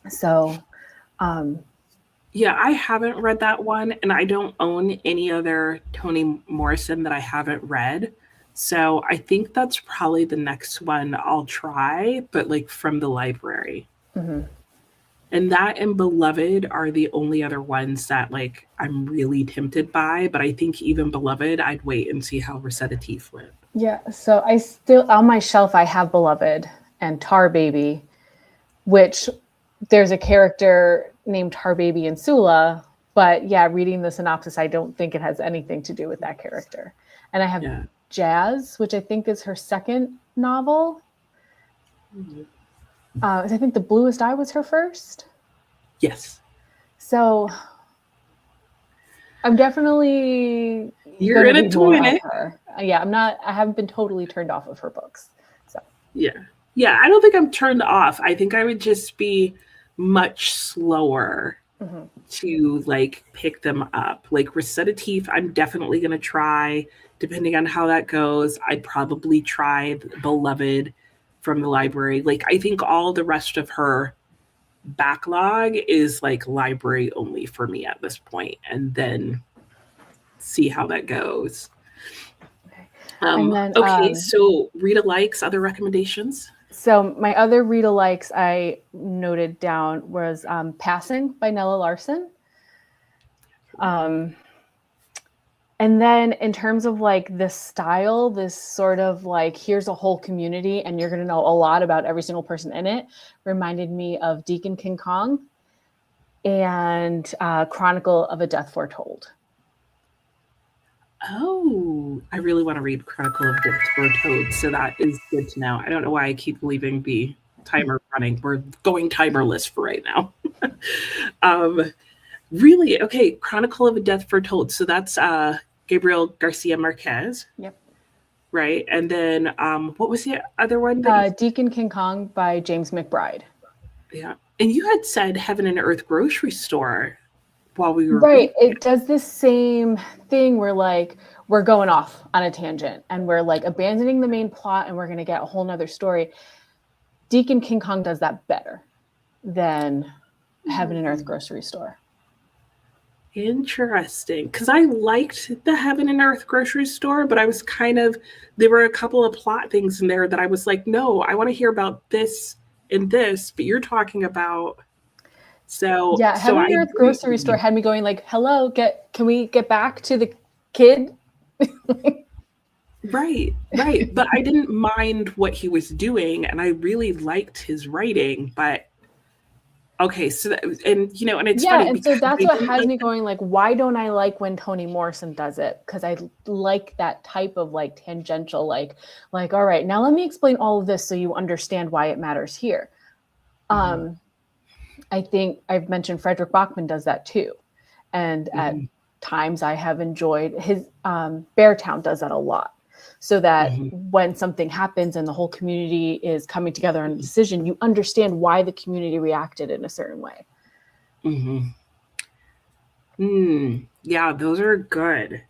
[SPEAKER 2] So,
[SPEAKER 1] Yeah, I haven't read that one, and I don't own any other Toni Morrison that I haven't read. So I think that's probably the next one I'll try, but like from the library.
[SPEAKER 2] mhm.
[SPEAKER 1] And that and Beloved are the only other ones that like I'm really tempted by. But I think even Beloved, I'd wait and see how Recitative went.
[SPEAKER 2] Yeah. So I still, on my shelf, I have Beloved and Tar Baby, which there's a character named Tar Baby in Sula. But yeah, reading the synopsis, I don't think it has anything to do with that character. And I have
[SPEAKER 1] Yeah.
[SPEAKER 2] Jazz, which I think is her second novel. I think The Bluest Eye was her first.
[SPEAKER 1] Yes.
[SPEAKER 2] So I'm definitely
[SPEAKER 1] You're
[SPEAKER 2] going to
[SPEAKER 1] in it
[SPEAKER 2] read
[SPEAKER 1] to
[SPEAKER 2] more
[SPEAKER 1] win
[SPEAKER 2] of
[SPEAKER 1] it.
[SPEAKER 2] her. Yeah, I haven't been totally turned off of her books. So,
[SPEAKER 1] Yeah. Yeah. I don't think I'm turned off. I think I would just be much slower
[SPEAKER 2] mhm.
[SPEAKER 1] to like pick them up. Like Recitative, I'm definitely going to try. Depending on how that goes, I'd probably try Beloved from the library. Like, I think all the rest of her backlog is like library only for me at this point, and then see how that goes.
[SPEAKER 2] And then,
[SPEAKER 1] Okay, so Rita likes other recommendations.
[SPEAKER 2] so my other read alikes I noted down was Passing by Nella Larson. Um, and then in terms of like the style, this sort of like, here's a whole community and you're going to know a lot about every single person in it, reminded me of Deacon King Kong and Chronicle of a Death Foretold.
[SPEAKER 1] Oh, I really want to read Chronicle of Death for Toad, so that is good to know. I don't know why I keep leaving the timer running. We're going timerless for right now. um, really? Okay, Chronicle of a Death Foretold. So that's Gabriel Garcia Marquez,
[SPEAKER 2] Yep.
[SPEAKER 1] right? And then what was the other one that you?
[SPEAKER 2] Deacon King Kong by James McBride.
[SPEAKER 1] Yeah, and you had said Heaven and Earth grocery store while we were
[SPEAKER 2] Right.
[SPEAKER 1] reading.
[SPEAKER 2] It does this same thing where like we're going off on a tangent and we're like abandoning the main plot and we're going to get a whole nother story. Deacon King Kong does that better than Heaven and Earth grocery store.
[SPEAKER 1] Interesting, because I liked the Heaven and Earth grocery store, but I was kind of, there were a couple of plot things in there that I was like, no, I want to hear about this and this, but you're talking about. So
[SPEAKER 2] Yeah,
[SPEAKER 1] so
[SPEAKER 2] Heaven
[SPEAKER 1] I
[SPEAKER 2] and Earth
[SPEAKER 1] agree
[SPEAKER 2] grocery
[SPEAKER 1] with
[SPEAKER 2] store
[SPEAKER 1] you.
[SPEAKER 2] had me going like, "Hello, can we get back to the kid?"
[SPEAKER 1] Right, right. But I didn't mind what he was doing, and I really liked his writing. But okay, so that, and and it's
[SPEAKER 2] Yeah,
[SPEAKER 1] funny
[SPEAKER 2] and so
[SPEAKER 1] because
[SPEAKER 2] that's
[SPEAKER 1] I
[SPEAKER 2] what
[SPEAKER 1] didn't
[SPEAKER 2] has
[SPEAKER 1] like
[SPEAKER 2] me going like, why don't I like when Toni Morrison does it? Because I like that type of like tangential, like, all right, now let me explain all of this so you understand why it matters here. I think I've mentioned Frederick Bachman does that too. And at
[SPEAKER 1] Mhm,
[SPEAKER 2] times I have enjoyed his Beartown does that a lot. So that
[SPEAKER 1] mhm,
[SPEAKER 2] when something happens and the whole community is coming together on a decision, you understand why the community reacted in a certain way.
[SPEAKER 1] mhm. Yeah, those are good.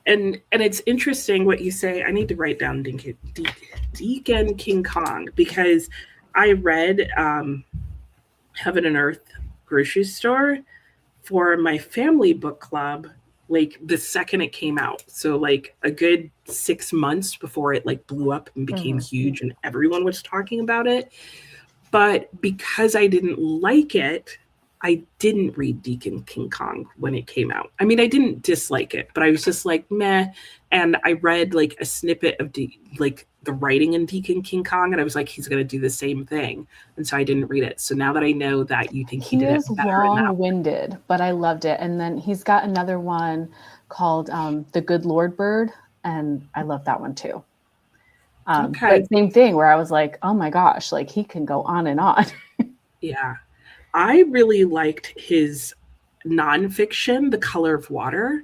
[SPEAKER 1] And it's interesting what you say. I need to write down Deacon King Kong because I read Heaven and Earth grocery store for my family book club like the second it came out. So like a good 6 months before it like blew up and became
[SPEAKER 2] Mm-hmm.
[SPEAKER 1] huge and everyone was talking about it. But because I didn't like it, I didn't read Deacon King Kong when it came out. I mean, I didn't dislike it, but I was just like, meh. And I read like a snippet of like the writing in Deacon King Kong, and I was like, he's going to do the same thing. And so I didn't read it. So now that I know that you think he
[SPEAKER 2] He
[SPEAKER 1] did it
[SPEAKER 2] is
[SPEAKER 1] better in that one.
[SPEAKER 2] long-winded, but I loved it. And then he's got another one called The Good Lord Bird, and I love that one too. But
[SPEAKER 1] Okay.
[SPEAKER 2] same thing where I was like, oh my gosh, like he can go on and on.
[SPEAKER 1] Yeah. I really liked his nonfiction, The Color of Water,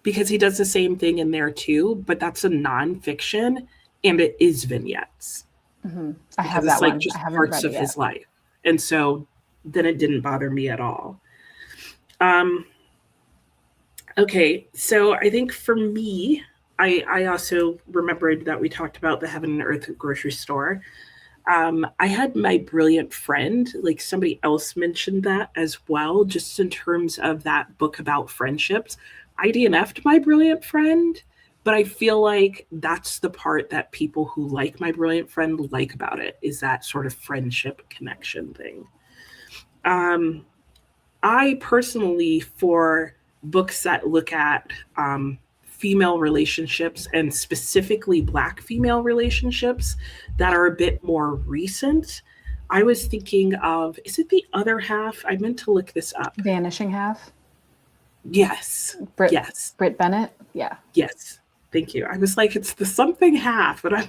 [SPEAKER 1] because he does the same thing in there too, but that's a nonfiction and it is vignettes
[SPEAKER 2] Mm-hmm. I
[SPEAKER 1] because
[SPEAKER 2] have
[SPEAKER 1] it's
[SPEAKER 2] that
[SPEAKER 1] like
[SPEAKER 2] one. I
[SPEAKER 1] just
[SPEAKER 2] haven't
[SPEAKER 1] parts
[SPEAKER 2] read it
[SPEAKER 1] of
[SPEAKER 2] yet.
[SPEAKER 1] his life. And so then it didn't bother me at all. Um, okay, so I think for me, I also remembered that we talked about the Heaven and Earth grocery store. I had my brilliant friend, like somebody else mentioned that as well, just in terms of that book about friendships. I DNF'd my brilliant friend, but I feel like that's the part that people who like my brilliant friend like about it is that sort of friendship connection thing. Um, I personally, for books that look at female relationships and specifically Black female relationships that are a bit more recent, I was thinking of, is it The Other Half? I meant to look this up.
[SPEAKER 2] Vanishing Half,
[SPEAKER 1] Yes,
[SPEAKER 2] Brit
[SPEAKER 1] yes,
[SPEAKER 2] Brit Bennett. Yeah.
[SPEAKER 1] yes. Thank you. I was like, it's the something half, but I'm,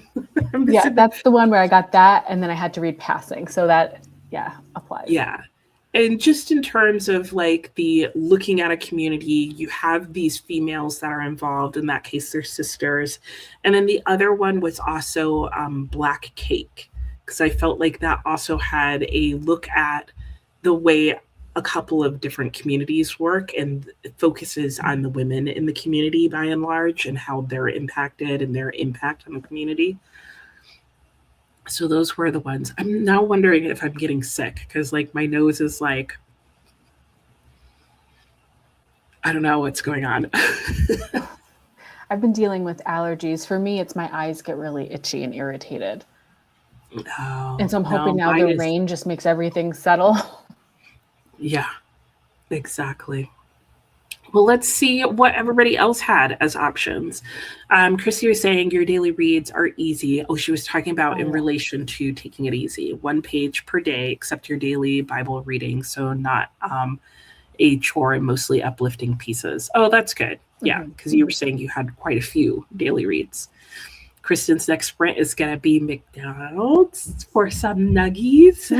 [SPEAKER 1] I'm
[SPEAKER 2] Yeah,
[SPEAKER 1] missing the.
[SPEAKER 2] that's the one where I got that and then I had to read Passing. So that, yeah, applies.
[SPEAKER 1] Yeah. And just in terms of like the looking at a community, you have these females that are involved. In that case, they're sisters. And then the other one was also Black Cake, because I felt like that also had a look at the way a couple of different communities work and it focuses on the women in the community by and large and how they're impacted and their impact on the community. So those were the ones. I'm now wondering if I'm getting sick because like my nose is like I don't know what's going on.
[SPEAKER 2] I've been dealing with allergies. For me, it's my eyes get really itchy and irritated. And
[SPEAKER 1] Oh
[SPEAKER 2] so I'm hoping
[SPEAKER 1] no,
[SPEAKER 2] now
[SPEAKER 1] mine
[SPEAKER 2] the
[SPEAKER 1] is
[SPEAKER 2] rain just makes everything settle.
[SPEAKER 1] yeah, exactly. Well, let's see what everybody else had as options. Chrissy was saying your daily reads are easy. Oh, she was talking about
[SPEAKER 2] Oh,
[SPEAKER 1] in
[SPEAKER 2] yeah.
[SPEAKER 1] relation to taking it easy, 1 page per day, except your daily Bible reading. So not a chore and mostly uplifting pieces. Oh, that's good. Yeah, because you were saying you had quite a few daily reads. Kristen's next sprint is going to be McDonald's for some nuggies,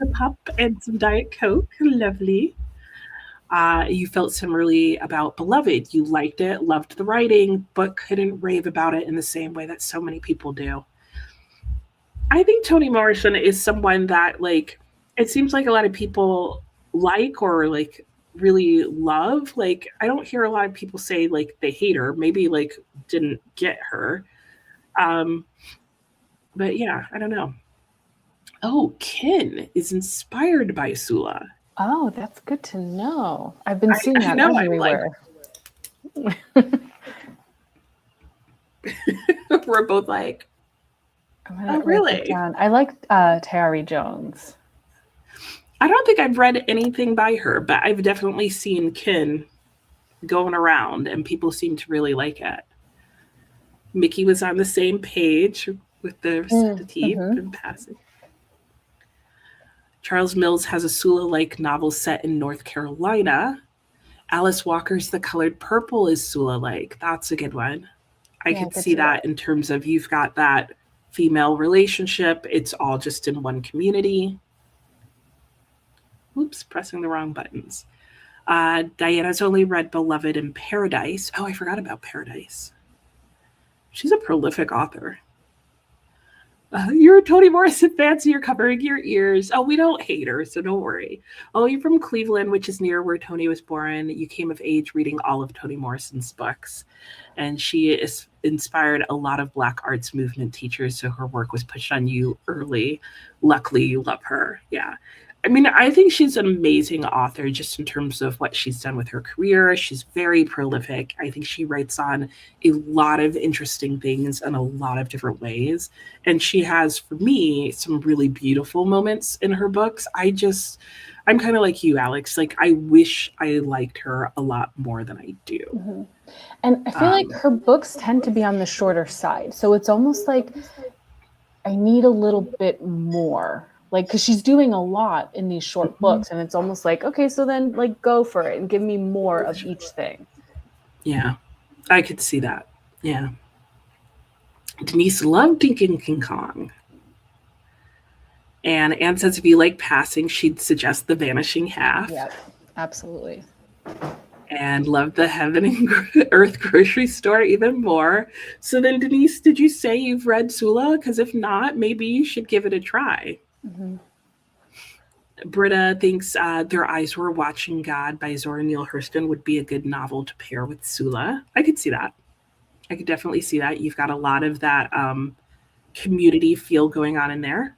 [SPEAKER 1] a pup, and some Diet Coke. Lovely. You felt similarly about Beloved. You liked it, loved the writing, but couldn't rave about it in the same way that so many people do. I think Toni Morrison is someone that, like, it seems like a lot of people like or like really love. Like, I don't hear a lot of people say like they hate her. Maybe like didn't get her. Um, but yeah, I don't know. Oh, Kin is inspired by Sula.
[SPEAKER 2] Oh, that's good to know. I've been seeing
[SPEAKER 1] I
[SPEAKER 2] that
[SPEAKER 1] know.
[SPEAKER 2] everywhere.
[SPEAKER 1] We're both like, oh, really?
[SPEAKER 2] I like Tayari Jones.
[SPEAKER 1] I don't think I've read anything by her, but I've definitely seen Kin going around, and people seem to really like it. Mickey was on the same page with the recitative and passing. Charles Mills has a Sula-like novel set in North Carolina. Alice Walker's The Colored Purple is Sula-like. That's a good one. I could see that in terms of you've got that female relationship. It's all just in one community. Oops, pressing the wrong buttons. Diana's only read Beloved and Paradise. Oh, I forgot about Paradise. She's a prolific author. You're a Toni Morrison fan, so you're covering your ears. Oh, we don't hate her, so don't worry. Oh, you're from Cleveland, which is near where Toni was born. You came of age reading all of Toni Morrison's books. And she is inspired a lot of Black arts movement teachers, so her work was pushed on you early. Luckily, you love her. Yeah. I mean, I think she's an amazing author just in terms of what she's done with her career. She's very prolific. I think she writes on a lot of interesting things in a lot of different ways. And she has, for me, some really beautiful moments in her books. I'm kind of like you, Alex. Like, I wish I liked her a lot more than I do.
[SPEAKER 2] Mm-hmm. And I feel like her books tend to be on the shorter side. So it's almost like I need a little bit more. Like, because she's doing a lot in these short books, and it's almost like, okay, so then like go for it and give me more of each thing.
[SPEAKER 1] Yeah, I could see that. Yeah. Denise loved Dinkin' King Kong. And Anne says if you like passing, she'd suggest The Vanishing Half.
[SPEAKER 2] Yeah, absolutely.
[SPEAKER 1] And loved The Heaven and Earth Grocery Store even more. So then, Denise, did you say you've read Sula? Because if not, maybe you should give it a try. Mm-hmm. Britta thinks Their Eyes Were Watching God by Zora Neale Hurston would be a good novel to pair with Sula. I could see that. I could definitely see that. You've got a lot of that community feel going on in there.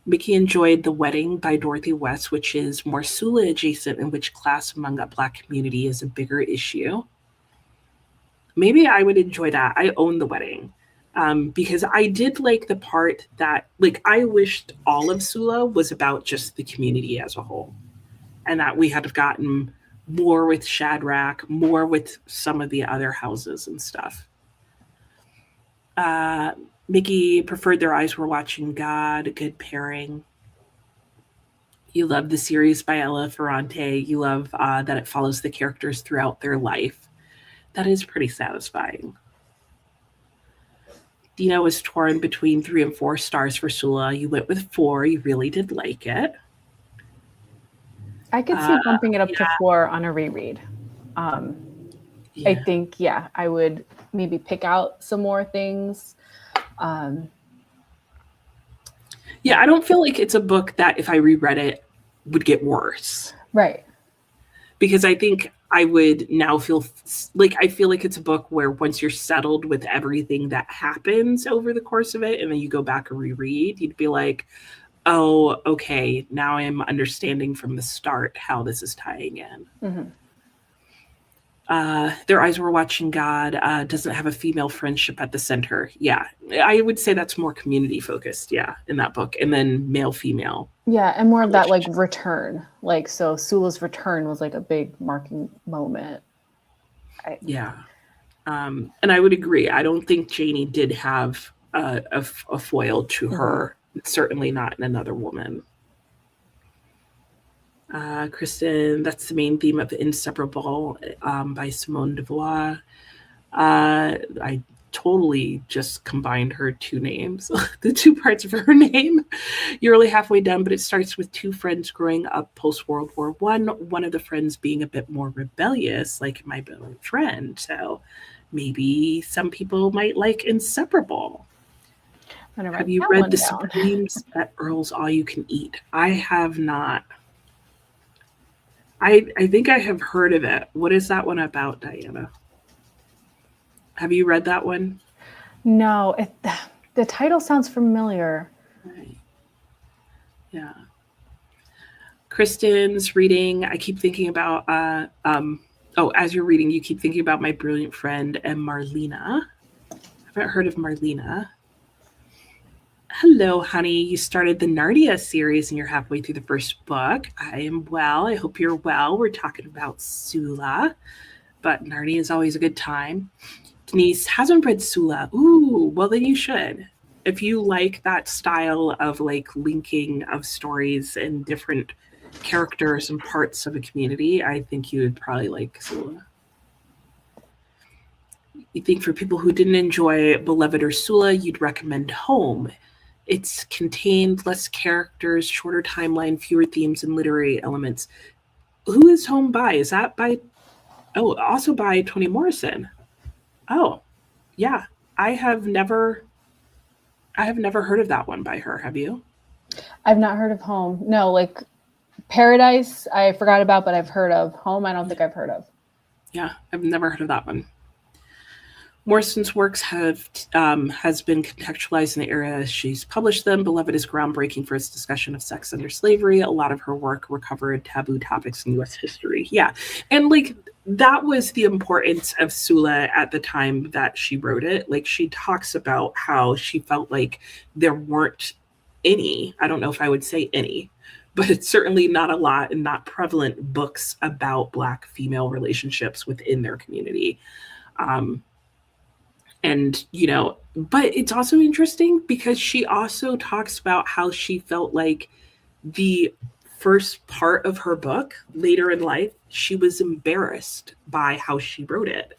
[SPEAKER 1] Mickey enjoyed The Wedding by Dorothy West, which is more Sula adjacent, in which class among a Black community is a bigger issue. Maybe I would enjoy that. I own The Wedding. Because I did like the part that, like, I wished all of Sula was about just the community as a whole. And that we had gotten more with Shadrach, more with some of the other houses and stuff. Mickey preferred Their Eyes Were Watching God, a good pairing. You love the series by Ella Ferrante. You love that it follows the characters throughout their life. That is pretty satisfying. Dina was torn between 3 and 4 stars for Sula. You went with 4. You really did like it.
[SPEAKER 2] I could see bumping it up to 4 on a reread. I think, I would maybe pick out some more things.
[SPEAKER 1] I don't feel like it's a book that if I reread it would get worse.
[SPEAKER 2] Right.
[SPEAKER 1] Because I think I would now feel like it's a book where once you're settled with everything that happens over the course of it and then you go back and reread, you'd be like, oh, okay, now I'm understanding from the start how this is tying in. Mm-hmm. Their Eyes Were Watching God doesn't have a female friendship at the center. Yeah, I would say that's more community focused, in that book. And then male-female.
[SPEAKER 2] Yeah, and more of that like return. Like, so Sula's return was like a big marking moment.
[SPEAKER 1] And I would agree. I don't think Janie did have a foil to her. Certainly not in Another Woman. Kristen, that's the main theme of Inseparable by Simone de Beauvoir. I totally just combined her two names, the two parts of her name. You're only halfway done, but it starts with two friends growing up post World War one of the friends being a bit more rebellious, like my brilliant friend. So maybe some people might like Inseparable. Have you read The Supremes at Earl's All You Can Eat? I have not. I think I have heard of it. What is that one about, Diana? Have you read that one?
[SPEAKER 2] No, the title sounds familiar.
[SPEAKER 1] Right. Yeah. Kristen's reading. I keep thinking about, as you're reading, you keep thinking about My Brilliant Friend and Marlena. I haven't heard of Marlena. Hello, honey. You started the Narnia series and you're halfway through the first book. I am well. I hope you're well. We're talking about Sula, but Narnia is always a good time. Denise hasn't read Sula. Ooh, well, then you should. If you like that style of like linking of stories and different characters and parts of a community, I think you would probably like Sula. You think for people who didn't enjoy Beloved or Sula, you'd recommend Home. It's contained less characters, shorter timeline, fewer themes, and literary elements. Who is Home by? Is that by? Oh, also by Toni Morrison. Oh, yeah. I have never heard of that one by her. Have you?
[SPEAKER 2] I've not heard of Home. No, like Paradise, I forgot about, but I've heard of. Home, I don't think I've heard of.
[SPEAKER 1] Yeah, I've never heard of that one. Morrison's works has been contextualized in the era she's published them. Beloved is groundbreaking for its discussion of sex under slavery. A lot of her work recovered taboo topics in U.S. history. Yeah, and like that was the importance of Sula at the time that she wrote it. Like she talks about how she felt like there weren't any, I don't know if I would say any, but it's certainly not a lot and not prevalent books about Black female relationships within their community. And, but it's also interesting because she also talks about how she felt like the first part of her book later in life, she was embarrassed by how she wrote it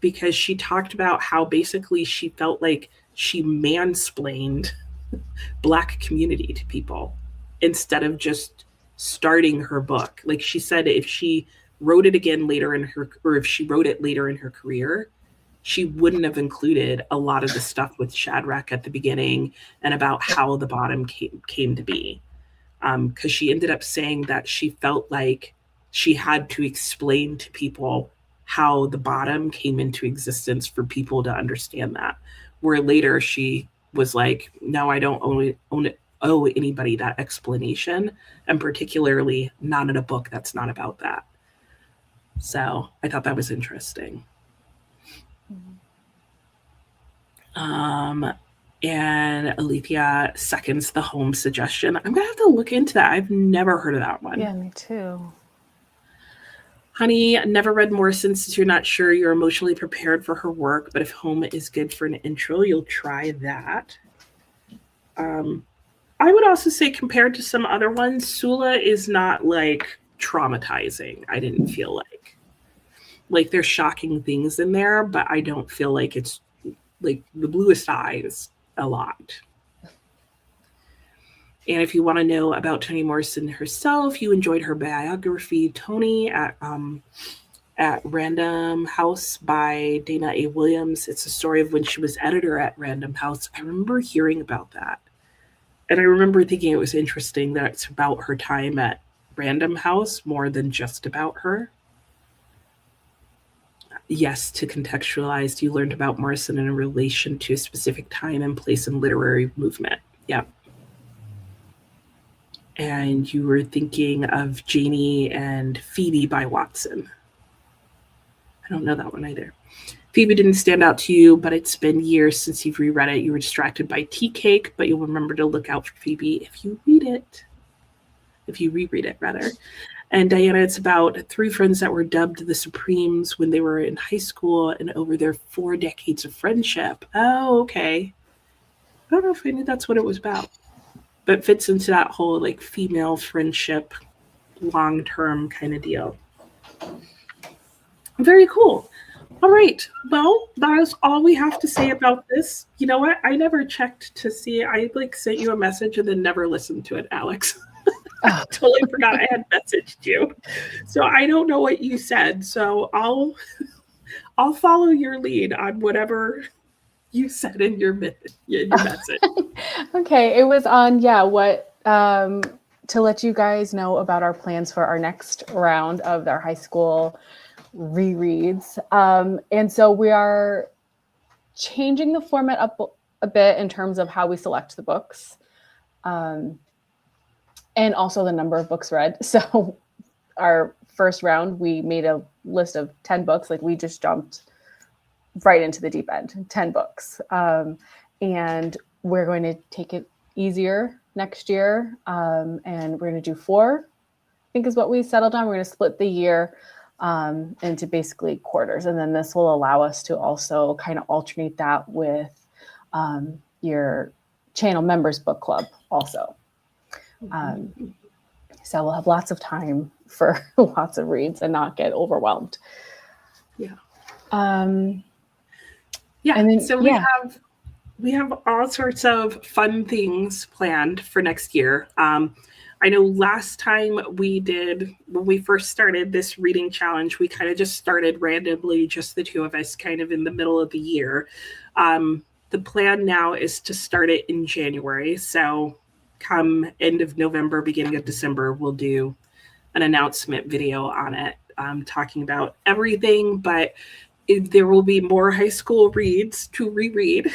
[SPEAKER 1] because she talked about how basically she felt like she mansplained Black community to people instead of just starting her book. Like she said, if she wrote it again later in her, or if she wrote it later in her career, she wouldn't have included a lot of the stuff with Shadrach at the beginning and about how the bottom came to be. Because she ended up saying that she felt like she had to explain to people how the bottom came into existence for people to understand that. Where later she was like, no, I don't owe anybody that explanation, and particularly not in a book that's not about that. So I thought that was interesting. And Alethea seconds the Home suggestion. I'm gonna have to look into that. I've never heard of that one.
[SPEAKER 2] Yeah, me too.
[SPEAKER 1] Honey, never read Morrison since you're not sure you're emotionally prepared for her work, but if Home is good for an intro, you'll try that. I would also say compared to some other ones, Sula is not like traumatizing. I didn't feel like there's shocking things in there, but I don't feel like it's like the bluest eyes a lot. And if you want to know about Toni Morrison herself, you enjoyed her biography, Toni, at Random House by Dana A. Williams. It's a story of when she was editor at Random House. I remember hearing about that. And I remember thinking it was interesting that it's about her time at Random House more than just about her. Yes, to contextualize, you learned about Morrison in relation to a specific time and place in literary movement. Yeah. And you were thinking of Janie and Phoebe by Watson. I don't know that one either. Phoebe didn't stand out to you, but it's been years since you've reread it. You were distracted by Tea Cake, but you'll remember to look out for Phoebe if you read it. If you reread it, rather. And Diana, it's about three friends that were dubbed the Supremes when they were in high school and over their 4 decades of friendship. Oh, okay. I don't know if I knew that's what it was about. But fits into that whole like female friendship long-term kind of deal. Very cool. All right. Well, that is all we have to say about this. You know what? I never checked to see. I like sent you a message and then never listened to it, Alex. I totally forgot I had messaged you. So I don't know what you said. So I'll follow your lead on whatever you said in your message.
[SPEAKER 2] Okay, it was on what to let you guys know about our plans for our next round of our high school rereads. And so we are changing the format up a bit in terms of how we select the books, and also the number of books read. So our first round, we made a list of 10 books. Like we just jumped right into the deep end, 10 books. And we're going to take it easier next year. And we're going to do 4, I think is what we settled on. We're going to split the year into basically quarters. And then this will allow us to also kind of alternate that with your channel members book club also. So we'll have lots of time for lots of reads and not get overwhelmed.
[SPEAKER 1] Yeah.
[SPEAKER 2] Yeah. And then,
[SPEAKER 1] so we have all sorts of fun things planned for next year. I know last time when we first started this reading challenge, we kind of just started randomly, just the 2 of us, kind of in the middle of the year. The plan now is to start it in January. So come end of November, beginning of December, we'll do an announcement video on it, talking about everything, but there will be more high school reads to reread.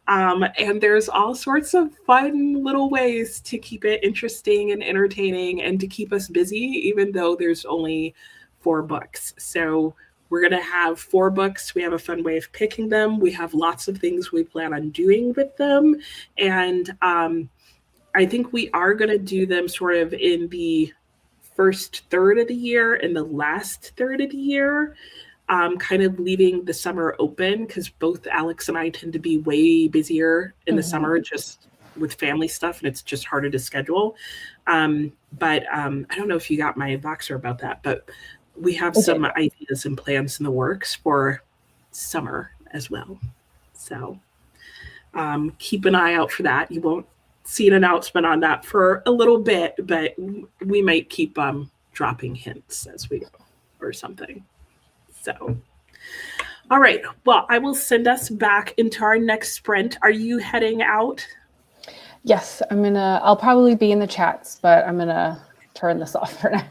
[SPEAKER 1] And there's all sorts of fun little ways to keep it interesting and entertaining and to keep us busy, even though there's only 4 books. So we're going to have 4 books. We have a fun way of picking them. We have lots of things we plan on doing with them. And I think we are going to do them sort of in the first third of the year and the last third of the year. Kind of leaving the summer open because both Alex and I tend to be way busier in the summer just with family stuff, and it's just harder to schedule. But I don't know if you got my Voxer about that, but we have some ideas and plans in the works for summer as well. So keep an eye out for that. You won't see an announcement on that for a little bit, but we might keep dropping hints as we go or something. So, all right. Well, I will send us back into our next sprint. Are you heading out?
[SPEAKER 2] Yes, I'll probably be in the chats, but I'm going to turn this off for now.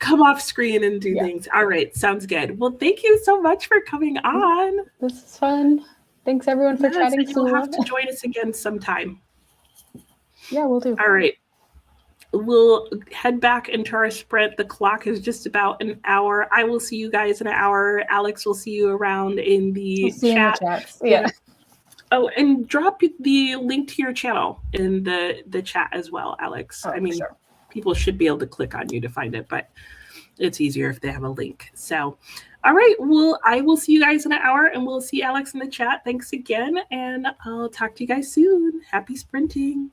[SPEAKER 1] Come off screen and do things. All right. Sounds good. Well, thank you so much for coming on.
[SPEAKER 2] This is fun. Thanks everyone for chatting.
[SPEAKER 1] You'll have to join us again sometime.
[SPEAKER 2] Yeah, we'll do.
[SPEAKER 1] All right. We'll head back into our sprint. The clock is just about an hour. I will see you guys in an hour. Alex will see you around in the chat.
[SPEAKER 2] Yeah.
[SPEAKER 1] Oh, and drop the link to your channel in the chat as well, Alex.
[SPEAKER 2] Sure.
[SPEAKER 1] People should be able to click on you to find it, but it's easier if they have a link. So, all right. Well, I will see you guys in an hour, and we'll see Alex in the chat. Thanks again, and I'll talk to you guys soon. Happy sprinting.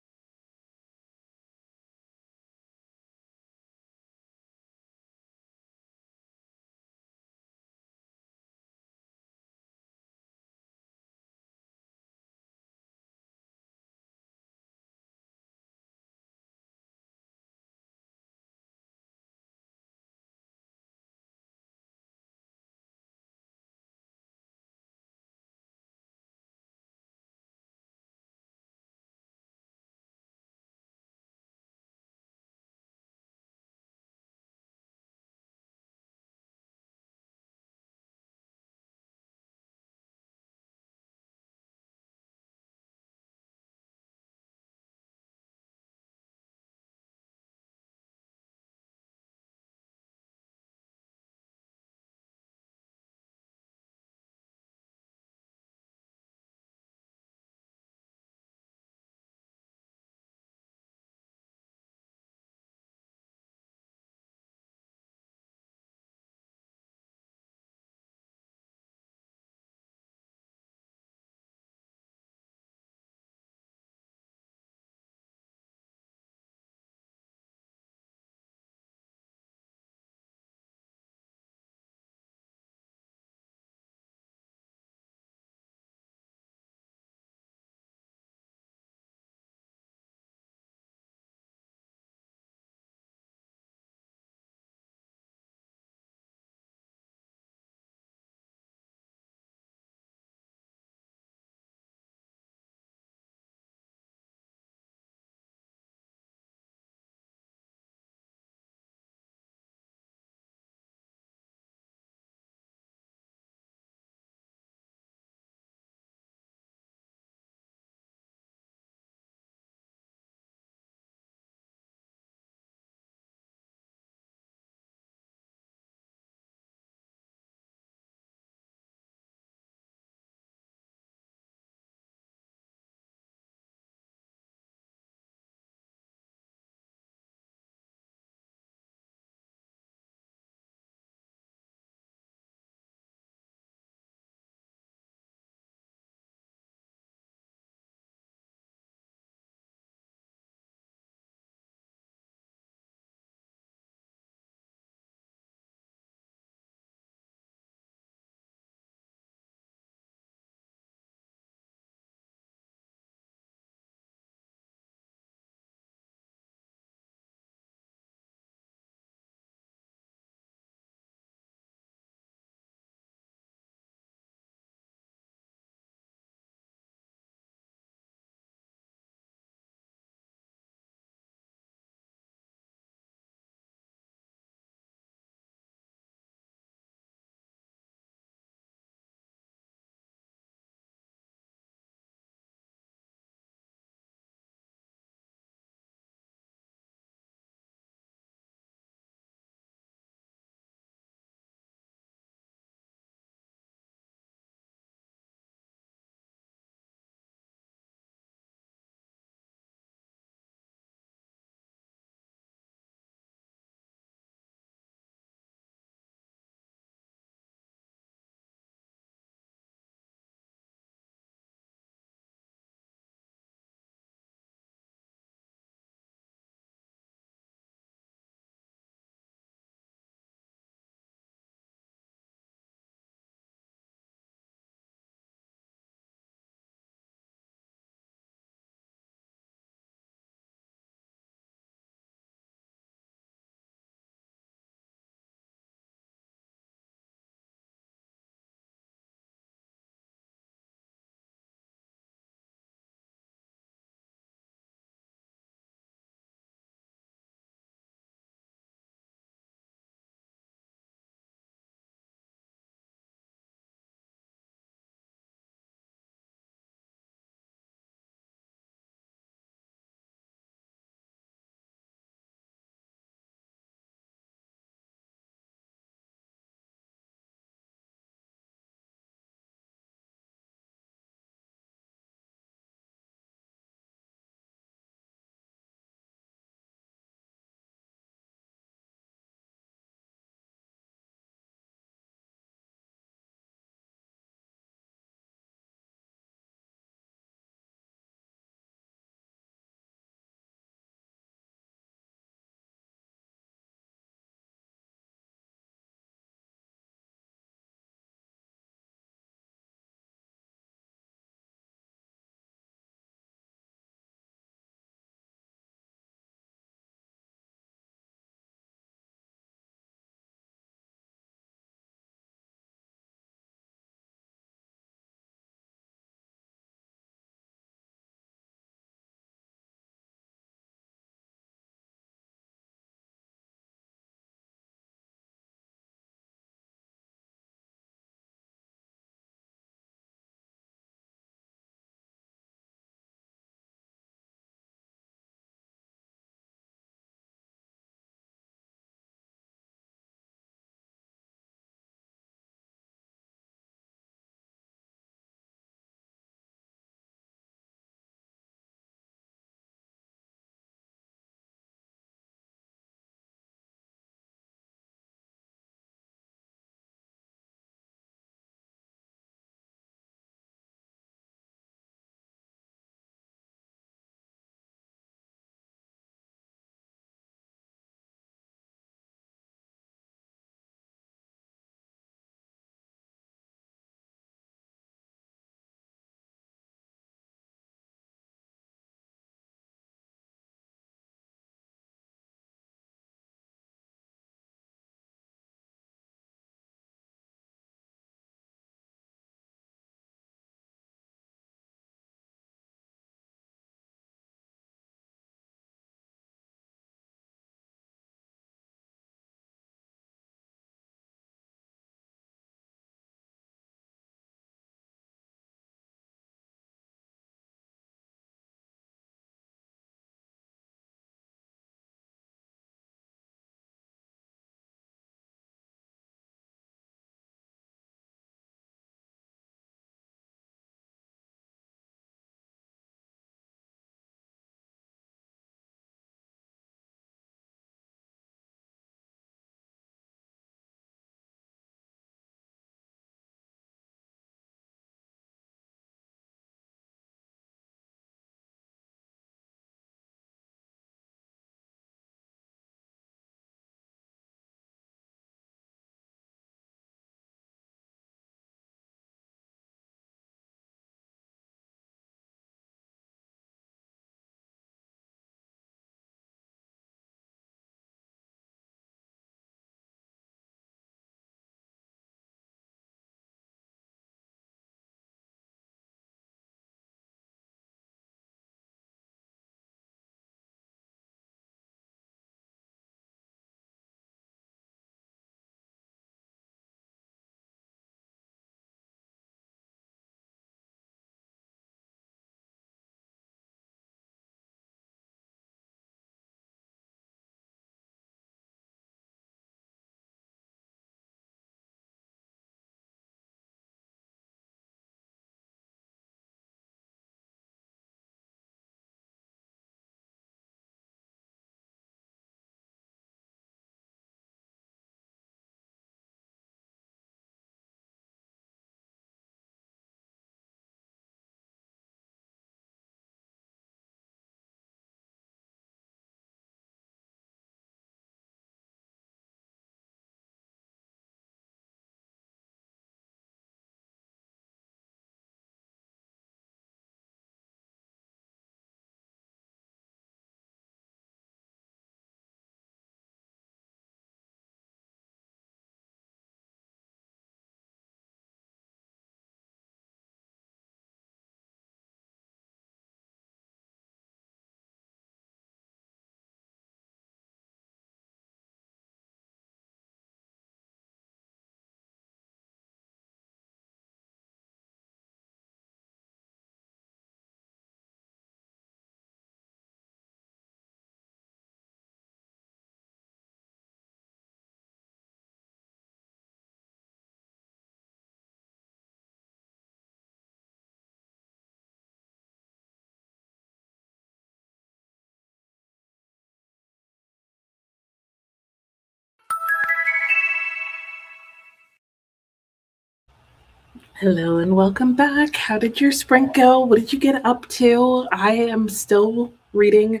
[SPEAKER 1] Hello and welcome back. How did your spring go? What did you get up to? I am still reading.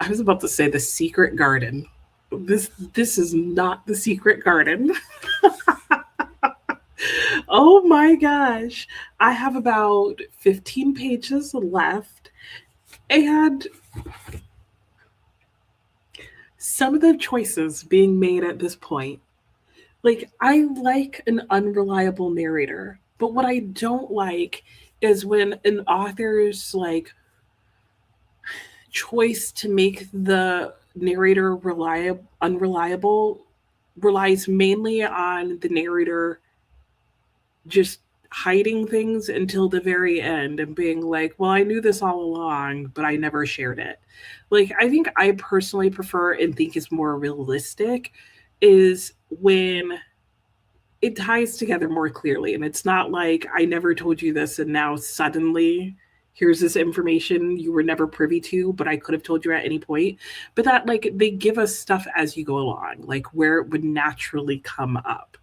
[SPEAKER 1] I was about to say The Secret Garden. This is not The Secret Garden. Oh my gosh. I have about 15 pages left, and some of the choices being made at this point, like, I like an unreliable narrator, but what I don't like is when an author's like choice to make the narrator unreliable relies mainly on the narrator just hiding things until the very end and being like, well, I knew this all along, but I never shared it. Like, I think I personally prefer and think is more realistic is when it ties together more clearly. And it's not like I never told you this and now suddenly here's this information you were never privy to, but I could have told you at any point. But that, like, they give us stuff as you go along, like where it would naturally come up,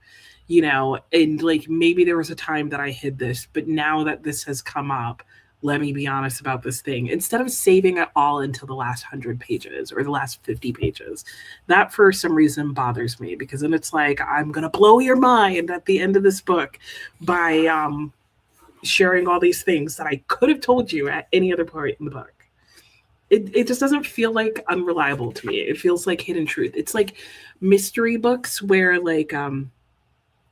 [SPEAKER 1] and like maybe there was a time that I hid this, but now that this has come up, let me be honest about this thing instead of saving it all until the last 100 pages or the last 50 pages. That for some reason bothers me because then it's like I'm going to blow your mind at the end of this book by sharing all these things that I could have told you at any other point in the book. It just doesn't feel like unreliable to me. It feels like hidden truth. It's like mystery books where like I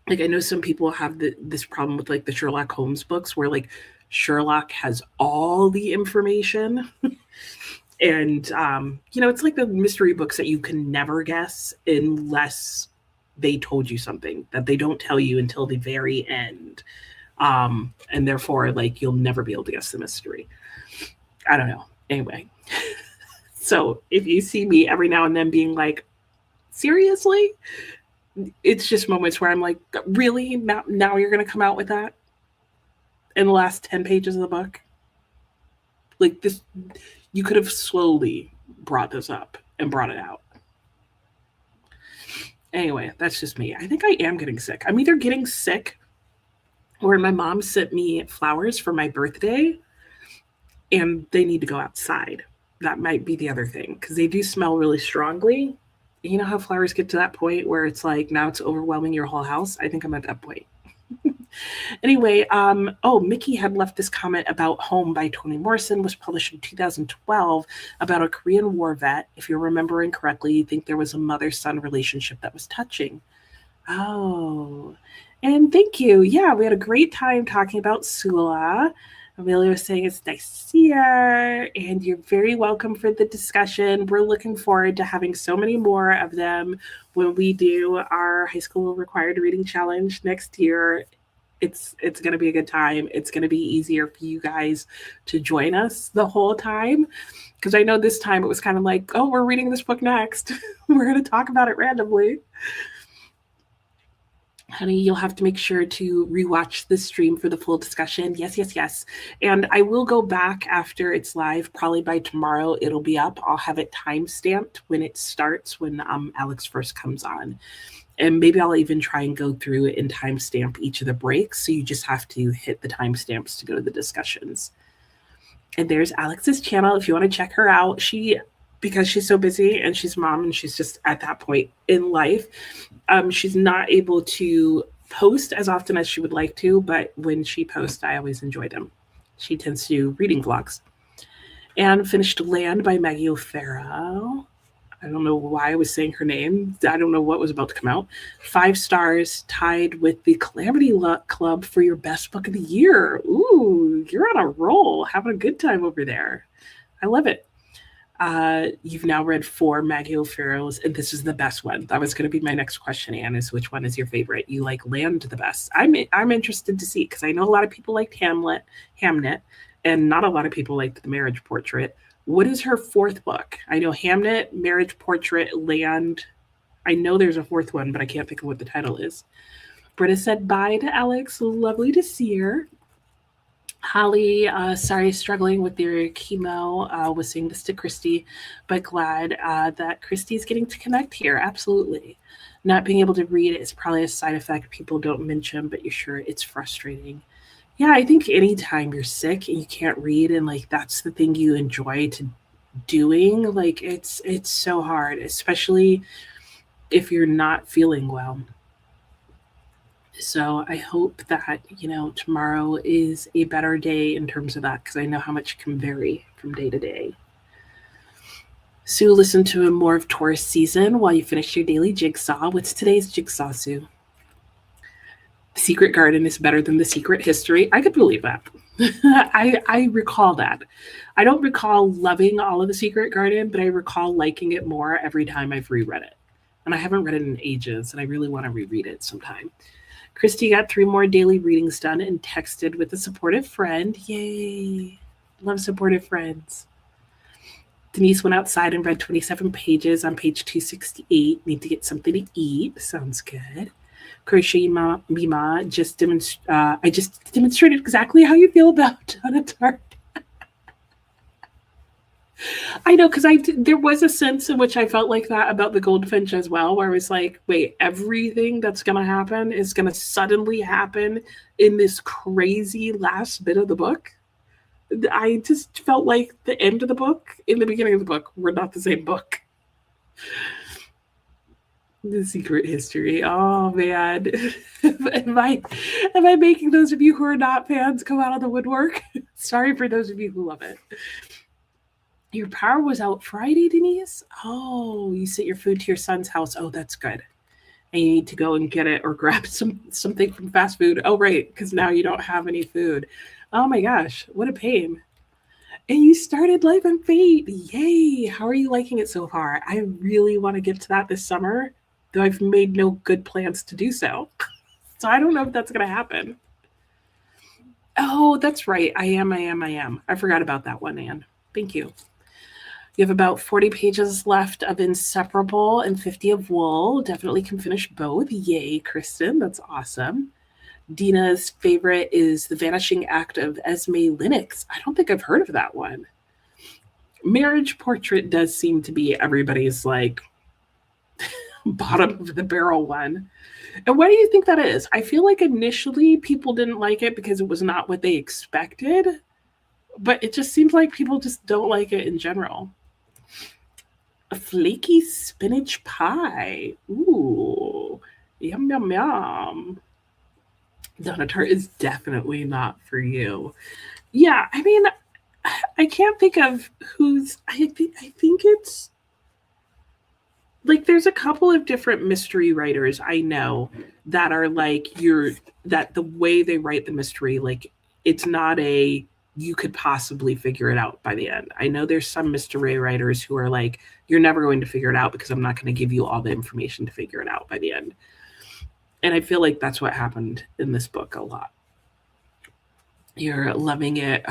[SPEAKER 1] know some people have this problem with like the Sherlock Holmes books where like Sherlock has all the information. And it's like the mystery books that you can never guess unless they told you something that they don't tell you until the very end. And therefore, like, you'll never be able to guess the mystery. I don't know. Anyway, so if you see me every now and then being like, seriously, it's just moments where I'm like, really? Now you're going to come out with that in the last 10 pages of the book? Like, this, you could have slowly brought this up and brought it out. Anyway, that's just me. I think I am getting sick. I'm either getting sick or my mom sent me flowers for my birthday and they need to go outside. That might be the other thing because they do smell really strongly. You know how flowers get to that point where it's like now it's overwhelming your whole house? I think I'm at that point. Anyway, Mickey had left this comment about Home by Toni Morrison, was published in 2012 about a Korean War vet. If you're remembering correctly, you think there was a mother-son relationship that was touching. Oh, and thank you. Yeah, we had a great time talking about Sula. Amelia was saying it's nice to see her, and you're very welcome for the discussion. We're looking forward to having so many more of them when we do our high school required reading challenge next year. It's going to be a good time. It's going to be easier for you guys to join us the whole time because I know this time it was kind of like, oh, we're reading this book next. We're going to talk about it randomly. Honey, you'll have to make sure to rewatch the stream for the full discussion. Yes, yes, yes. And I will go back after it's live. Probably by tomorrow it'll be up. I'll have it time stamped when it starts, when Alex first comes on. And maybe I'll even try and go through it and timestamp each of the breaks. So you just have to hit the timestamps to go to the discussions. And there's Alex's channel if you want to check her out. Because she's so busy and she's mom and she's just at that point in life, she's not able to post as often as she would like to. But when she posts, I always enjoy them. She tends to do reading vlogs. And finished Land by Maggie O'Farrell. I don't know why I was saying her name. I don't know what was about to come out. 5 stars, tied with the Calamity Club for your best book of the year. Ooh, you're on a roll. Having a good time over there. I love it. You've now read 4 Maggie O'Farrell's, and this is the best one. That was going to be my next question, Anne, is which one is your favorite? You like Land the best. I'm interested to see, because I know a lot of people liked Hamnet, and not a lot of people liked The Marriage Portrait. What is her 4th book? I know Hamnet, Marriage Portrait, Land. I know there's a 4th one, but I can't think of what the title is. Britta said bye to Alex. Lovely to see her. Holly, sorry, struggling with your chemo. Was saying this to Christy, but glad that Christy's getting to connect here. Absolutely. Not being able to read is probably a side effect people don't mention, but you're sure it's frustrating. Yeah, I think anytime you're sick and you can't read and like that's the thing you enjoy to doing, like it's so hard, especially if you're not feeling well. So I hope that, tomorrow is a better day in terms of that because I know how much it can vary from day to day. Sue, listen to more of Taurus season while you finish your daily jigsaw. What's today's jigsaw, Sue? The Secret Garden is better than The Secret History. I could believe that. I recall that. I don't recall loving all of The Secret Garden, but I recall liking it more every time I've reread it. And I haven't read it in ages, and I really want to reread it sometime. Christy got 3 more daily readings done and texted with a supportive friend. Yay. Love supportive friends. Denise went outside and read 27 pages on page 268. Need to get something to eat. Sounds good. Crochet Mima I just demonstrated exactly how you feel about Donna Tartt. I know, because there was a sense in which I felt like that about the Goldfinch as well, where I was like, wait, everything that's going to happen is going to suddenly happen in this crazy last bit of the book. I just felt like the end of the book and the beginning of the book were not the same book. The Secret History. Oh man, am I making those of you who are not fans come out of the woodwork? Sorry for those of you who love it. Your power was out Friday, Denise? Oh, you sent your food to your son's house. Oh, that's good. And you need to go and get it or grab something from fast food. Oh, right, because now you don't have any food. Oh my gosh, what a pain. And you started Life and Fate. Yay. How are you liking it so far? I really want to get to that this summer, though I've made no good plans to do so. So I don't know if that's going to happen. Oh, that's right. I am. I forgot about that one, Anne. Thank you. You have about 40 pages left of Inseparable and 50 of Wool. Definitely can finish both. Yay, Kristen. That's awesome. Dina's favorite is The Vanishing Act of Esme Linux. I don't think I've heard of that one. Marriage Portrait does seem to be everybody's like bottom of the barrel one. And why do you think that is? I feel like initially people didn't like it because it was not what they expected, but it just seems like people just don't like it in general. A flaky spinach pie. Ooh, yum, yum, yum. Donna Tartt is definitely not for you. Yeah, I mean, I can't think of who's. I think it's like there's a couple of different mystery writers I know that are like that the way they write the mystery, like it's not a you could possibly figure it out by the end. I know there's some mystery writers who are like, you're never going to figure it out because I'm not going to give you all the information to figure it out by the end. And I feel like that's what happened in this book a lot. You're loving it.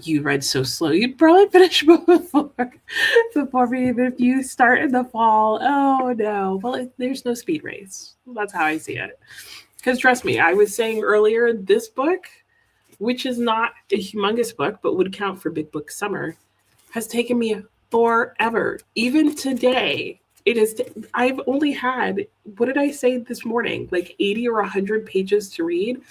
[SPEAKER 1] You read so slow. You'd probably finish before me, even if you start in the fall. Oh no. Well, there's no speed race. That's how I see it. Because trust me, I was saying earlier, this book, which is not a humongous book, but would count for Big Book Summer, has taken me forever. Even today, it is. I've only had, what did I say this morning? Like 80 or 100 pages to read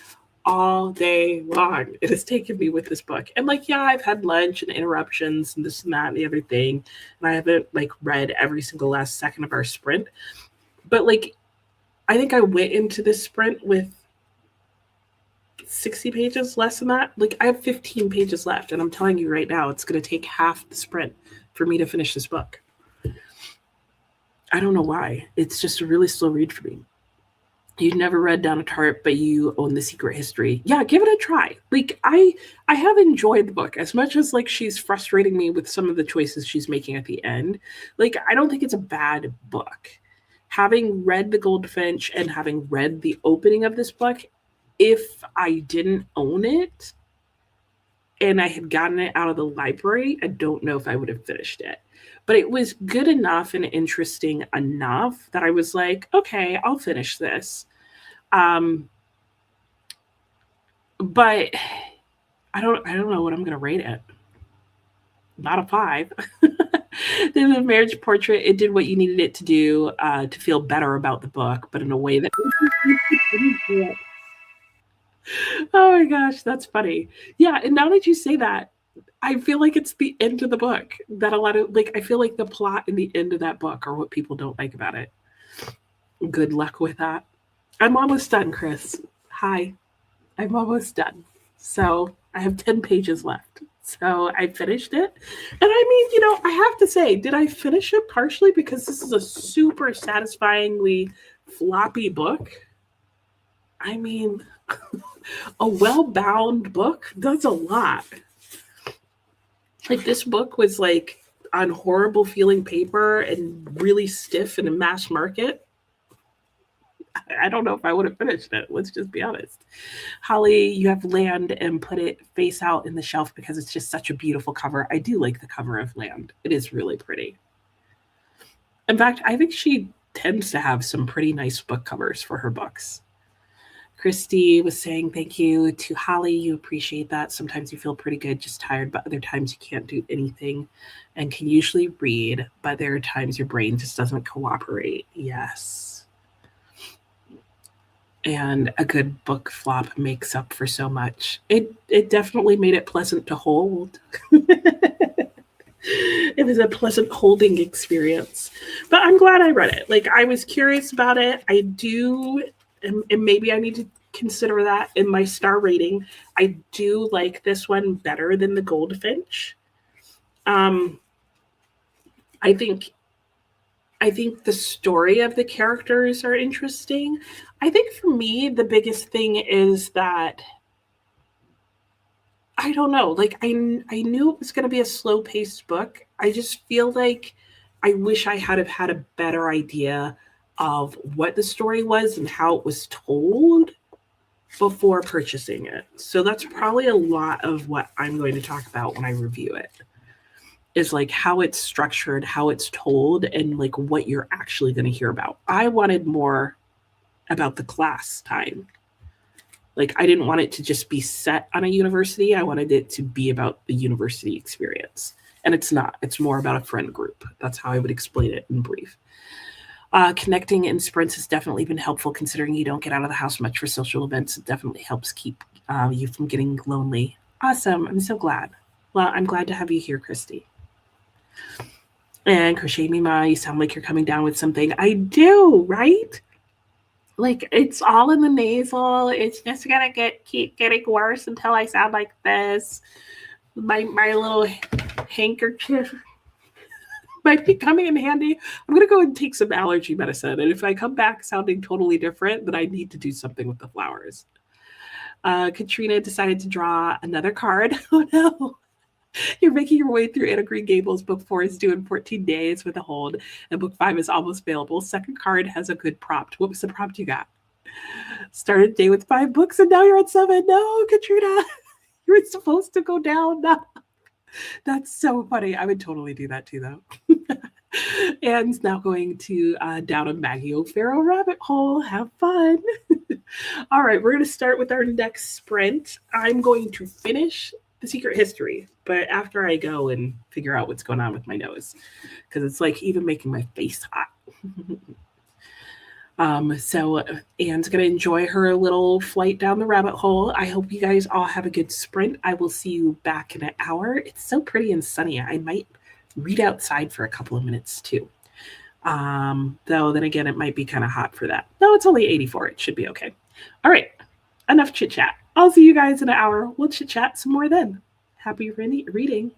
[SPEAKER 1] all day long. It has taken me with this book. And like, yeah, I've had lunch and interruptions and this and that and the other thing. And I haven't like read every single last second of our sprint. But like, I think I went into this sprint with 60 pages less than that. Like I have 15 pages left. And I'm telling you right now, it's going to take half the sprint for me to finish this book. I don't know why. It's just a really slow read for me. You've never read Donna Tartt, but you own The Secret History. Yeah, give it a try. Like I have enjoyed the book as much as like she's frustrating me with some of the choices she's making at the end. Like I don't think it's a bad book. Having read The Goldfinch and having read the opening of this book, if I didn't own it and I had gotten it out of the library, I don't know if I would have finished it. But it was good enough and interesting enough that I was like, okay, I'll finish this. But I don't know what I'm gonna rate it. Not a 5. Then the marriage portrait, it did what you needed it to do to feel better about the book, but in a way that oh my gosh, that's funny. Yeah, and now that you say that, I feel like it's the end of the book that a lot of like I feel like the plot in the end of that book are what people don't like about it. Good luck with that. I'm almost done, Chris. Hi. I'm almost done. So I have 10 pages left. So I finished it. And I mean, I have to say, did I finish it partially because this is a super satisfyingly floppy book? I mean, a well bound book does a lot. Like, this book was like on horrible feeling paper and really stiff in a mass market. I don't know if I would have finished it. Let's just be honest. Holly, you have Land and put it face out in the shelf because it's just such a beautiful cover. I do like the cover of Land. It is really pretty. In fact, I think she tends to have some pretty nice book covers for her books. Christy was saying thank you to Holly. You appreciate that. Sometimes you feel pretty good, just tired, but other times you can't do anything and can usually read, but there are times your brain just doesn't cooperate. Yes. And a good book flop makes up for so much. It definitely made it pleasant to hold. It was a pleasant holding experience. But I'm glad I read it. Like, I was curious about it. I do, and maybe I need to consider that in my star rating. I do like this one better than the Goldfinch. Um, I think I think the story of the characters are interesting. I think for me the biggest thing is that I don't know. Like, I knew it was going to be a slow paced book. I just feel like I wish I had have had a better idea of what the story was and how it was told before purchasing it. So that's probably a lot of what I'm going to talk about when I review it. Is like how it's structured, how it's told, and like what you're actually going to hear about. I wanted more about the class time. Like, I didn't want it to just be set on a university. I wanted it to be about the university experience. And it's not. It's more about a friend group. That's how I would explain it in brief. Connecting in sprints has definitely been helpful considering you don't get out of the house much for social events. It definitely helps keep you from getting lonely. Awesome. I'm so glad. Well, I'm glad to have you here, Christy. And Crochet Mima, you sound like you're coming down with something. I do, right? Like, it's all in the nasal. It's just gonna keep getting worse until I sound like this. My little handkerchief might be coming in handy. I'm gonna go and take some allergy medicine, and if I come back sounding totally different, then I need to do something with the flowers. Katrina decided to draw another card. Oh no. You're making your way through Anna Green Gables. Book 4 is due in 14 days with a hold, and book 5 is almost available. Second card has a good prompt. What was the prompt you got? Started the day with 5 books, and now you're at 7. No, Katrina, you were supposed to go down. No. That's so funny. I would totally do that too, though. Anne's now going to down a Maggie O'Farrell rabbit hole. Have fun. All right, we're going to start with our next sprint. I'm going to finish The Secret History, but after I go and figure out what's going on with my nose, because it's like even making my face hot. So Anne's going to enjoy her little flight down the rabbit hole. I hope you guys all have a good sprint. I will see you back in an hour. It's so pretty and sunny. I might read outside for a couple of minutes too. Though then again, it might be kind of hot for that. No, it's only 84. It should be okay. All right, enough chit chat. I'll see you guys in an hour. We'll chit chat some more then. Happy reading.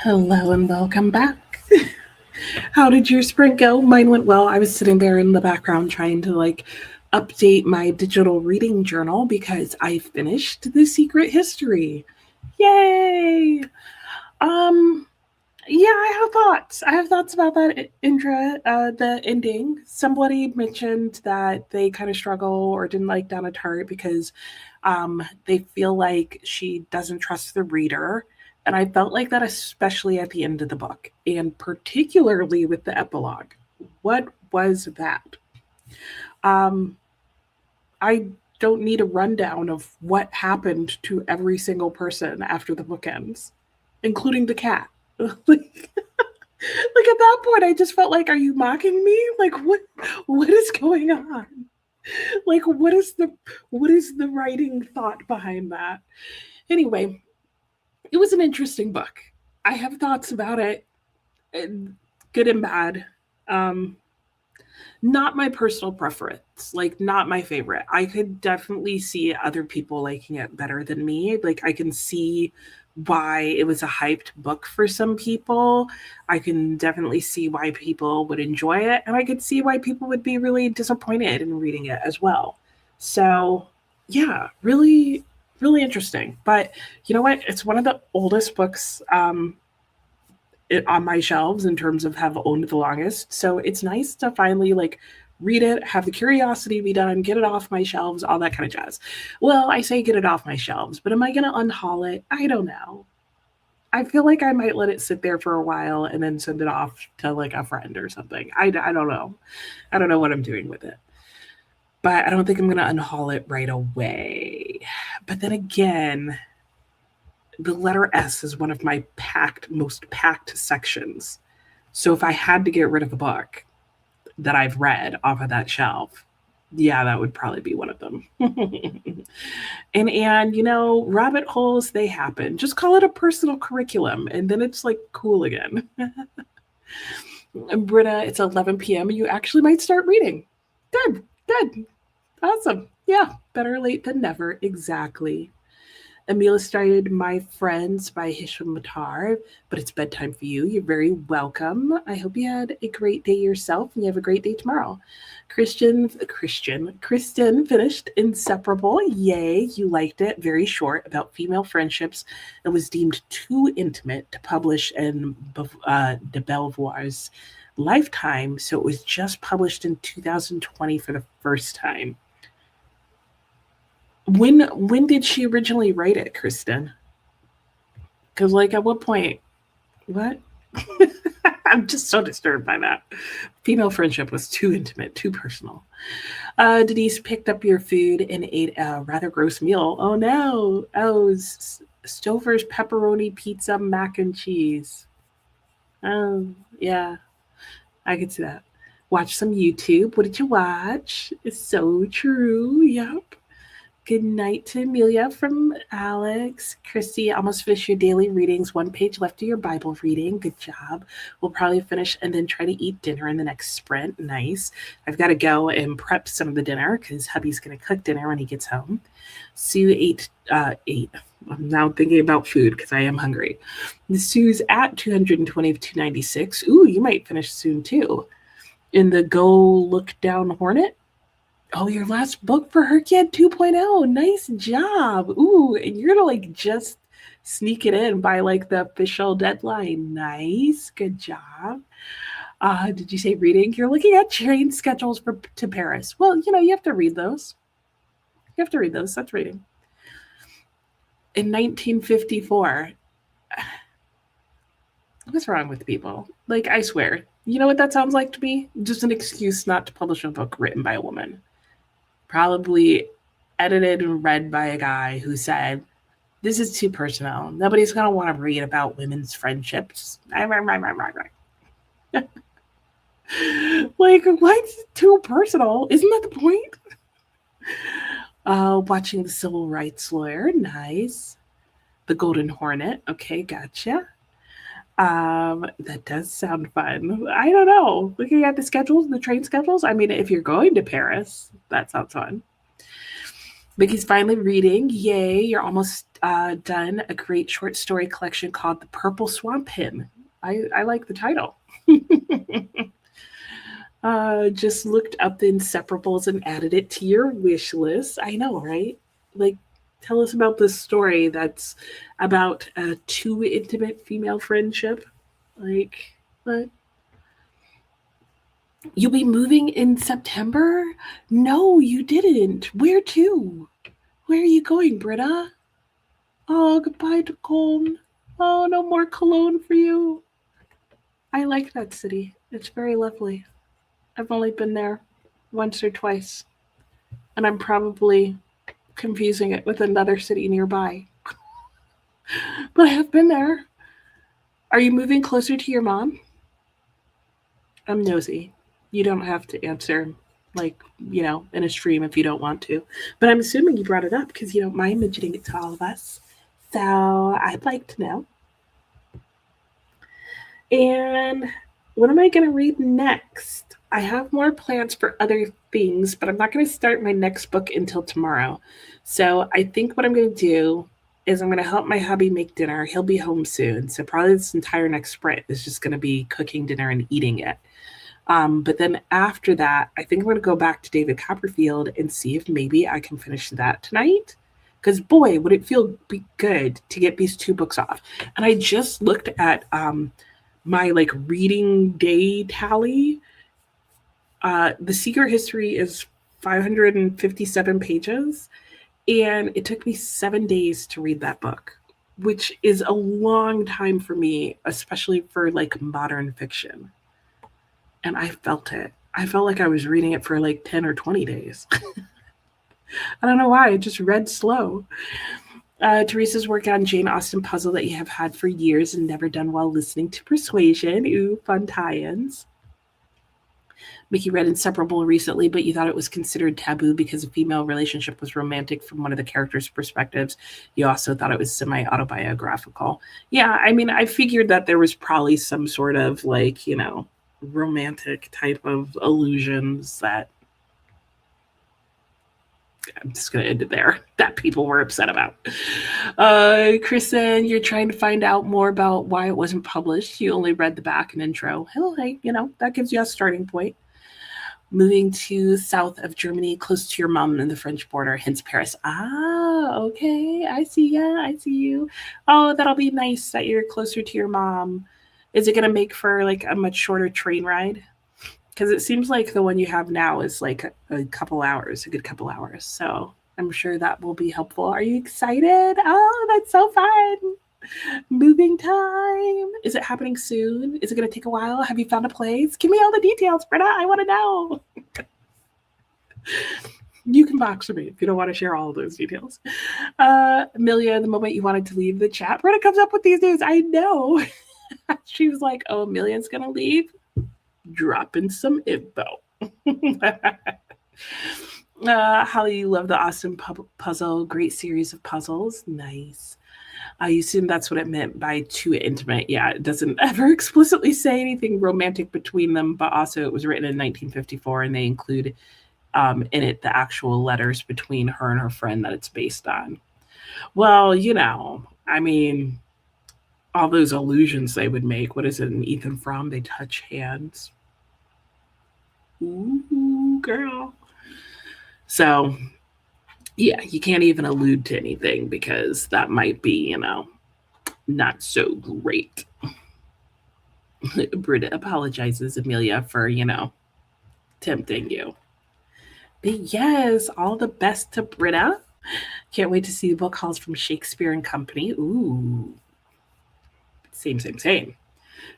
[SPEAKER 1] Hello and welcome back. How did your spring go? Mine went well. I was sitting there in the background trying to update my digital reading journal because I finished The Secret History. Yay! Um yeah, I have thoughts. I have thoughts about that the ending. Somebody mentioned that they kind of struggle or didn't like Donna Tartt because they feel like she doesn't trust the reader. And I felt like that especially at the end of the book, and particularly with the epilogue. What was that? Um, I don't need a rundown of what happened to every single person after the book ends, including the cat. Like at that point, I just felt like, are you mocking me? Like what is going on? Like what is the writing thought behind that? Anyway, it was an interesting book. I have thoughts about it, good and bad. Um, Not my personal preference, like not my favorite. I could definitely see other people liking it better than me. Like I can see why it was a hyped book for some people. I can definitely see why people would enjoy it, and I could see why people would be really disappointed in reading it as well. So, yeah, really really interesting. But you know what? It's one of the oldest books on my shelves in terms of have owned the longest. So it's nice to finally read it, have the curiosity be done, get it off my shelves, all that kind of jazz. Well, I say get it off my shelves, but am I going to unhaul it? I don't know. I feel like I might let it sit there for a while and then send it off to like a friend or something. I don't know. I don't know what I'm doing with it. But I don't think I'm going to unhaul it right away. But then again, the letter S is one of my most packed sections. So if I had to get rid of a book that I've read off of that shelf, yeah, that would probably be one of them. And rabbit holes, they happen. Just call it a personal curriculum, and then it's like cool again. And Britta, it's 11 p.m. and you actually might start reading. Good, good, awesome. Yeah, better late than never. Exactly. Emil started My Friends by Hisham Matar, but it's bedtime for you. You're very welcome. I hope you had a great day yourself and you have a great day tomorrow. Kristen finished Inseparable. Yay, you liked it. Very short, about female friendships, and was deemed too intimate to publish in de Belvoir's lifetime, so it was just published in 2020 for the first time. When did she originally write it, Kristen? Because at what point? What? I'm just so disturbed by that. Female friendship was too intimate, too personal. Denise picked up your food and ate a rather gross meal. Oh no! Oh, Stouffer's pepperoni pizza mac and cheese. Oh yeah, I could see that. Watch some YouTube. What did you watch? It's so true. Yep. Good night to Amelia from Alex. Christy, almost finished your daily readings. One page left of your Bible reading. Good job. We'll probably finish and then try to eat dinner in the next sprint. Nice. I've got to go and prep some of the dinner because hubby's going to cook dinner when he gets home. Sue ate. I'm now thinking about food because I am hungry. Sue's at 220 of 296. Ooh, you might finish soon too. In the Go Look Down Hornet. Oh, your last book for Herkid 2.0. Nice job. Ooh, and you're going to just sneak it in by the official deadline. Nice. Good job. Did you say reading? You're looking at train schedules to Paris. Well, you have to read those. You have to read those. That's reading. In 1954. What's wrong with people? I swear. You know what that sounds like to me? Just an excuse not to publish a book written by a woman. Probably edited and read by a guy who said, this is too personal. Nobody's going to want to read about women's friendships. What's too personal? Isn't that the point? Watching The Civil Rights Lawyer. Nice. The Golden Hornet. Okay, gotcha. That does sound fun. I don't know. Looking at the schedules, the train schedules. I mean, if you're going to Paris, that sounds fun. Mickey's finally reading. Yay, you're almost done a great short story collection called The Purple Swamp Hymn. I like the title. Just looked up the Inseparables and added it to your wish list. I know, right? Like, tell us about this story that's about a too intimate female friendship. Like, what? You'll be moving in September? No, you didn't. Where to? Where are you going, Britta? Oh, goodbye to Cologne. Oh, no more Cologne for you. I like that city. It's very lovely. I've only been there once or twice, and I'm probably confusing it with another city nearby. But I have been there. Are you moving closer to your mom? I'm nosy. You don't have to answer, like, in a stream if you don't want to. But I'm assuming you brought it up because you don't mind mentioning it to all of us. So I'd like to know. And what am I going to read next? I have more plans for other things, but I'm not going to start my next book until tomorrow. So I think what I'm going to do is I'm going to help my hubby make dinner. He'll be home soon. So probably this entire next sprint is just going to be cooking dinner and eating it. But then after that, I think I'm going to go back to David Copperfield and see if maybe I can finish that tonight. Because boy, would it feel good to get these two books off. And I just looked at my like reading day tally. The Secret History is 557 pages, and it took me 7 days to read that book, which is a long time for me, especially for like modern fiction. And I felt it. I felt like I was reading it for like 10 or 20 days. I don't know why. I just read slow. Teresa's working on Jane Austen puzzle that you have had for years and never done while listening to Persuasion. Ooh, fun tie-ins. Mickey read Inseparable recently, but you thought it was considered taboo because a female relationship was romantic from one of the characters' perspectives. You also thought it was semi-autobiographical. Yeah, I mean, I figured that there was probably some sort of like, romantic type of illusions that I'm just going to end it there, that people were upset about. Kristen, you're trying to find out more about why it wasn't published. You only read the back and intro. Hell, hey, that gives you a starting point. Moving to south of Germany, close to your mom and the French border, hence Paris. Ah, okay. I see ya. I see you. Oh, that'll be nice that you're closer to your mom. Is it going to make for like a much shorter train ride? Because it seems like the one you have now is like a couple hours, a good couple hours. So I'm sure that will be helpful. Are you excited? Oh, that's so fun. Moving time. Is it happening soon? Is it going to take a while? Have you found a place? Give me all the details, Britta. I want to know. You can box for me if you don't want to share all of those details. Amelia, the moment you wanted to leave the chat, Britta comes up with these news. I know. She was like, oh, Amelia's going to leave. Dropping some info. Holly, you love the Austen puzzle. Great series of puzzles. Nice. You assume that's what it meant by too intimate. Yeah, it doesn't ever explicitly say anything romantic between them, but also it was written in 1954, and they include in it the actual letters between her and her friend that it's based on. Well, I mean, all those allusions they would make. What is it in Ethan Frome? They touch hands. Ooh, girl. So, yeah, you can't even allude to anything because that might be, not so great. Britta apologizes, Amelia, for, tempting you. But yes, all the best to Britta. Can't wait to see the book hauls from Shakespeare and Company. Ooh. Same.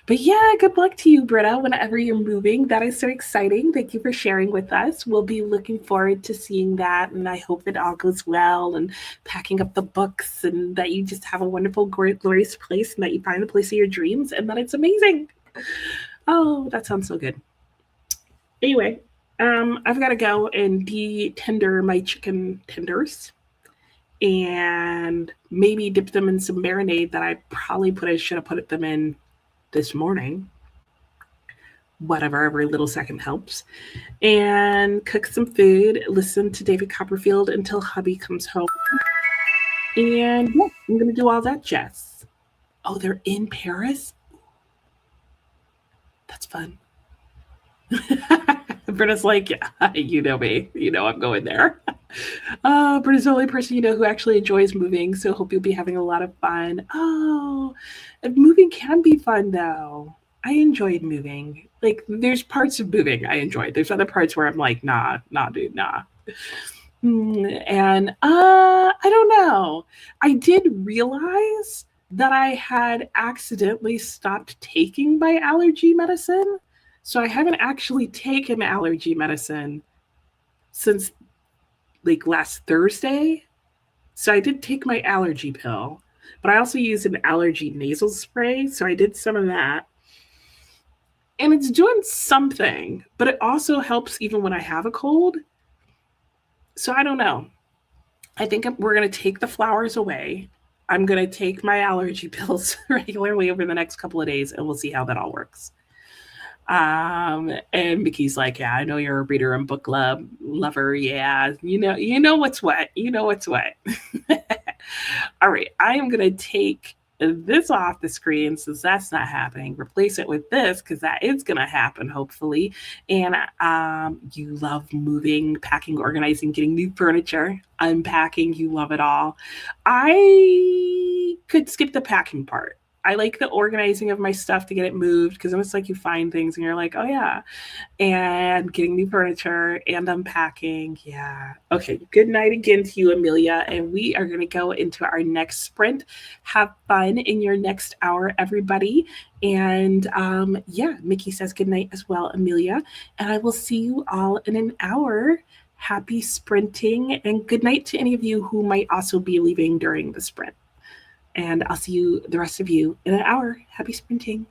[SPEAKER 1] But yeah, good luck to you, Britta, whenever you're moving. That is so exciting. Thank you for sharing with us. We'll be looking forward to seeing that, and I hope it all goes well and packing up the books and that you just have a wonderful, glorious place and that you find the place of your dreams and that it's amazing. Oh, that sounds so good. Anyway, I've got to go and de-tender my chicken tenders and maybe dip them in some marinade that I probably should have put them in this morning. whatever, every little second helps, and cook some food, listen to David Copperfield until hubby comes home. And yeah, I'm going to do all that jazz. Oh, they're in Paris? That's fun. Britta's like, yeah, you know me. You know I'm going there. Britta's the only person you know who actually enjoys moving, so hope you'll be having a lot of fun. Oh, moving can be fun though. I enjoyed moving. Like, there's parts of moving I enjoyed. There's other parts where I'm like, nah, nah, dude, nah. And I don't know. I did realize that I had accidentally stopped taking my allergy medicine. So I haven't actually taken allergy medicine since like last Thursday. So I did take my allergy pill, but I also use an allergy nasal spray. So I did some of that. And it's doing something, but it also helps even when I have a cold. So I don't know. I think we're going to take the flowers away. I'm going to take my allergy pills regularly over the next couple of days, and we'll see how that all works. And Mickey's like, yeah, I know you're a reader and book club lover. Yeah, you know what's what. You know what's what. All right, I am going to take this off the screen since that's not happening. Replace it with this because that is going to happen, hopefully. And you love moving, packing, organizing, getting new furniture, unpacking. You love it all. I could skip the packing part. I like the organizing of my stuff to get it moved because then it's like you find things and you're like, oh yeah, and getting new furniture and unpacking. Yeah. Okay. Good night again to you, Amelia. And we are going to go into our next sprint. Have fun in your next hour, everybody. And yeah, Mickey says good night as well, Amelia. And I will see you all in an hour. Happy sprinting and good night to any of you who might also be leaving during the sprint. And I'll see you, the rest of you, in an hour. Happy sprinting.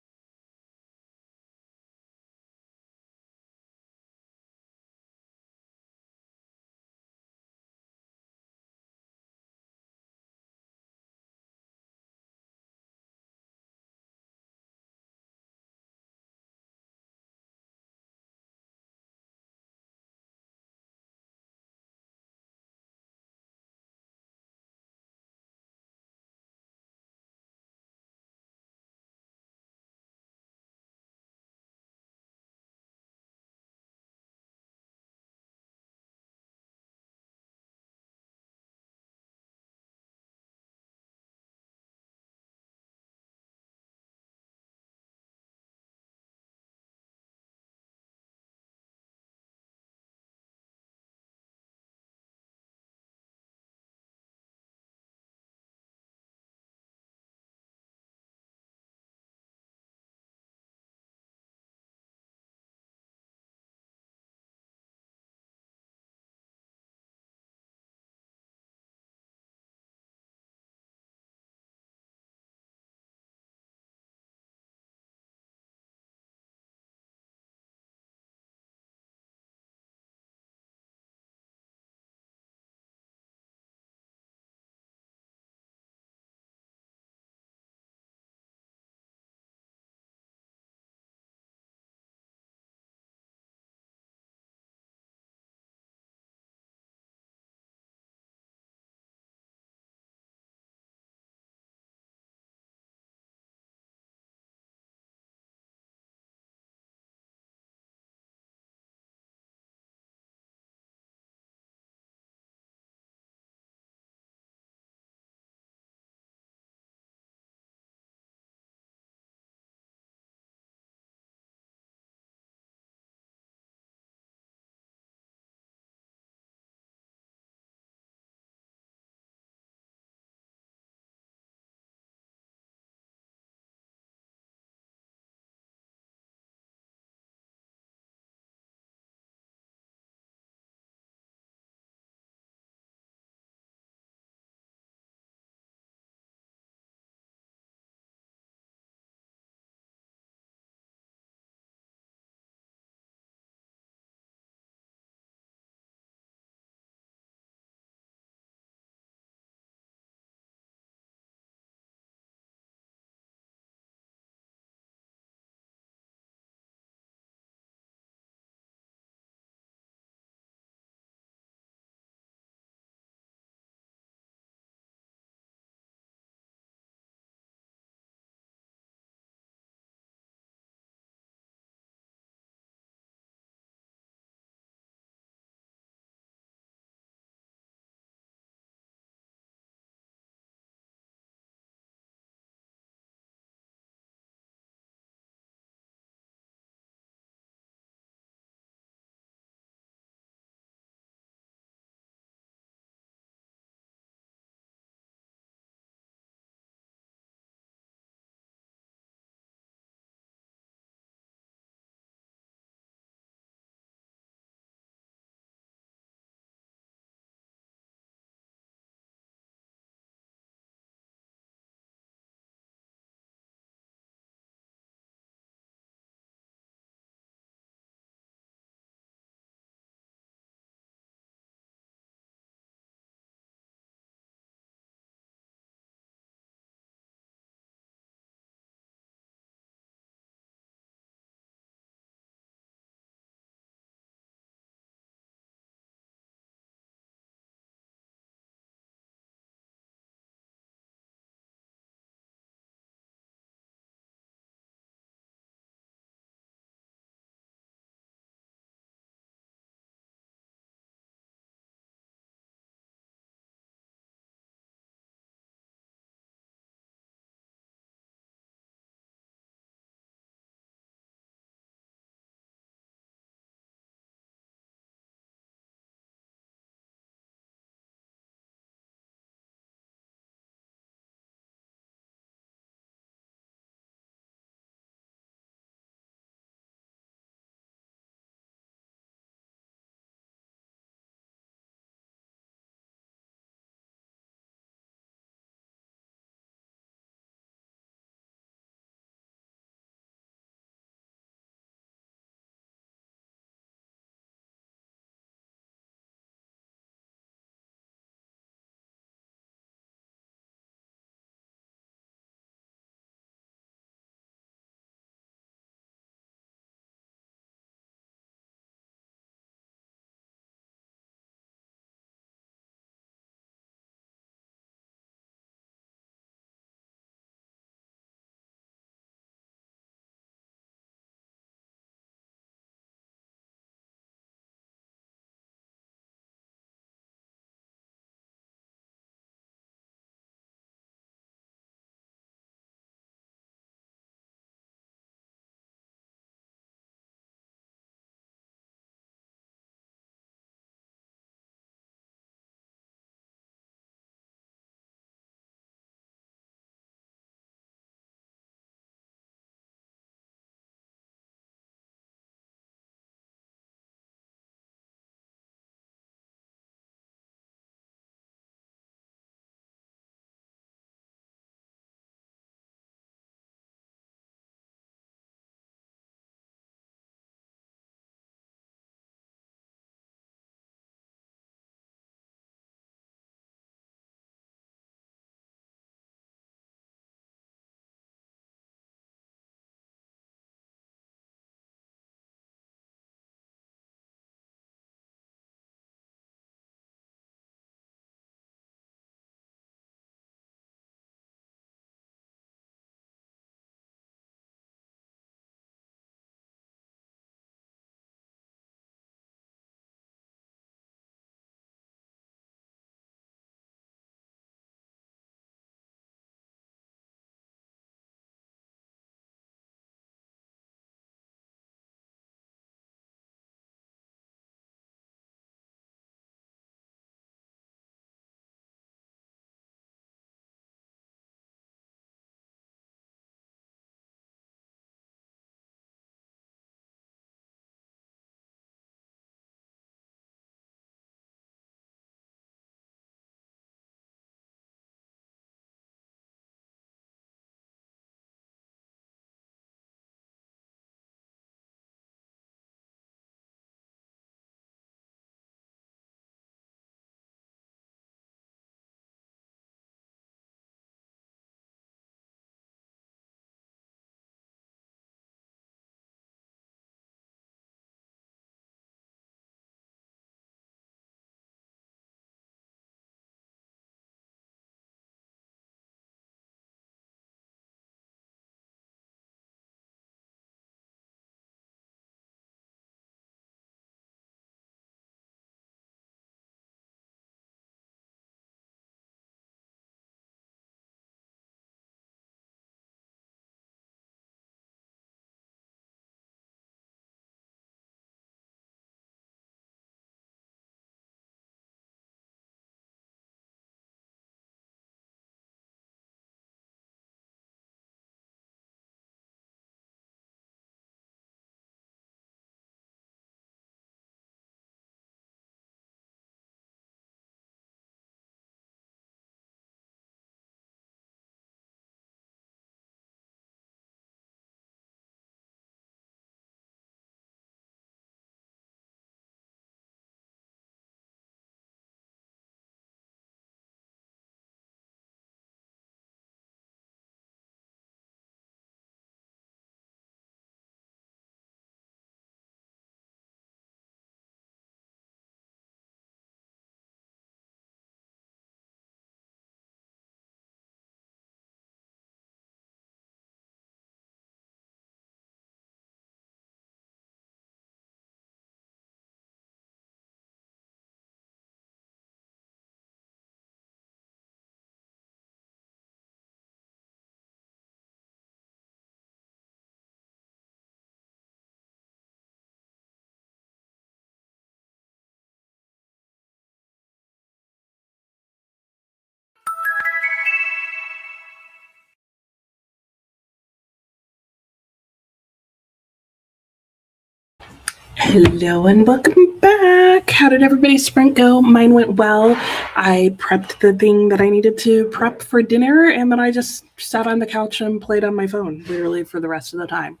[SPEAKER 1] Hello and welcome back. How did everybody's sprint go? Mine went well. I prepped the thing that I needed to prep for dinner, and then I just sat on the couch and played on my phone literally for the rest of the time.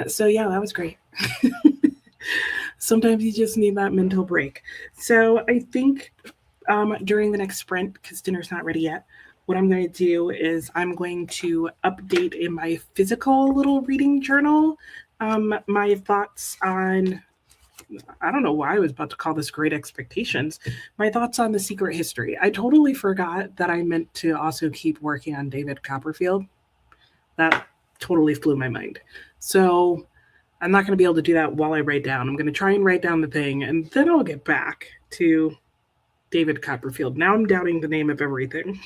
[SPEAKER 1] So yeah, that was great. Sometimes you just need that mental break. So I think during the next sprint, because dinner's not ready yet, what I'm going to do is I'm going to update in my physical little reading journal my thoughts on, I don't know why I was about to call this Great Expectations, my thoughts on The Secret History. I totally forgot that I meant to also keep working on David Copperfield. That totally flew my mind. So I'm not going to be able to do that while I write down. I'm going to try and write down the thing, and then I'll get back to David Copperfield. Now I'm doubting the name of everything.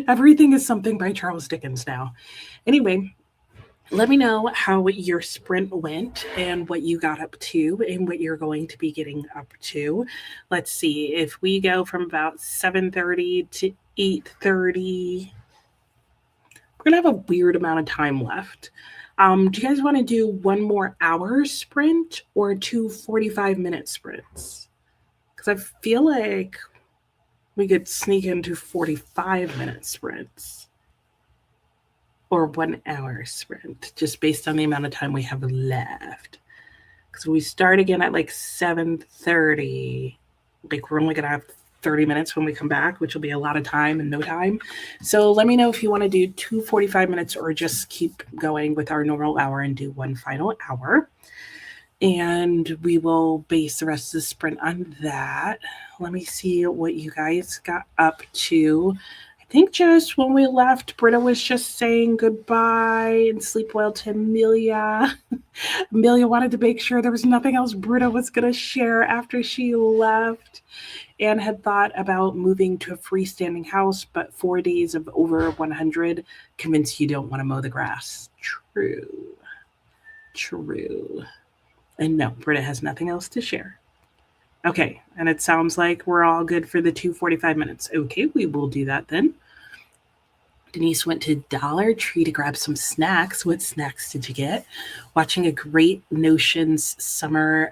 [SPEAKER 1] Everything is something by Charles Dickens now. Anyway, let me know how your sprint went and what you got up to and what you're going to be getting up to. Let's see, if we go from about 7:30 to 8:30, we're going to have a weird amount of time left. Do you guys want to do one more hour sprint or two 45-minute sprints? Because I feel like we could sneak into 45-minute sprints or 1 hour sprint, just based on the amount of time we have left. Because we start again at like 7:30, like we're only going to have 30 minutes when we come back, which will be a lot of time and no time. So let me know if you want to do two 45 minutes or just keep going with our normal hour and do one final hour. And we will base the rest of the sprint on that. Let me see what you guys got up to. I think just when we left, Britta was just saying goodbye and sleep well to Amelia. Amelia wanted to make sure there was nothing else Britta was going to share after she left, and had thought about moving to a freestanding house, but 4 days of over 100 convinced you don't want to mow the grass. True. And no, Britta has nothing else to share. Okay, and it sounds like we're all good for the 2:45 minutes. Okay, we will do that then. Denise went to Dollar Tree to grab some snacks. What snacks did you get? Watching a great Notions summer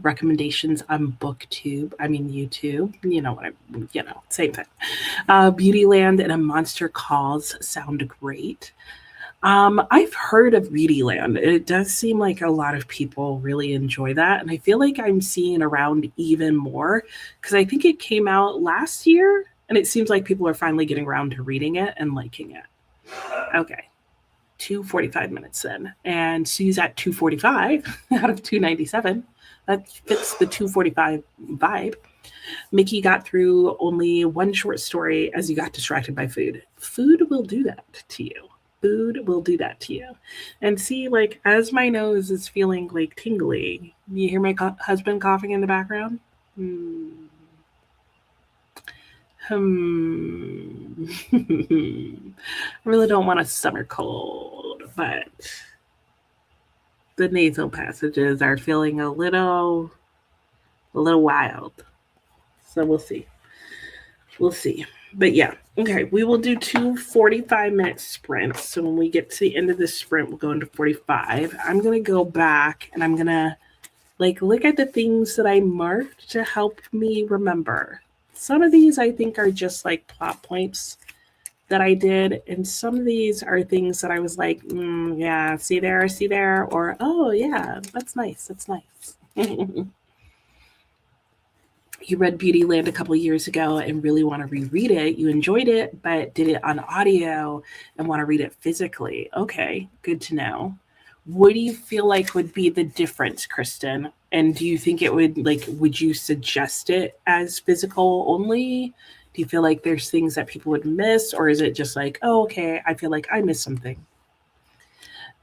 [SPEAKER 1] recommendations on BookTube. I mean YouTube. Same thing. Beautyland and A Monster Calls sound great. I've heard of Beautyland. It does seem like a lot of people really enjoy that, and I feel like I'm seeing around even more because I think it came out last year, and it seems like people are finally getting around to reading it and liking it. Okay, 2:45 minutes then, and she's at 2:45 out of 297. That fits the 2:45 vibe. Mickey got through only one short story as you got distracted by food. Food will do that to you. Food will do that to you. And see, like, as my nose is feeling like tingly, you hear my husband coughing in the background? I really don't want a summer cold, but the nasal passages are feeling a little wild. So we'll see. But yeah, okay, we will do two 45-minute sprints. So when we get to the end of this sprint, we'll go into 45. I'm going to go back and I'm going to look at the things that I marked to help me remember. Some of these I think are just like plot points that I did, and some of these are things that I was like, yeah, see there, or oh yeah, that's nice. You read Beautyland a couple of years ago and really want to reread it. You enjoyed it, but did it on audio and want to read it physically. Okay, good to know. What do you feel like would be the difference, Kristen? And do you think it would you suggest it as physical only? Do you feel like there's things that people would miss? Or is it just like, oh, okay, I feel like I missed something?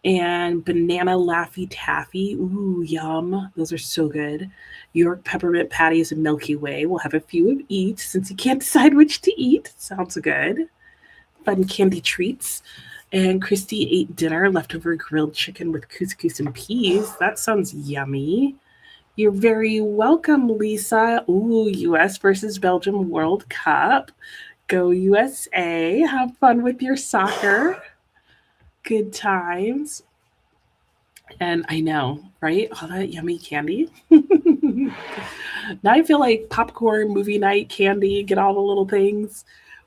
[SPEAKER 1] And banana Laffy Taffy. Ooh, yum. Those are so good. York peppermint patties and Milky Way. We'll have a few of each since you can't decide which to eat. Sounds good. Fun candy treats. And Christy ate dinner, leftover grilled chicken with couscous and peas. That sounds yummy. You're very welcome, Lisa. Ooh, US versus Belgium World Cup. Go USA. Have fun with your soccer. Good times. And I know, right? All that yummy candy. Now I feel like popcorn, movie night, candy, get all the little things.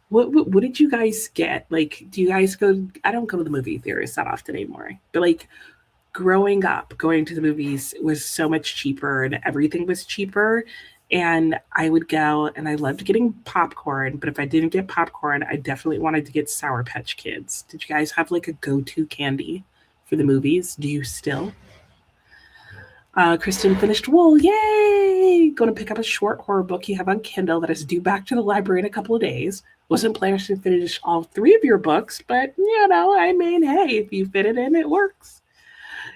[SPEAKER 1] What did you guys get? Like, do you guys go? I don't go to the movie theaters that often anymore. But like growing up, going to the movies was so much cheaper, and everything was cheaper. And I would go, and I loved getting popcorn. But if I didn't get popcorn, I definitely wanted to get Sour Patch Kids. Did you guys have like a go-to candy for the movies? Do you still? Kristen finished Wool. Yay! Going to pick up a short horror book you have on Kindle that is due back to the library in a couple of days. Wasn't planning to finish all three of your books, but I mean, hey, if you fit it in, it works.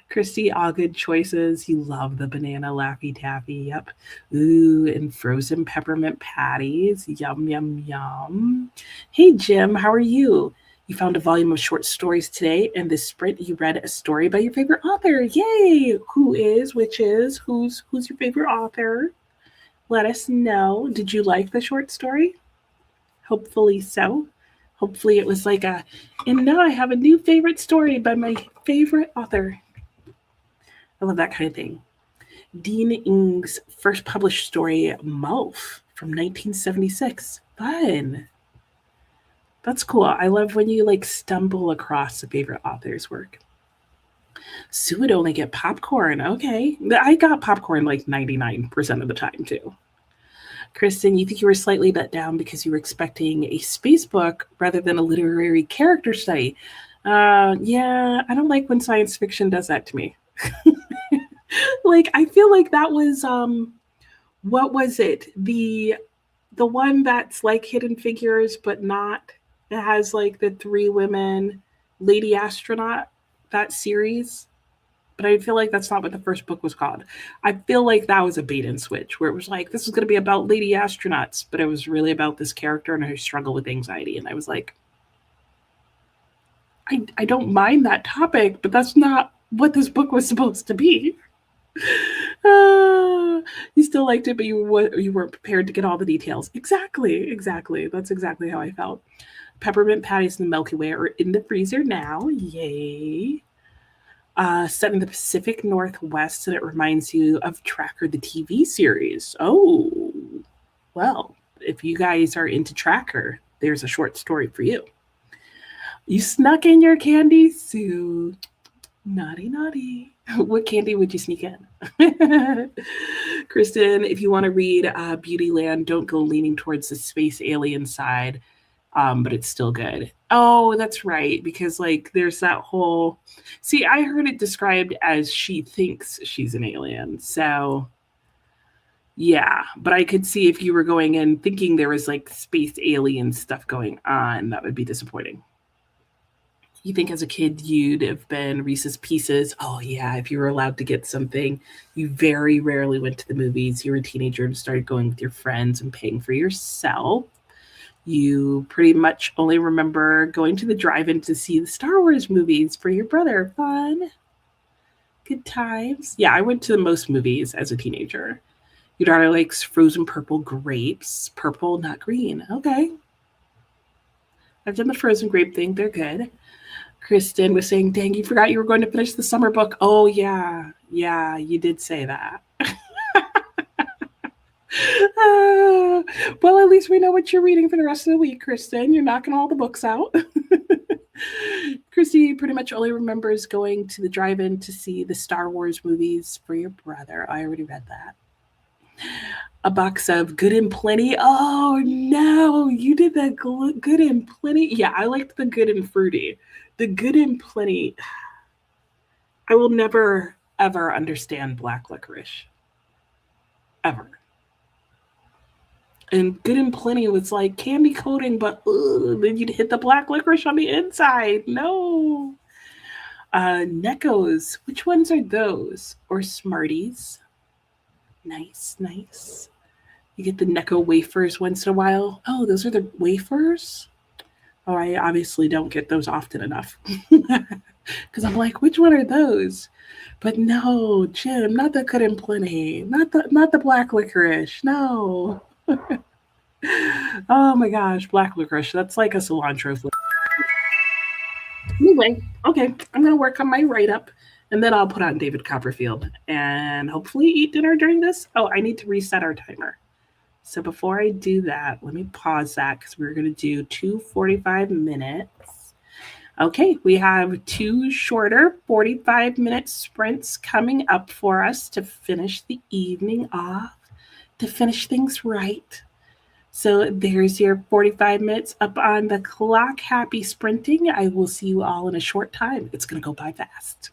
[SPEAKER 1] Christy, all good choices. You love the banana Laffy Taffy. Yep. Ooh, and frozen peppermint patties. Yum, yum, yum. Hey, Jim, how are you? You found a volume of short stories today, and this sprint you read a story by your favorite author. Yay! Who is, which is, who's your favorite author? Let us know. Did you like the short story? Hopefully so. Hopefully it was like and now I have a new favorite story by my favorite author. I love that kind of thing. Dean Ing's first published story, Mulf, from 1976. Fun. That's cool. I love when you like stumble across a favorite author's work. Sue would only get popcorn. Okay. I got popcorn like 99% of the time too. Kristen, you think you were slightly let down because you were expecting a space book rather than a literary character study. Yeah, I don't like when science fiction does that to me. Like I feel like that was what was it? The one that's like Hidden Figures but not. It has like the three women lady astronaut, that series. But I feel like that's not what the first book was called. I feel like that was a bait and switch where it was like this is going to be about lady astronauts, but it was really about this character and her struggle with anxiety, and I was like I don't mind that topic, but that's not what this book was supposed to be. You still liked it, but you weren't prepared to get all the details. Exactly, exactly. That's exactly how I felt. Peppermint patties in the Milky Way are in the freezer now. Yay. Set in the Pacific Northwest, and it reminds you of Tracker, the TV series. Oh, well, if you guys are into Tracker, there's a short story for you. You snuck in your candy, Sue. Naughty, naughty. What candy would you sneak in? Kristen, if you want to read Beautyland, don't go leaning towards the space alien side, but it's still good. Oh, that's right, because like there's that whole. See, I heard it described as she thinks she's an alien, so yeah. But I could see if you were going in thinking there was like space alien stuff going on, that would be disappointing. You think as a kid you'd have been Reese's Pieces? Oh yeah, if you were allowed to get something, you very rarely went to the movies. You were a teenager and started going with your friends and paying for yourself. You pretty much only remember going to the drive-in to see the Star Wars movies for your brother. Fun, good times. Yeah, I went to most movies as a teenager. Your daughter likes frozen purple grapes. Purple, not green. Okay. I've done the frozen grape thing. They're good. Kristen was saying, dang, you forgot you were going to finish the summer book. Oh, yeah. Yeah, you did say that. Well, at least we know what you're reading for the rest of the week, Kristen. You're knocking all the books out. Christy pretty much only remembers going to the drive-in to see the Star Wars movies for your brother. I already read that. A box of Good and Plenty. Oh, no, you did that Good and Plenty. Yeah, I liked the Good and Fruity. The Good and Plenty. I will never, ever understand black licorice. Ever. And Good and Plenty was like candy coating, but then you'd hit the black licorice on the inside. No. Neckos. Which ones are those? Or Smarties? Nice, nice. You get the Necco wafers once in a while. Oh, those are the wafers? Oh, I obviously don't get those often enough. Because I'm like, which one are those? But no, Jim, not the Good and Plenty. Not the black licorice. No. Oh my gosh, black licorice. That's like a cilantro flavor. Anyway, okay, I'm gonna work on my write up And then I'll put on David Copperfield and hopefully eat dinner during this. Oh, I need to reset our timer. So before I do that, let me pause that because we're going to do 2 45 minutes. Okay, we have two shorter 45-minute sprints coming up for us to finish the evening off, to finish things right. So there's your 45 minutes up on the clock. Happy sprinting. I will see you all in a short time. It's going to go by fast.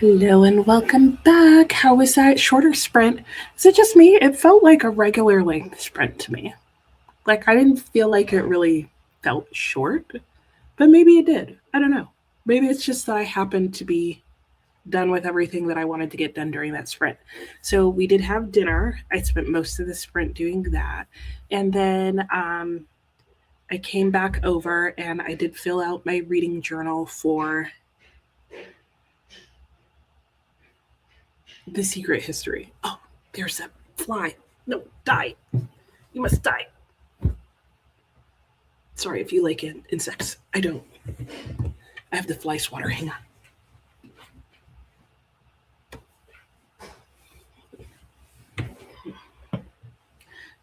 [SPEAKER 1] Hello and welcome back. How was that shorter sprint? Is it just me? It felt like a regular length sprint to me. Like I didn't feel like it really felt short, but maybe it did. I don't know. Maybe it's just that I happened to be done with everything that I wanted to get done during that sprint. So we did have dinner. I spent most of the sprint doing that. And then I came back over and I did fill out my reading journal for The Secret History. Oh, there's that fly. No, die. You must die. Sorry if you like insects. I don't. I have the fly swatter. Hang on.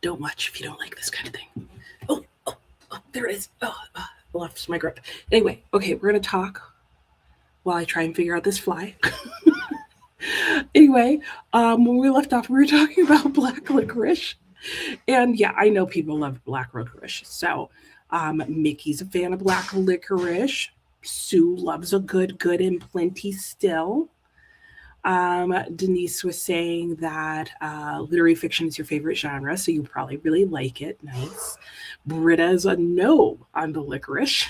[SPEAKER 1] Don't much if you don't like this kind of thing. Oh, there it is. I lost my grip. Anyway, okay, we're going to talk while I try and figure out this fly. Anyway, when we left off, we were talking about black licorice. And yeah, I know people love black licorice. So Mickey's a fan of black licorice. Sue loves a good and plenty still. Denise was saying that literary fiction is your favorite genre, so you probably really like it. Nice. Britta's a no on the licorice.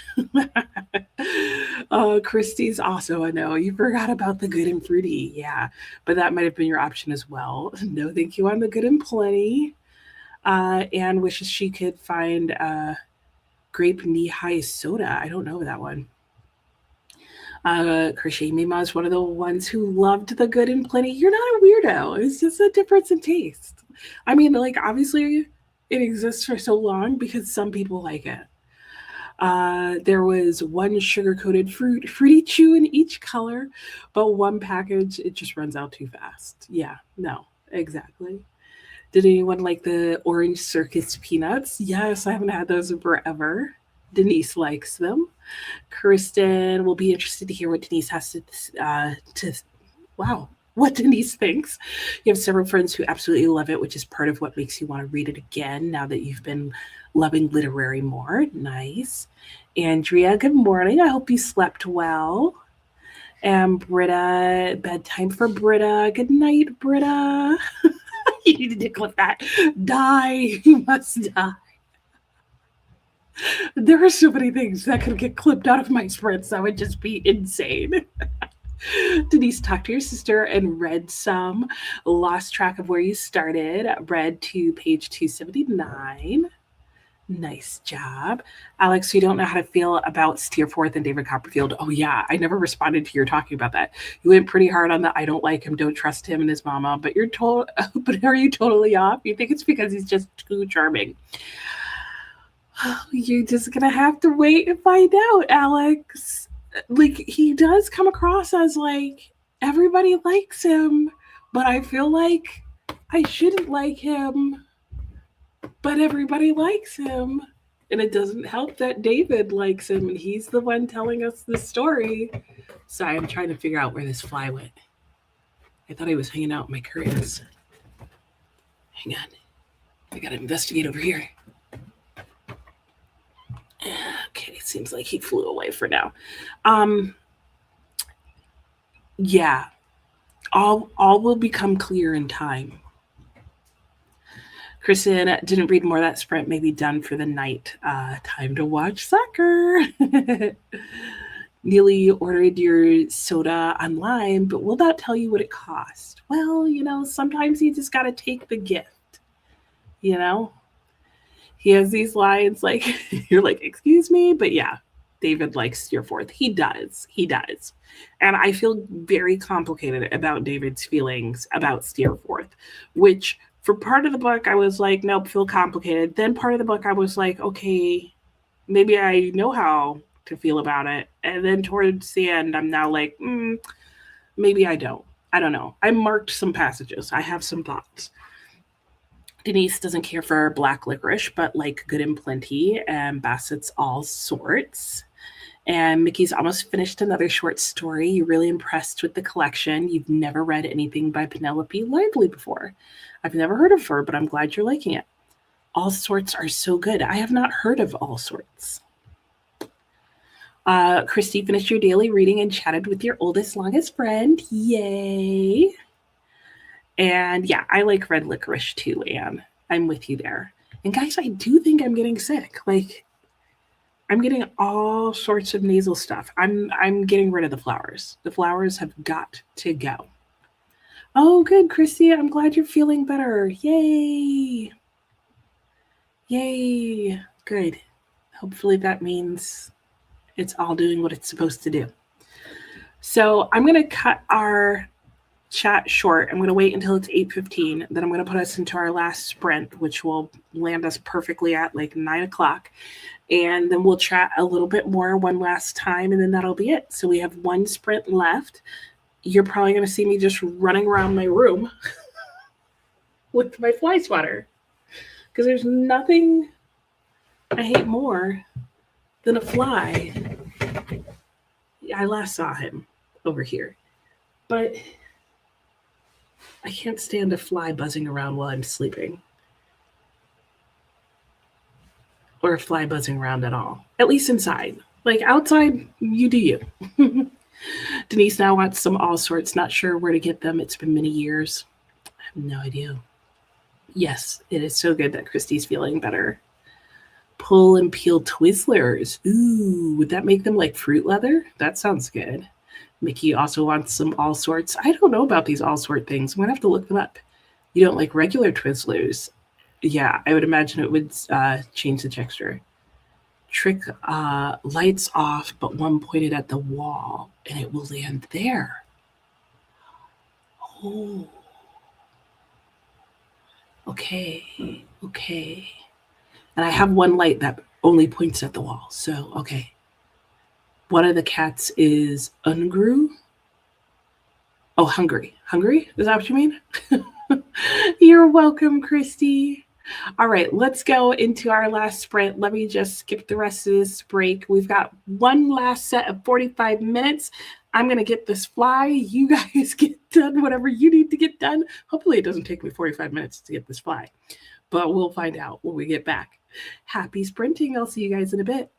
[SPEAKER 1] Christy's also a no. You forgot about the good and fruity. Yeah, but that might have been your option as well. No, thank you on the good and plenty. Anne wishes she could find grape knee-high soda. I don't know that one. Crochet Mima is one of the ones who loved the good and plenty. You're not a weirdo. It's just a difference in taste. I mean, like, obviously it exists for so long because some people like it. There was one sugar-coated fruity chew in each color, but one package, it just runs out too fast. Yeah, no, exactly. Did anyone like the orange circus peanuts? Yes, I haven't had those in forever. Denise likes them. Kristen will be interested to hear what Denise has what Denise thinks. You have several friends who absolutely love it, which is part of what makes you want to read it again now that you've been loving literary more. Nice. Andrea, good morning. I hope you slept well. And Britta, bedtime for Britta. Good night, Britta. You needed to clip that. Die. You must die. There are so many things that could get clipped out of my sprints. That would just be insane. Denise, talked to your sister and read some. Lost track of where you started. Read to page 279. Nice job. Alex, you don't know how to feel about Steerforth and David Copperfield. Oh, yeah. I never responded to your talking about that. You went pretty hard on the I don't like him, don't trust him and his mama. But but are you totally off? You think it's because he's just too charming? You're just gonna have to wait and find out, Alex. Like, he does come across as like everybody likes him, but I feel like I shouldn't like him, but everybody likes him. And it doesn't help that David likes him and he's the one telling us the story. Sorry, I'm trying to figure out where this fly went. I thought he was hanging out in my curtains. Hang on. I gotta investigate over here. Okay, seems like he flew away for now. Yeah, all will become clear in time. Kristen didn't read more of that sprint, maybe done for the night. Time to watch soccer. Neely ordered your soda online, but will that tell you what it cost? Well, sometimes you just got to take the gift, He has these lines like, you're like, excuse me? But yeah, David likes Steerforth. He does. And I feel very complicated about David's feelings about Steerforth, which for part of the book, I was like, nope, feel complicated. Then part of the book, I was like, okay, maybe I know how to feel about it. And then towards the end, I'm now like, maybe I don't. I don't know. I marked some passages. I have some thoughts. Denise doesn't care for black licorice, but like good and plenty, and Bassett's all sorts. And Mickey's almost finished another short story. You're really impressed with the collection. You've never read anything by Penelope Lively before. I've never heard of her, but I'm glad you're liking it. All Sorts are so good. I have not heard of All Sorts. Christy finished your daily reading and chatted with your oldest, longest friend. Yay. And yeah, I like red licorice too, Anne. I'm with you there. And guys, I do think I'm getting sick. Like, I'm getting all sorts of nasal stuff. I'm getting rid of the flowers. The flowers have got to go. Oh, good, Christy. I'm glad you're feeling better. Yay. Yay. Good. Hopefully that means it's all doing what it's supposed to do. So I'm going to cut our chat short. I'm going to wait until it's 8:15. Then I'm going to put us into our last sprint, which will land us perfectly at like 9 o'clock. And then we'll chat a little bit more one last time, and then that'll be it. So we have one sprint left. You're probably going to see me just running around my room with my fly swatter, because there's nothing I hate more than a fly. I last saw him over here, but I can't stand a fly buzzing around while I'm sleeping. Or a fly buzzing around at all. At least inside. Like outside, you do you. Denise now wants some all sorts. Not sure where to get them. It's been many years. I have no idea. Yes, it is so good that Christy's feeling better. Pull and peel Twizzlers. Ooh, would that make them like fruit leather? That sounds good. Mickey also wants some all sorts. I don't know about these all sort things. I'm going to have to look them up. You don't like regular Twizzlers? Yeah, I would imagine it would change the texture. Trick lights off, but one pointed at the wall, and it will land there. Oh. Okay. And I have one light that only points at the wall, so okay. One of the cats is Ungrew. Oh, hungry. Hungry? Is that what you mean? You're welcome, Christy. All right, let's go into our last sprint. Let me just skip the rest of this break. We've got one last set of 45 minutes. I'm going to get this fly. You guys get done whatever you need to get done. Hopefully it doesn't take me 45 minutes to get this fly, but we'll find out when we get back. Happy sprinting. I'll see you guys in a bit.